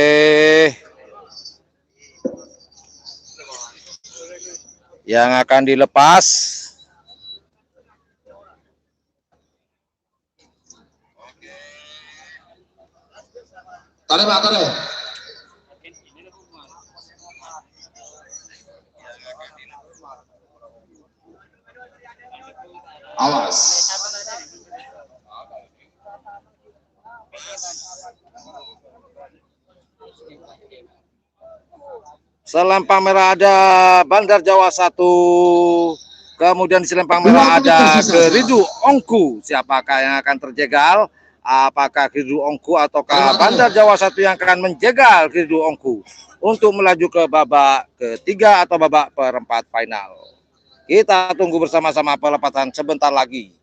Yang akan dilepas. Tarik Pak Tarik. Awas. Selempang merah ada Bandar Jawa 1. Kemudian di selempang merah ada Ridwanku. Siapakah yang akan terjegal? Apakah Ridwanku ataukah Bandar Jawa 1 yang akan menjegal Ridwanku untuk melaju ke babak ketiga atau babak perempat final? Kita tunggu bersama-sama pelepasan sebentar lagi.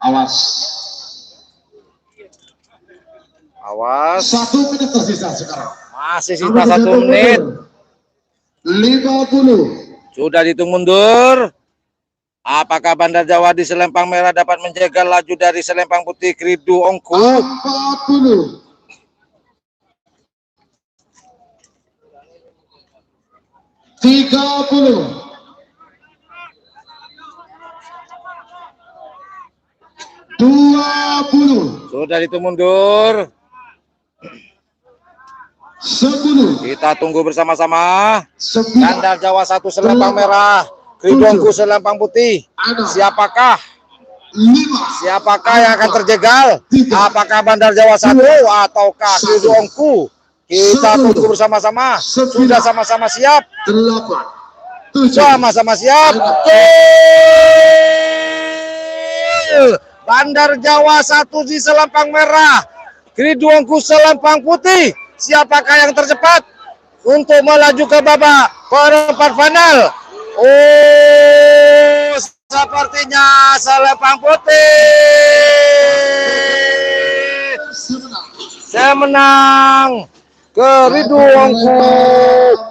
Awas. Awas. 1 menit tersisa sekarang. Masih sisa 1 menit. 50. Sudah dihitung mundur. Apakah Bandar Jawa di selempang merah dapat menjegal laju dari selempang putih Ridwanku? 40. 30. 20. Sudah dihitung mundur. 10. Kita tunggu bersama-sama. 9. Bandar Jawa 1 selempang merah. Ridwanku selempang putih. Siapakah? 5. Siapakah yang akan terjegal? Apakah Bandar Jawa 1 ataukah Ridwanku? Kita tunggu bersama-sama. Sudah sama-sama siap? 8. 7. Sama-sama siap. Bandar Jawa 1 di selempang merah. Ridwanku selempang putih. Siapakah yang tercepat untuk melaju ke babak perempat final? Oh, sepertinya selempang putih. Saya menang. Ridwanku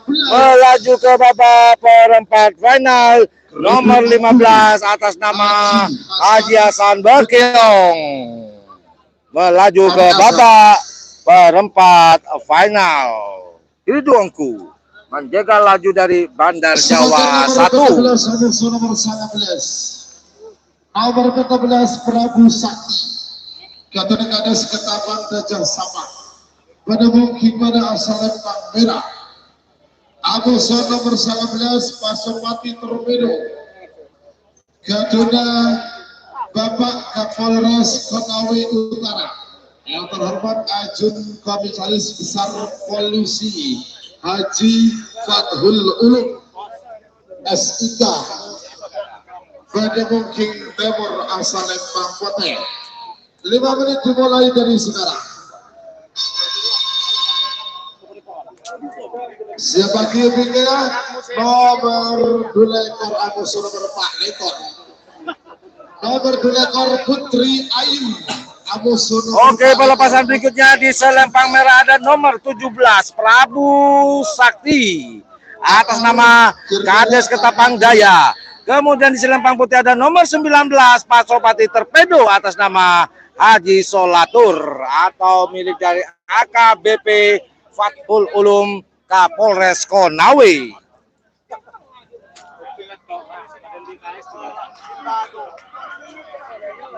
melaju ke babak perempat final nomor 15 atas nama Haji Hasan Berkeong. Melaju ke babak perempat final. Ridwanku menjegal laju dari Bandar Jawa 1. Nomor 14 Prabu Sakti. Ketua Kades Ketapang Dajjal Sama. Penemu Kipada Selempang Merah. Abuson nomor 19 Pasopati Torpedo. Ketua Bapak Kapolres Konawe Utara. Yang terhormat Ajun Komisaris Besar Polisi Haji Fathul Ulum SIK. Penemu King Timur Selempang Putih. 5 menit dimulai dari sekarang. Siapa kira nomor 2 ekor Agus nomor Pak Lekor. Nomor 2 ekor Putri Ayu. Oke, pelepasan berikutnya di selempang merah ada nomor 17 Prabu Sakti atas nama Kades Ketapang Jaya. Kemudian di selempang putih ada nomor 19 Pasopati Torpedo atas nama Haji Solatur atau milik dari AKBP Fathul Ulum Kapolres Konawe.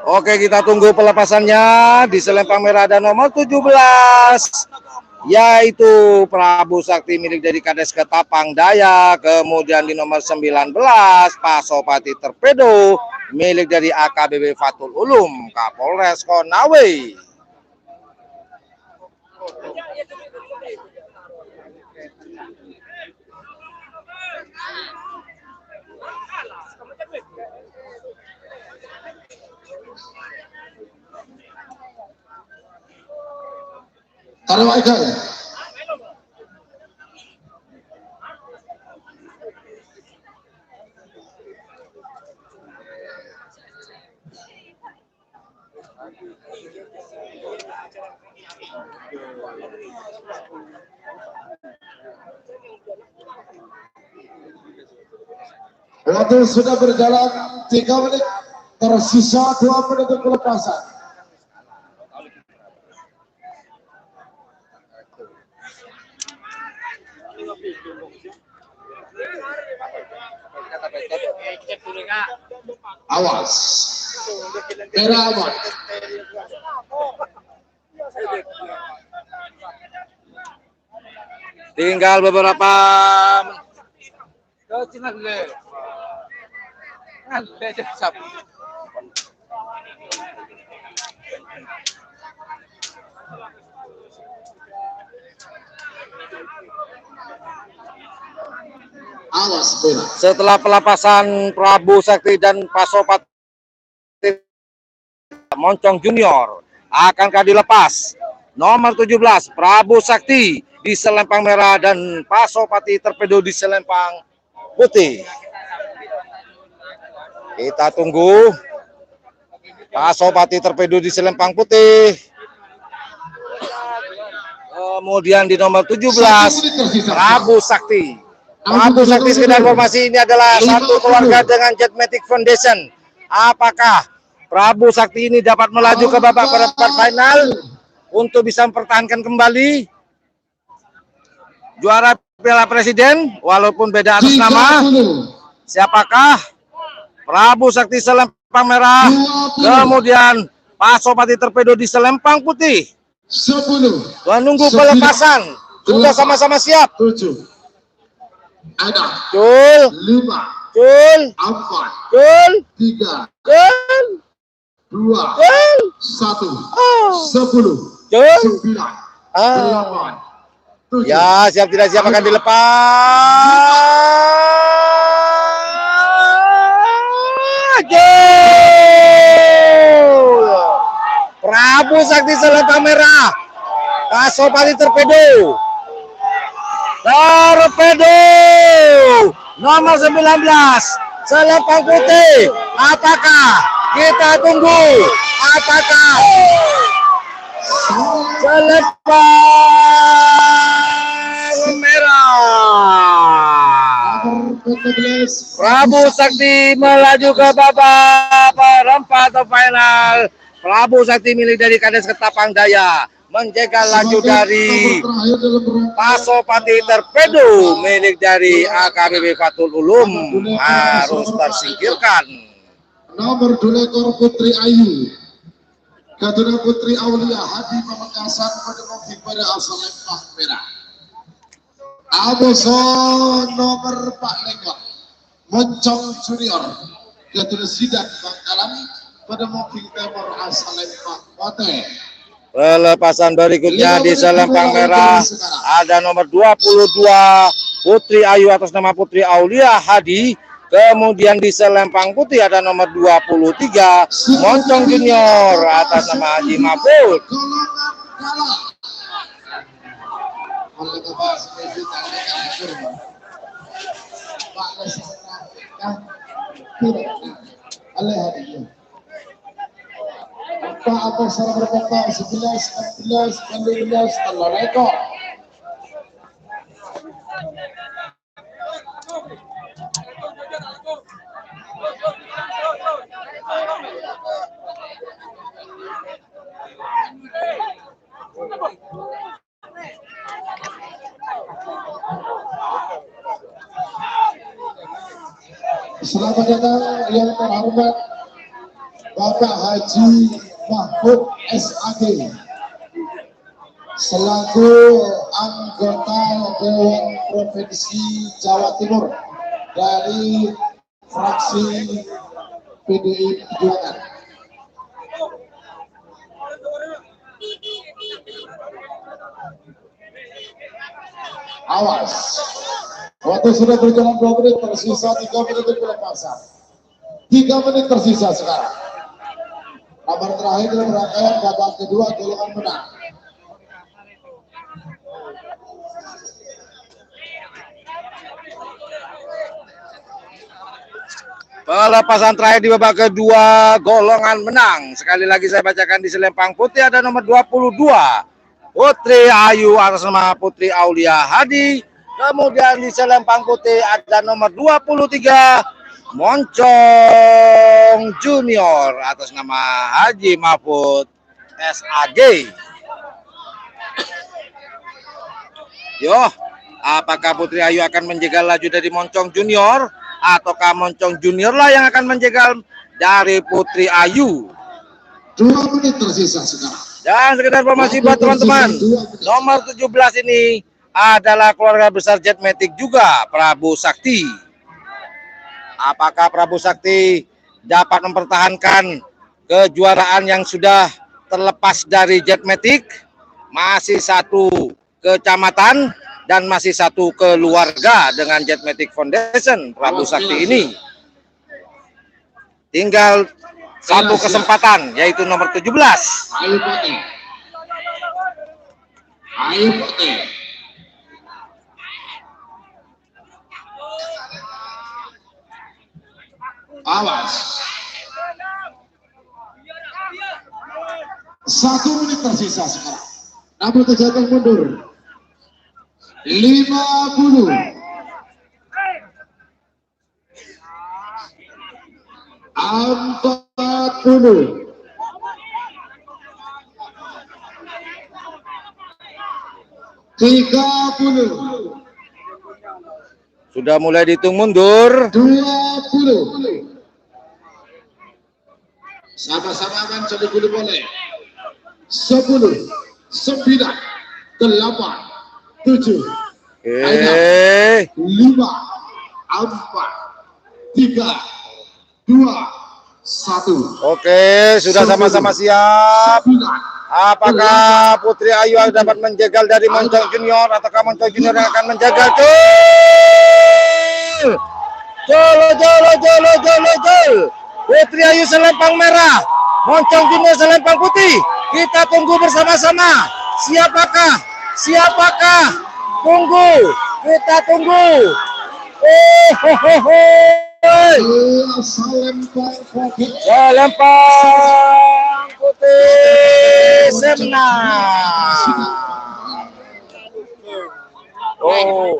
Oke, kita tunggu pelepasannya. Di selempang merah ada nomor 17 yaitu Prabu Sakti milik dari Kades Ketapang Daya. Kemudian di nomor 19 Pasopati Torpedo milik dari AKBP Fathul Ulum Kapolres Konawe. Taruh aja ya. Waktu sudah berjalan 3 menit, tersisa 2 menit untuk pelepasan. Awas, merah aman. Tinggal beberapa Awas merah. setelah pelepasan Prabu Sakti dan Pasopati Moncong Junior, akankah dilepas nomor 17 Prabu Sakti di selempang merah dan Pasopati Torpedo di selempang putih. Kita tunggu. Pasopati Torpedo di selempang putih. Kemudian di nomor 17 Prabu Sakti. Prabu Sakti, sekedar informasi, ini adalah satu keluarga dengan Jetmatic Foundation. Apakah Prabu Sakti ini dapat melaju ke babak perempat final untuk bisa mempertahankan kembali juara Piala Presiden walaupun beda atas nama? Siapakah? Prabu Sakti selempang merah, kemudian Pasopati Torpedo di selempang putih. 10. Menunggu pelepasan. Sudah sama-sama siap. 7. Ada. Betul. 5. Cul. 4, Cul. 3, Cul. 2, Cul. 1, Oh. 10, Cul. 9, Ah. 8, 7. Ya, siap tidak siap akan dilepas. Gol! Prabu Sakti Selempang Merah. Pasopati Torpedo. Torpedo nomor 19 Selempang Putih. Apakah kita tunggu? Apakah Selempang Merah Prabu Sakti melaju ke babak perempat final. Prabu Sakti milik dari Kades Ketapang Daya menjegal laju dari Pasopati Torpedo milik dari AKBP Fatul Ulum harus tersingkirkan. Nomor 2 ekor Putri Ayu, Kaduna Putri Aulia Hadi Pamekasan pada mobil pada asal Lempang Merah. Aboso nomor Pak Lekot Moncong Junior Kaduna Sidak Bangkalan pada mobil timur asal Lempang Kote. Pelepasan berikutnya di Selempang Merah ada nomor 22 Putri Ayu atas nama Putri Aulia Hadi. Kemudian di Selempang Putih ada nomor 23 Moncong Junior atas nama Haji Mahfud. Apa salah berkata 11, 14, 15 telur ekor. Selamat datang yang terhormat Bapak Haji Mahfud SAG selaku anggota Dewan Provinsi Jawa Timur dari fraksi PDI Perjuangan. Awas, waktu sudah berjalan 2 menit, tersisa 3 menit untuk pelepasan. 3 menit tersisa sekarang. Nomor terakhir dalam rangkaian babak kedua golongan menang. Pelepasan terakhir di babak kedua golongan menang. Sekali lagi saya bacakan di Selempang Putih ada nomor 22 Putri Ayu atas nama Putri Aulia Hadi. Kemudian di Selempang Putih ada nomor 23 Moncong Junior atas nama Haji Mahfud SAG. Yo, apakah Putri Ayu akan menjegal laju dari Moncong Junior ataukah Moncong Junior lah yang akan menjegal dari Putri Ayu? 2 menit tersisa sekarang. Dan sekedar informasi buat teman-teman, nomor 17 ini adalah keluarga besar Jetmatic juga, Prabu Sakti. Apakah Prabu Sakti dapat mempertahankan kejuaraan yang sudah terlepas dari Jetmatic? Masih satu kecamatan dan masih satu keluarga dengan Jetmatic Foundation Prabu Sakti ini. Tinggal satu kesempatan, yaitu nomor 17. Ayo Putih. Ayo Putih. Awas. 1 menit tersisa sekarang. Namun terjatuh mundur. 50. 40. 30. Sudah mulai dihitung mundur. 20. Sama-sama akan jadi dulu boleh. 10, 9, 8, 7, 5, 4, 3, 2, 1. Oke, sudah sama-sama siap. 9. Apakah Putri Ayu dapat menjegal dari Moncong Junior ataukah Moncong Junior yang akan menjegal? Jol. Putri Ayu selempang merah, Moncong Junior selempang putih. Kita tunggu bersama-sama. Siapakah? Kita tunggu. Selempang putih Semna. Oh.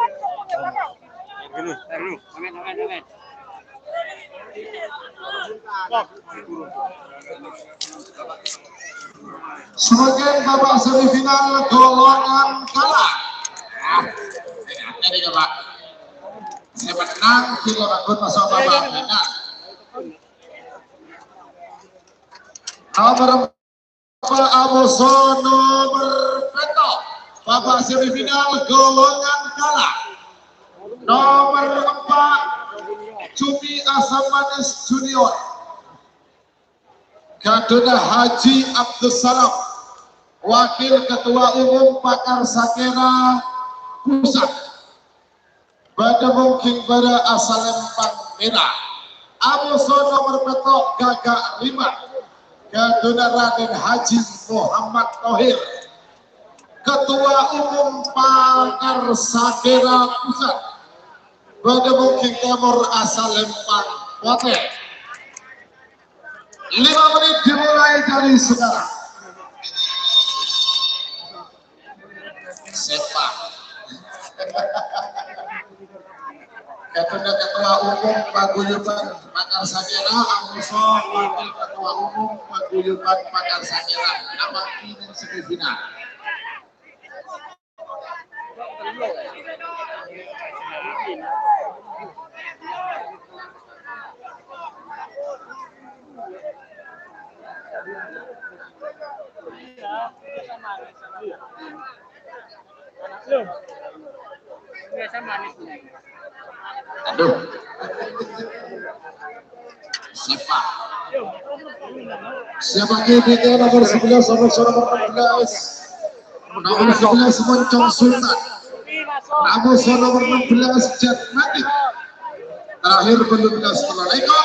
Sebagai babak semifinal golongan kalah. Ini Pak. Saya menang, kita bakal masuk babak final. Nomor 4 Amoso nomor Peto, babak semifinal golongan kalah. Nomor 4 Cumi Asam Manis Junior, Kaduna Haji Abdus Salam, Wakil Ketua Umum Pakar Sakera Pusat, Bademung King Bara asal Lempang Merah. Amoso nomor petok Gagak 5, Kaduna Raden Haji Muhammad Tohir, Ketua Umum Pakar Sakera Pusat, Bademung King Timur asal Lempang Wate. 5 menit dimulai dari sekarang. Sepak. Ketua Umum Paguyuban Pakar Sakera Amoso, Wakil Ketua Umum Paguyuban Pakar Sakera, nama ini semifinal. Aduh. Siapa kita nomor 11 nomor 16 Moncong Sultan, nomor 16 Jet Matic, terakhir belum setelah Leko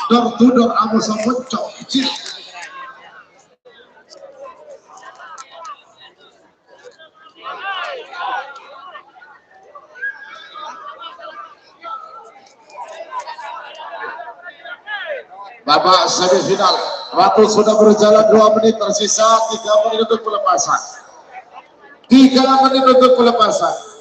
door to door Amoso Moncong kecil. Babak semifinal, waktu sudah berjalan 2 menit, tersisa 3 menit untuk pelepasan. 3 menit untuk pelepasan.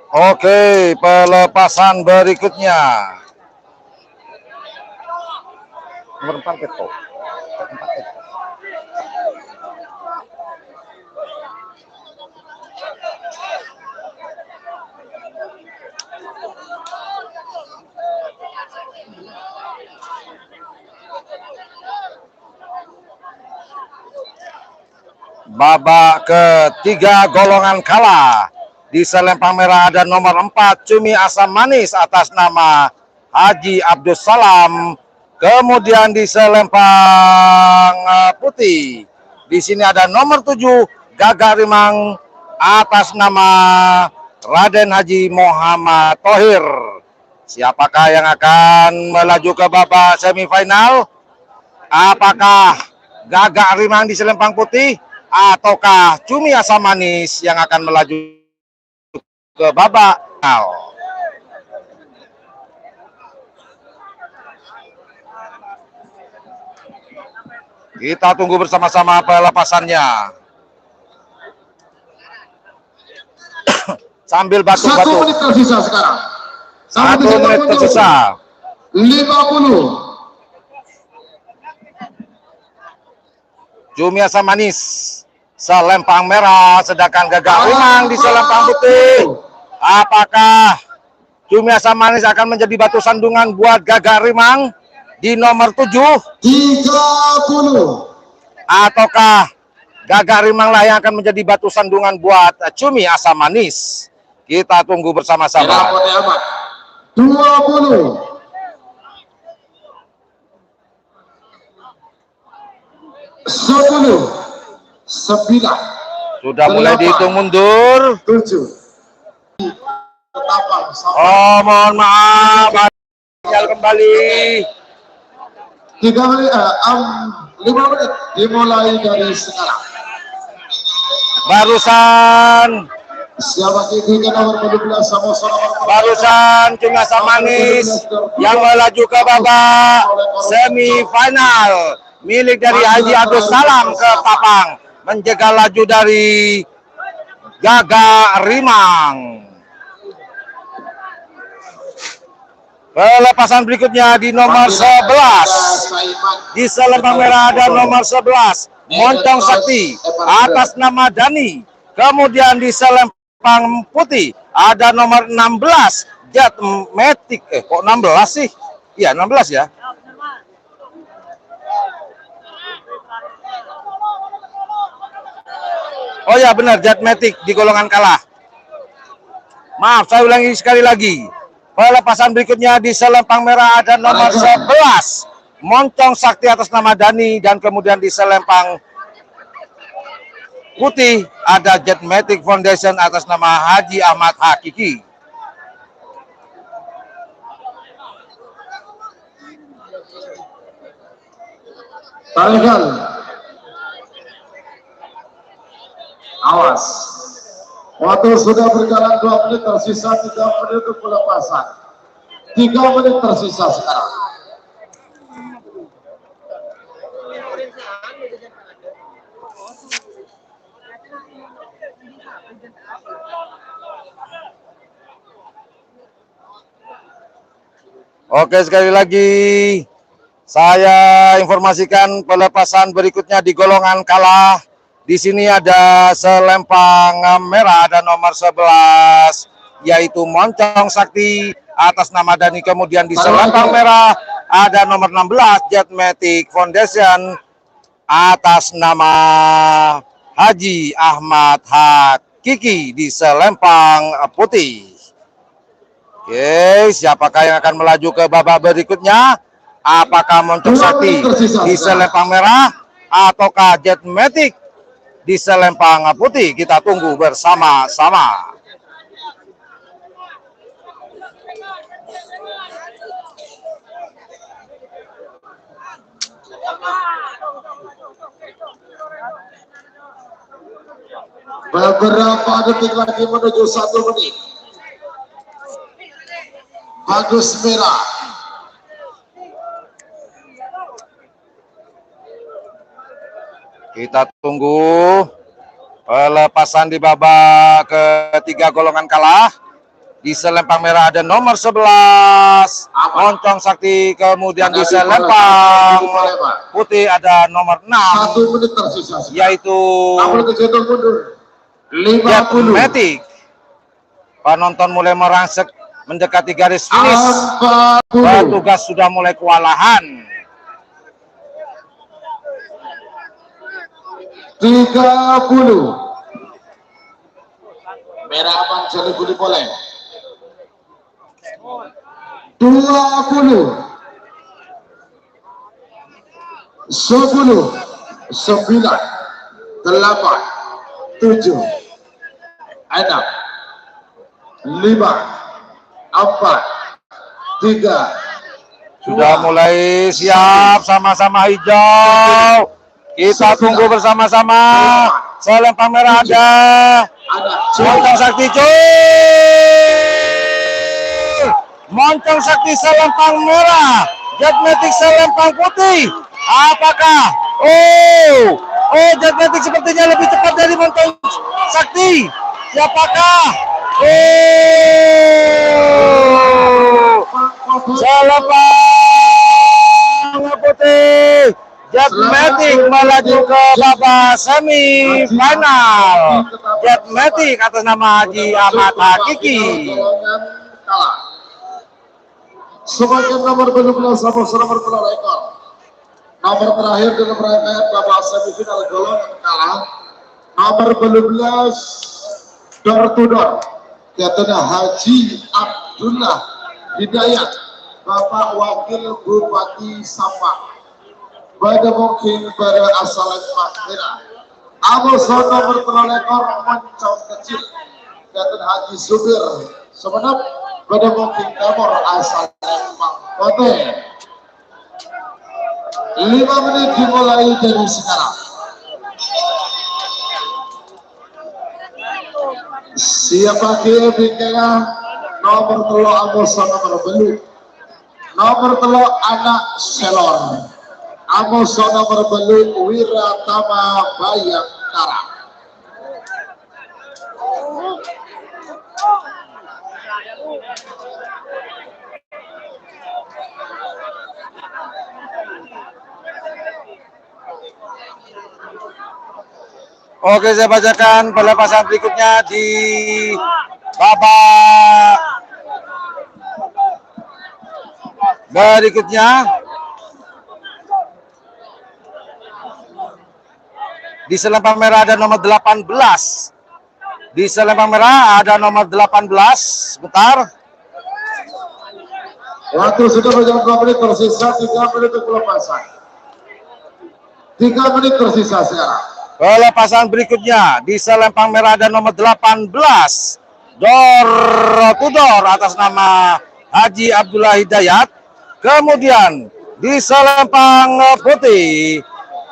Oke, pelepasan berikutnya. Nomor 4 Peto. Babak ketiga golongan kalah. Di selempang merah ada nomor 4 Cumi Asam Manis atas nama Haji Abdus Salam. Kemudian di selempang putih, di sini ada nomor 7 Gagak Rimang atas nama Raden Haji Muhammad Tohir. Siapakah yang akan melaju ke babak semifinal? Apakah Gagak Rimang di selempang putih ataukah Cumi Asam Manis yang akan melaju ke babak final? Kita tunggu bersama-sama pelepasannya. Sambil batuk-batuk. 1 menit tersisa sekarang. 1 menit tersisa. 50. Cumi Asam Manis selempang merah, sedangkan Gagak Rimang di selempang putih. Apakah Cumi Asam Manis akan menjadi batu sandungan buat Gagak Rimang di nomor 7? 30. Ataukah Gagak Rimang lah yang akan menjadi batu sandungan buat Cumi Asam Manis? Kita tunggu bersama-sama. Merah putih amat. 20. 10. 9. Sudah mulai dihitung mundur. 7. Oh, mohon maaf. Tinggal kembali. 3 menit, 5 menit dimulai dari sekarang. Barusan Siapa itu nomor 12 sama-sama. Barusan Cumi Asam Manis yang melaju ke babak semifinal milik dari Haji Abdul Salam ke Papang, menjegal laju dari Gagak Rimang. Pelepasan berikutnya di nomor 11. Di selempang merah ada nomor 11 Moncong Sakti atas nama Dani. Kemudian di selempang putih ada nomor 16 Jet Matic. Kok 16 sih? Iya 16 ya. Oh ya benar, Jet Matic di golongan kalah. Maaf, saya ulangi sekali lagi. Pelepasan berikutnya di selempang merah ada nomor 11 Moncong Sakti atas nama Dani, dan kemudian di selempang putih ada Jet Matic Foundation atas nama Haji Ahmad Hakiki. Tarikan. Awas. Waktu sudah berjalan 2 menit, tersisa 3 menit untuk pelepasan. 3 menit tersisa sekarang. Oke, sekali lagi saya informasikan pelepasan berikutnya di golongan kalah. Di sini ada selempang merah, ada nomor 11 yaitu Moncong Sakti atas nama Dani. Kemudian di selempang merah ada nomor 16 Jet Matic Foundation atas nama Haji Ahmad Hakiki di selempang putih. Oke, siapakah yang akan melaju ke babak berikutnya? Apakah Moncong Sakti di selempang merah ataukah Jet Matic di selempang putih? Kita tunggu bersama-sama. Beberapa detik lagi menuju 1 menit. Bagus merah. Kita tunggu pelepasan di babak ketiga golongan kalah. Di selempang merah ada nomor 11 Moncong Sakti, kemudian di selempang putih ada nomor 6 1 menit tersisa yaitu Jet 50. Matic. Penonton mulai merangsek mendekati garis finish. 40. Petugas sudah mulai kewalahan. 30. Merah aman jadi budi boleh. 20. 10. 9. 8. 7. 6. 5. 4. 3. Sudah mulai siap, sama-sama hijau. Kita tunggu bersama-sama. Selempang merah ada Moncong Sakti, cuy. Moncong Sakti selempang merah, Jet Matic selempang putih. Apakah? Oh, Jet Matic sepertinya lebih cepat dari Moncong Sakti. Siapakah? Selempang putih, Jetmatic melaju ke babak semifinal. Jetmatic atas nama Haji Ahmad Hakiki. Sebagai nomor 12 nomor ekor. Nomor terakhir dalam rangkaian babak semifinal golongan kalah. Nomor 12 door to door. Yaitu Haji Abdullah Hidayat, Bapak Wakil Bupati Sampang. Pada mungkin pada asal Makmira. Amoson nomor ekor moncong kecil. Yaitu Haji Subir Semenep. Pada mungkin nomor asal Mangkote. 5 menit dimulai dari sekarang. Siapa kira bingkainya nomor telur Amoson nomor belu. Nomor telur anak Selon. Amoson nomor belu Wiratama Bayangkara. Oke, saya bacakan pelepasan berikutnya di babak berikutnya. Di selempang merah ada nomor 18. Di selempang merah ada nomor 18. Sebentar. Waktu sudah berjalan 2 menit tersisa, 3 menit untuk pelepasan. 3 menit tersisa sekarang. Pelepasan berikutnya di selempang merah ada nomor 18. Door to door atas nama Haji Abdullah Hidayat. Kemudian di selempang putih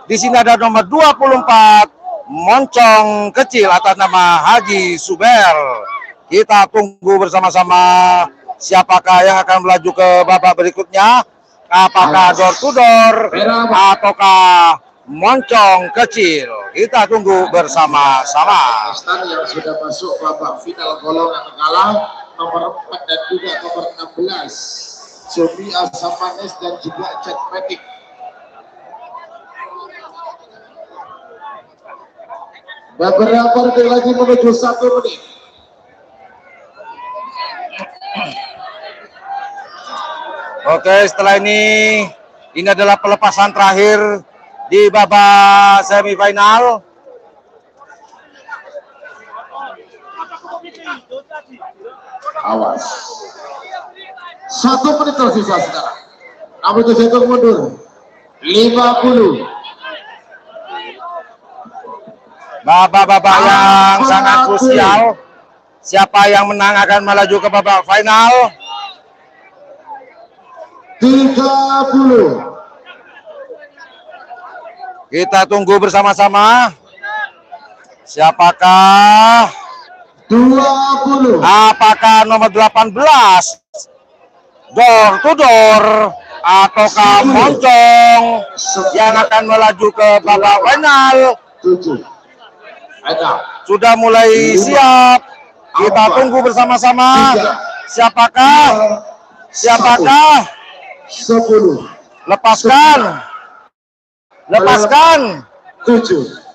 di sini ada nomor 24 moncong kecil atas nama Haji Suber. Kita tunggu bersama-sama siapakah yang akan melaju ke babak berikutnya. Apakah door to door ataukah moncong kecil? Kita tunggu bersama-sama. Yang sudah masuk babak final golongan kalah nomor 4 dan juga nomor 16 Sumi Asamanes dan juga Jetmatic. Beberapa detik lagi menuju 1 menit. Oke, setelah ini adalah pelepasan terakhir di babak semifinal. Awas. 1 menit tersisa sekarang. Namun itu saya mundur. 50. Babak-babak yang sangat krusial. Siapa yang menang akan melaju ke babak final. 30. Kita tunggu bersama-sama. Siapakah? 20. Apakah nomor 18 door to door ataukah moncong yang akan melaju ke babak final? 7. Sudah mulai siap. Kita tunggu bersama-sama. Siapakah? 10. Lepaskan. 7.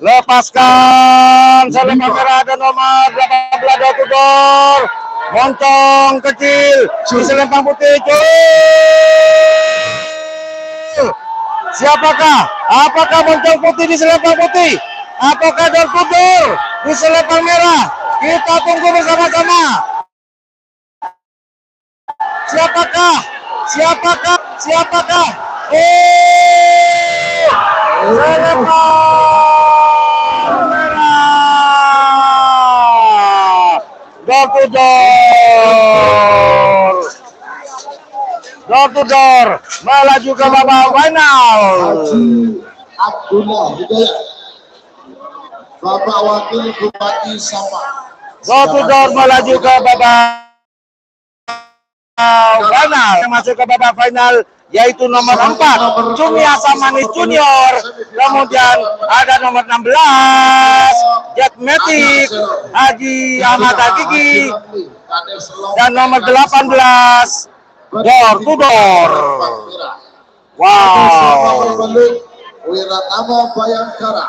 Lepaskan. Selempang merah ada nomor 18 door to door. Moncong kecil di selempang putih. Siapakah? Apakah moncong putih di selempang putih? Apakah door to door di selempang merah? Kita tunggu bersama-sama. Siapakah? Selempang merah. Door to door melaju ke babak final. Haji Abdullah Hidayat, Bapak Wakil Bupati Sampang. Door to door melaju ke babak final. Yang masuk ke babak final yaitu nomor 4 Cumi Asamanis Junior. Kemudian ada nomor 16 Jetmatic Haji Ahmad Hakiki dan nomor 18 door to door. Wow. Wiratama Bayangkara,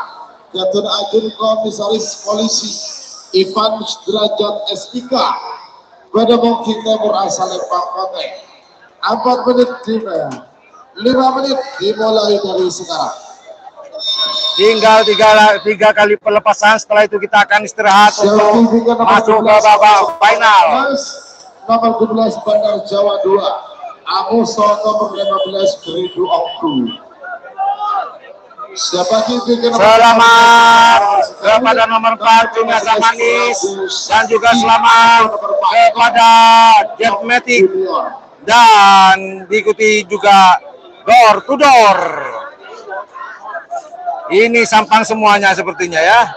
Gatot Agung Komisaris Polisi Ivan Derajat SIK, pada mungkin Timur asal Lembang Kota. 4 menit 5 menit dimulai dari sekarang. Tinggal tiga kali pelepasan, setelah itu kita akan istirahat untuk masuk ke babak final. Nomor 12 Bandar Jawa 2, Amuso nomor 15 Beridu Ongku. Selamat kepada nomor 4 Jungasa Manis, dan juga selamat kepada Jetmatic, dan diikuti juga door to door. Ini Sampang semuanya sepertinya ya.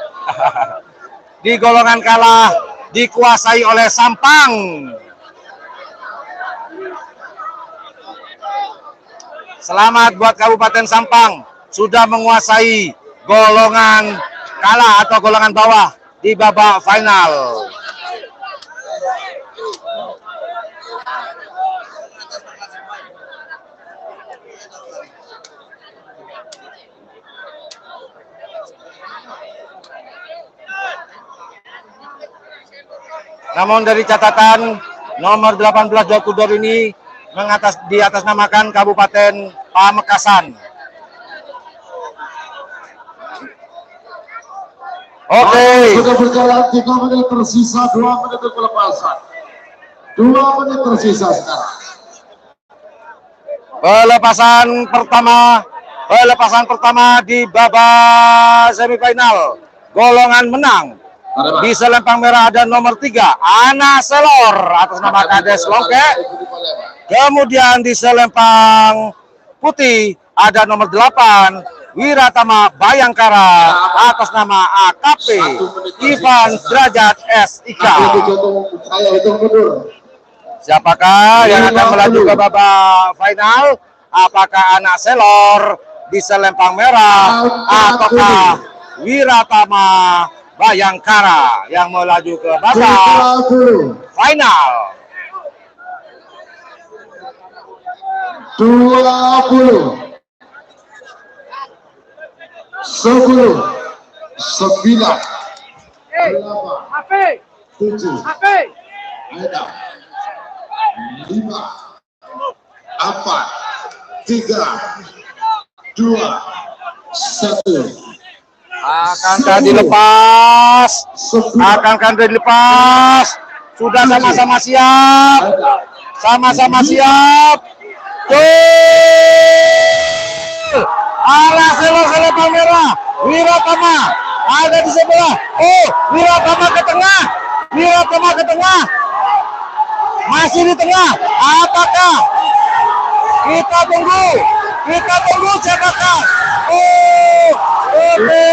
Di golongan kalah dikuasai oleh Sampang. Selamat buat Kabupaten Sampang, sudah menguasai golongan kalah atau golongan bawah di babak final. Namun dari catatan, nomor 18 Jokudor ini diatasnamakan Kabupaten Pamekasan. Oke. Sudah berjalan 3 menit tersisa, 2 menit pelepasan. 2 menit tersisa sekarang. Pelepasan pertama di babak semifinal. Golongan menang. Di selempang merah ada nomor 3 Ana Selor atas nama Kades Longke. Kemudian di selempang putih ada nomor 8 Wiratama Bayangkara atas nama AKP Ivan Derajat SIK. Siapakah yang akan melaju ke babak final? Apakah Ana Selor di selempang merah ataukah Wiratama Bayangkara yang melaju ke babak final? 20 10 9 8 7 6 5 4 3 2 1 Akankah dilepas? Akankah dilepas? Sudah sama-sama siap? Sama-sama siap? Ana Selor selempang merah, Wiratama ada di sebelah. Oh, Wiratama ke tengah. Wiratama ke tengah. Masih di tengah. Apakah? Kita tunggu siapakah? Oh, oke.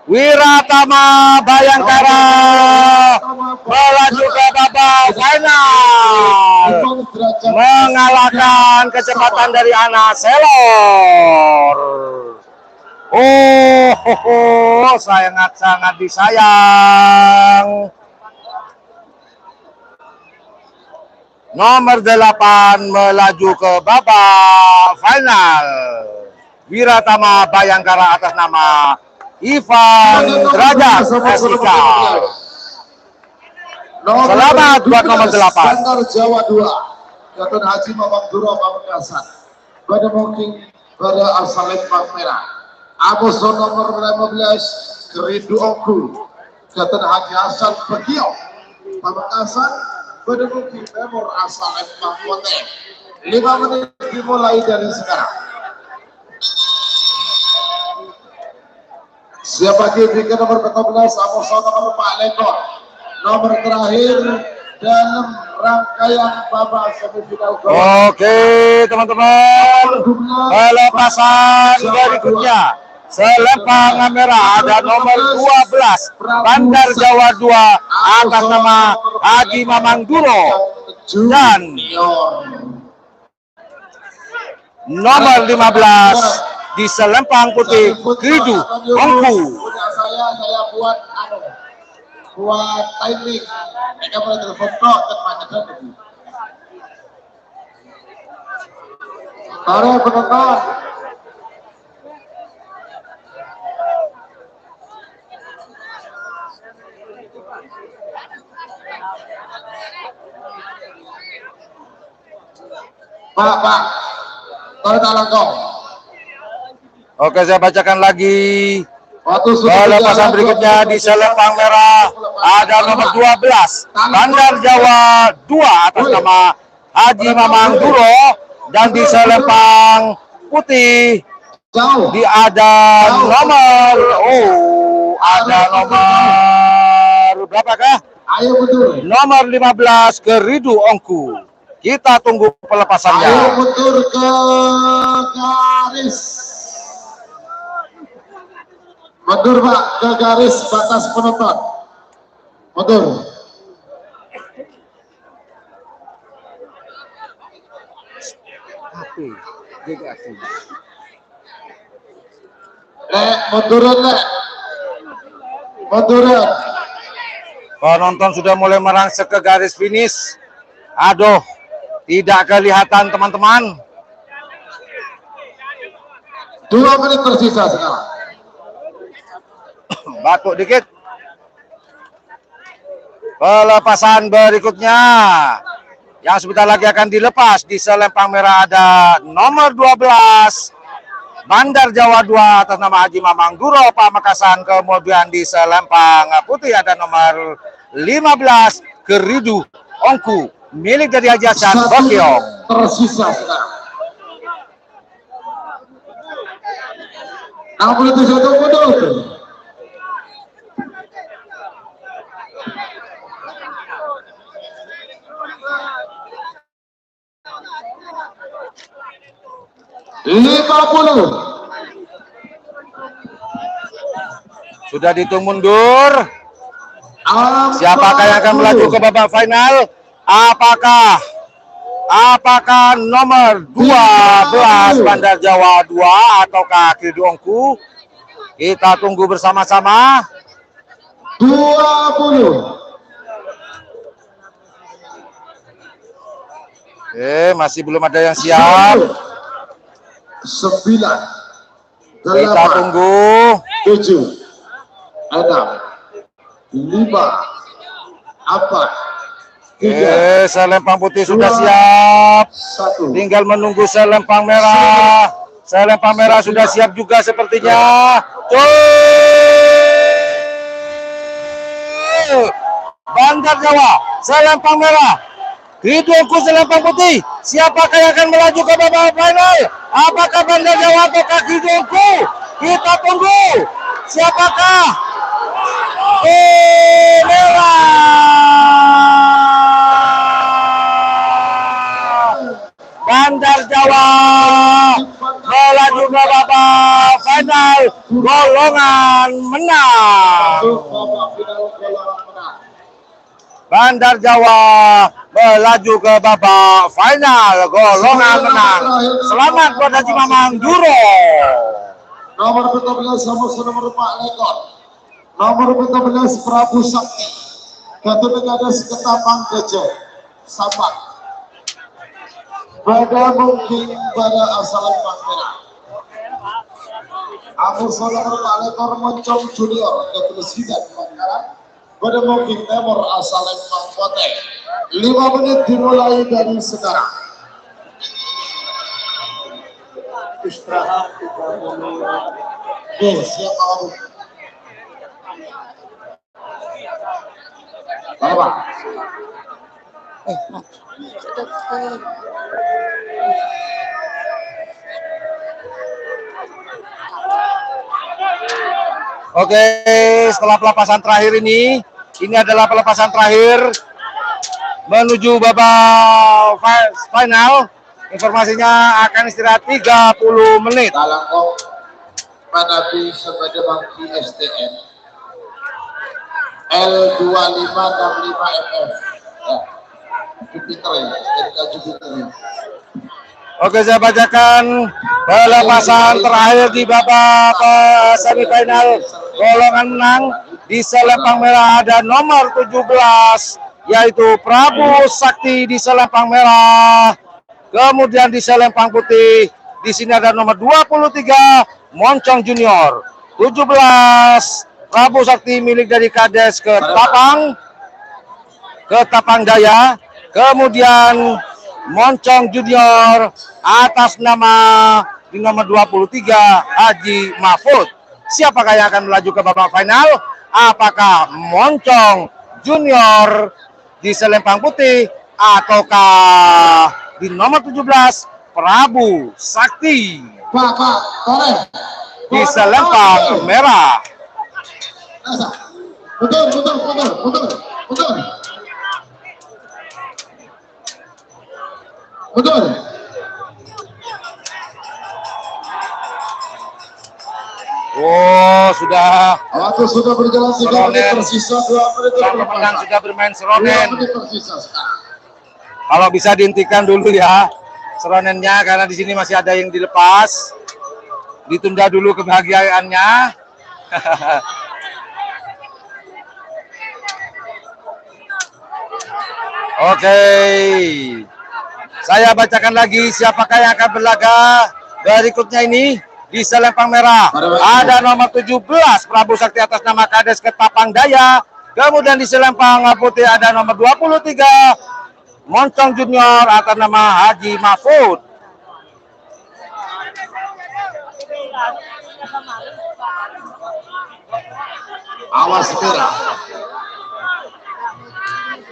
Wiratama Bayangkara melaju ke babak final, mengalahkan kecepatan dari Ana Selor. Oh, sangat disayang. Nomor 8 melaju ke babak final. Wiratama Bayangkara atas nama Ivan Derajat SIK. Selamat buat nomor 8. Bandar Jawa 2, Gatot Haji Mamang Duro Pamekasan. Pada mungkin pada asal Lembang Merah. Amuso nomor 15 Beridu Ongku. Gatot Haji Hasan Begio Pamekasan. Pada mungkin Timur asal Lembang Kota. 5 menit dimulai dari sekarang. Siapa kiri nomor 14 Amuso nomor 4 Lekor. Nomor terakhir dalam rangkaian babak semifinal. Oke, teman-teman. Pelepasan berikutnya. Selempang merah ada nomor 12 Bandar Jawa 2 atas nama Haji Mamang Duro, dan nomor 15 di selempang putih Beridu Ongku. Saya buat timing. Mereka boleh telepon ke teman-teman. Tarik penonton. Pak, tarik langkong. Oke, saya bacakan lagi. Waktu sudah Pelepasan berikutnya di Selempang Merah ada nomor 12 Bandar Jawa 2 atas nama Haji Mamang Duro, dan di Selempang Putih Jauh. ada nomor berapakah? Ayo mundur. Nomor 15 Keridu Ongku. Kita tunggu Ayo pelepasannya. mundur ke garis. Mundur Pak ke garis batas penonton. Mundur. Munduran munduran. Penonton sudah mulai merangsek ke garis finish. Aduh, tidak kelihatan teman-teman. 2 menit tersisa sekarang. Batuk dikit. Pelepasan berikutnya yang sebentar lagi akan dilepas di Selempang Merah ada nomor 12 Bandar Jawa 2 atas nama Haji Mamang Duro Pamekasan. Kemudian di Selempang Putih ada nomor 15 Keridu Ongku milik dari Haji Hasan Bokyong. Tersisa sekarang. 61 mundur. Sudah dihitung mundur. Siapakah yang akan melaju ke babak final? Apakah nomor 12 Bandar Jawa 2 ataukah Keridu Ongku? Kita tunggu bersama-sama. 20. Masih belum ada yang siap. 9, Kita 8, tunggu. 7, 6, 5, 4, 3, Selempang Putih sudah siap. 1. Tinggal menunggu Selempang Merah. Selempang Merah sudah siap juga sepertinya. Bandar Jawa, Selempang Merah, Keridu Ongku, Selempang Putih. Siapakah yang akan melaju ke babak final? Apakah Bandar Jawa atau Keridu Ongku? Kita tunggu. Siapakah? Merah. Bandar Jawa melaju ke babak final golongan menang. Bandar Jawa melaju ke babak final golongan menang. Selamat buat Haji Mamang Duro. Nomor 14 sama nomor Pak Lekor. Nomor 14 Prabu Sakti. Ketua Negara Seketapang Gajah Sapak. Pada mungkin pada asal Merah. Abu Salam Pak Lekor Moncong Junior Kepresiden Manggaran. Pada mungkin Temur asal Mangkote. 5 menit dimulai dari sekarang. Istirahat 30 menit. Siap Pak. Bapak. Oke, setelah pelepasan terakhir ini adalah pelepasan terakhir menuju babak final. Informasinya akan istirahat 30 menit. Talangkong Panapi sebagai bangki STM L2565FF. Jupiter ya, STNK Jupiter ya. Oke, saya bacakan pelepasan terakhir di babak semifinal golongan menang. Di Selempang Merah ada nomor 17 yaitu Prabu Sakti di Selempang Merah. Kemudian di selempang putih di sini ada nomor 23 Moncong Junior. 17 Prabu Sakti milik dari Kades ke Tapang Jaya. Kemudian Moncong Junior atas nama di nomor 23 Haji Mahfud. Siapakah yang akan melaju ke babak final? Apakah Moncong Junior di selempang putih ataukah di nomor 17 Prabu Sakti Pak, toleh. di selempang merah? Betul. Oh, sudah. Waktu sudah berjalan 3 menit, tersisa 2 menit. Sang pemenang sudah bermain seronen. 2 menit tersisa sekarang. Kalau bisa dihentikan dulu ya seronennya, karena di sini masih ada yang dilepas. Ditunda dulu kebahagiaannya. Oke. Saya bacakan lagi siapakah yang akan berlaga berikutnya ini. Di selempang merah ada nomor 17 Prabu Sakti atas nama Kades ke Tapang Daya. Kemudian di selempang putih ada nomor 23 Moncong Junior atas nama Haji Mahfud. Awas merah.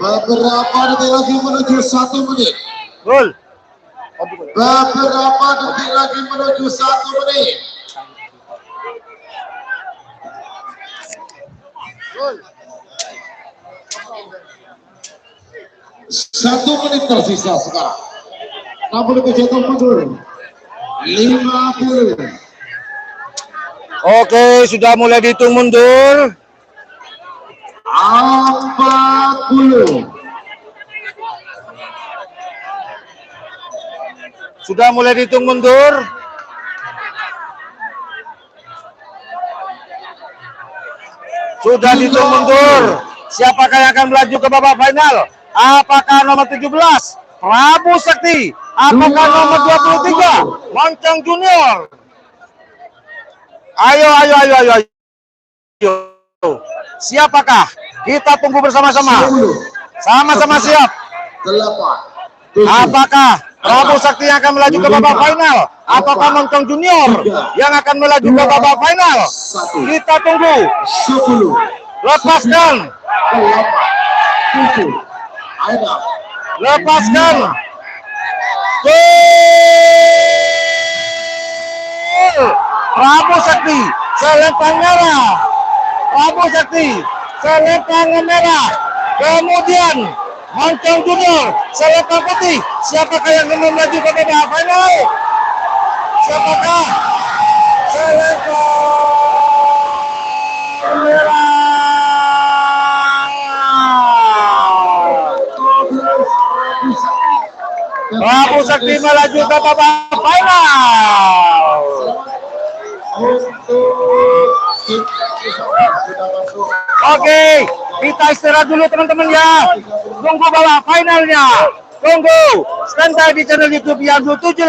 Beberapa detik lagi menuju 1 menit. Gol. Beberapa detik lagi menuju 1 menit. Satu menit tersisa sekarang. 60 jatuh mundur. 50. Oke, sudah mulai dihitung mundur. 40. Sudah mulai dihitung mundur. Sudah dihitung mundur. Siapakah yang akan melaju ke babak final? Apakah nomor 17 Prabu Sakti? Apakah nomor 23 Moncong Junior? Ayo. Siapakah? Kita tunggu bersama-sama. Sama-sama siap. 8. Apakah Prabu Sakti yang akan melaju ke babak final? Apakah Moncong Junior yang akan melaju ke babak final? Kita tunggu. 10. Lepaskan. 8. 7. Ayo. Lepaskan. Prabu Sakti selempang merah. Prabu Sakti selempang merah. Kemudian Moncong Junior selempang putih. Siapakah yang akan melaju ke babak final? Siapakah? Selempang merah. Prabu Sakti melaju ke babak final. Oke, kita istirahat dulu teman-teman ya. Tunggu babak finalnya. Tunggu. Stand by di channel YouTube Yandu 78.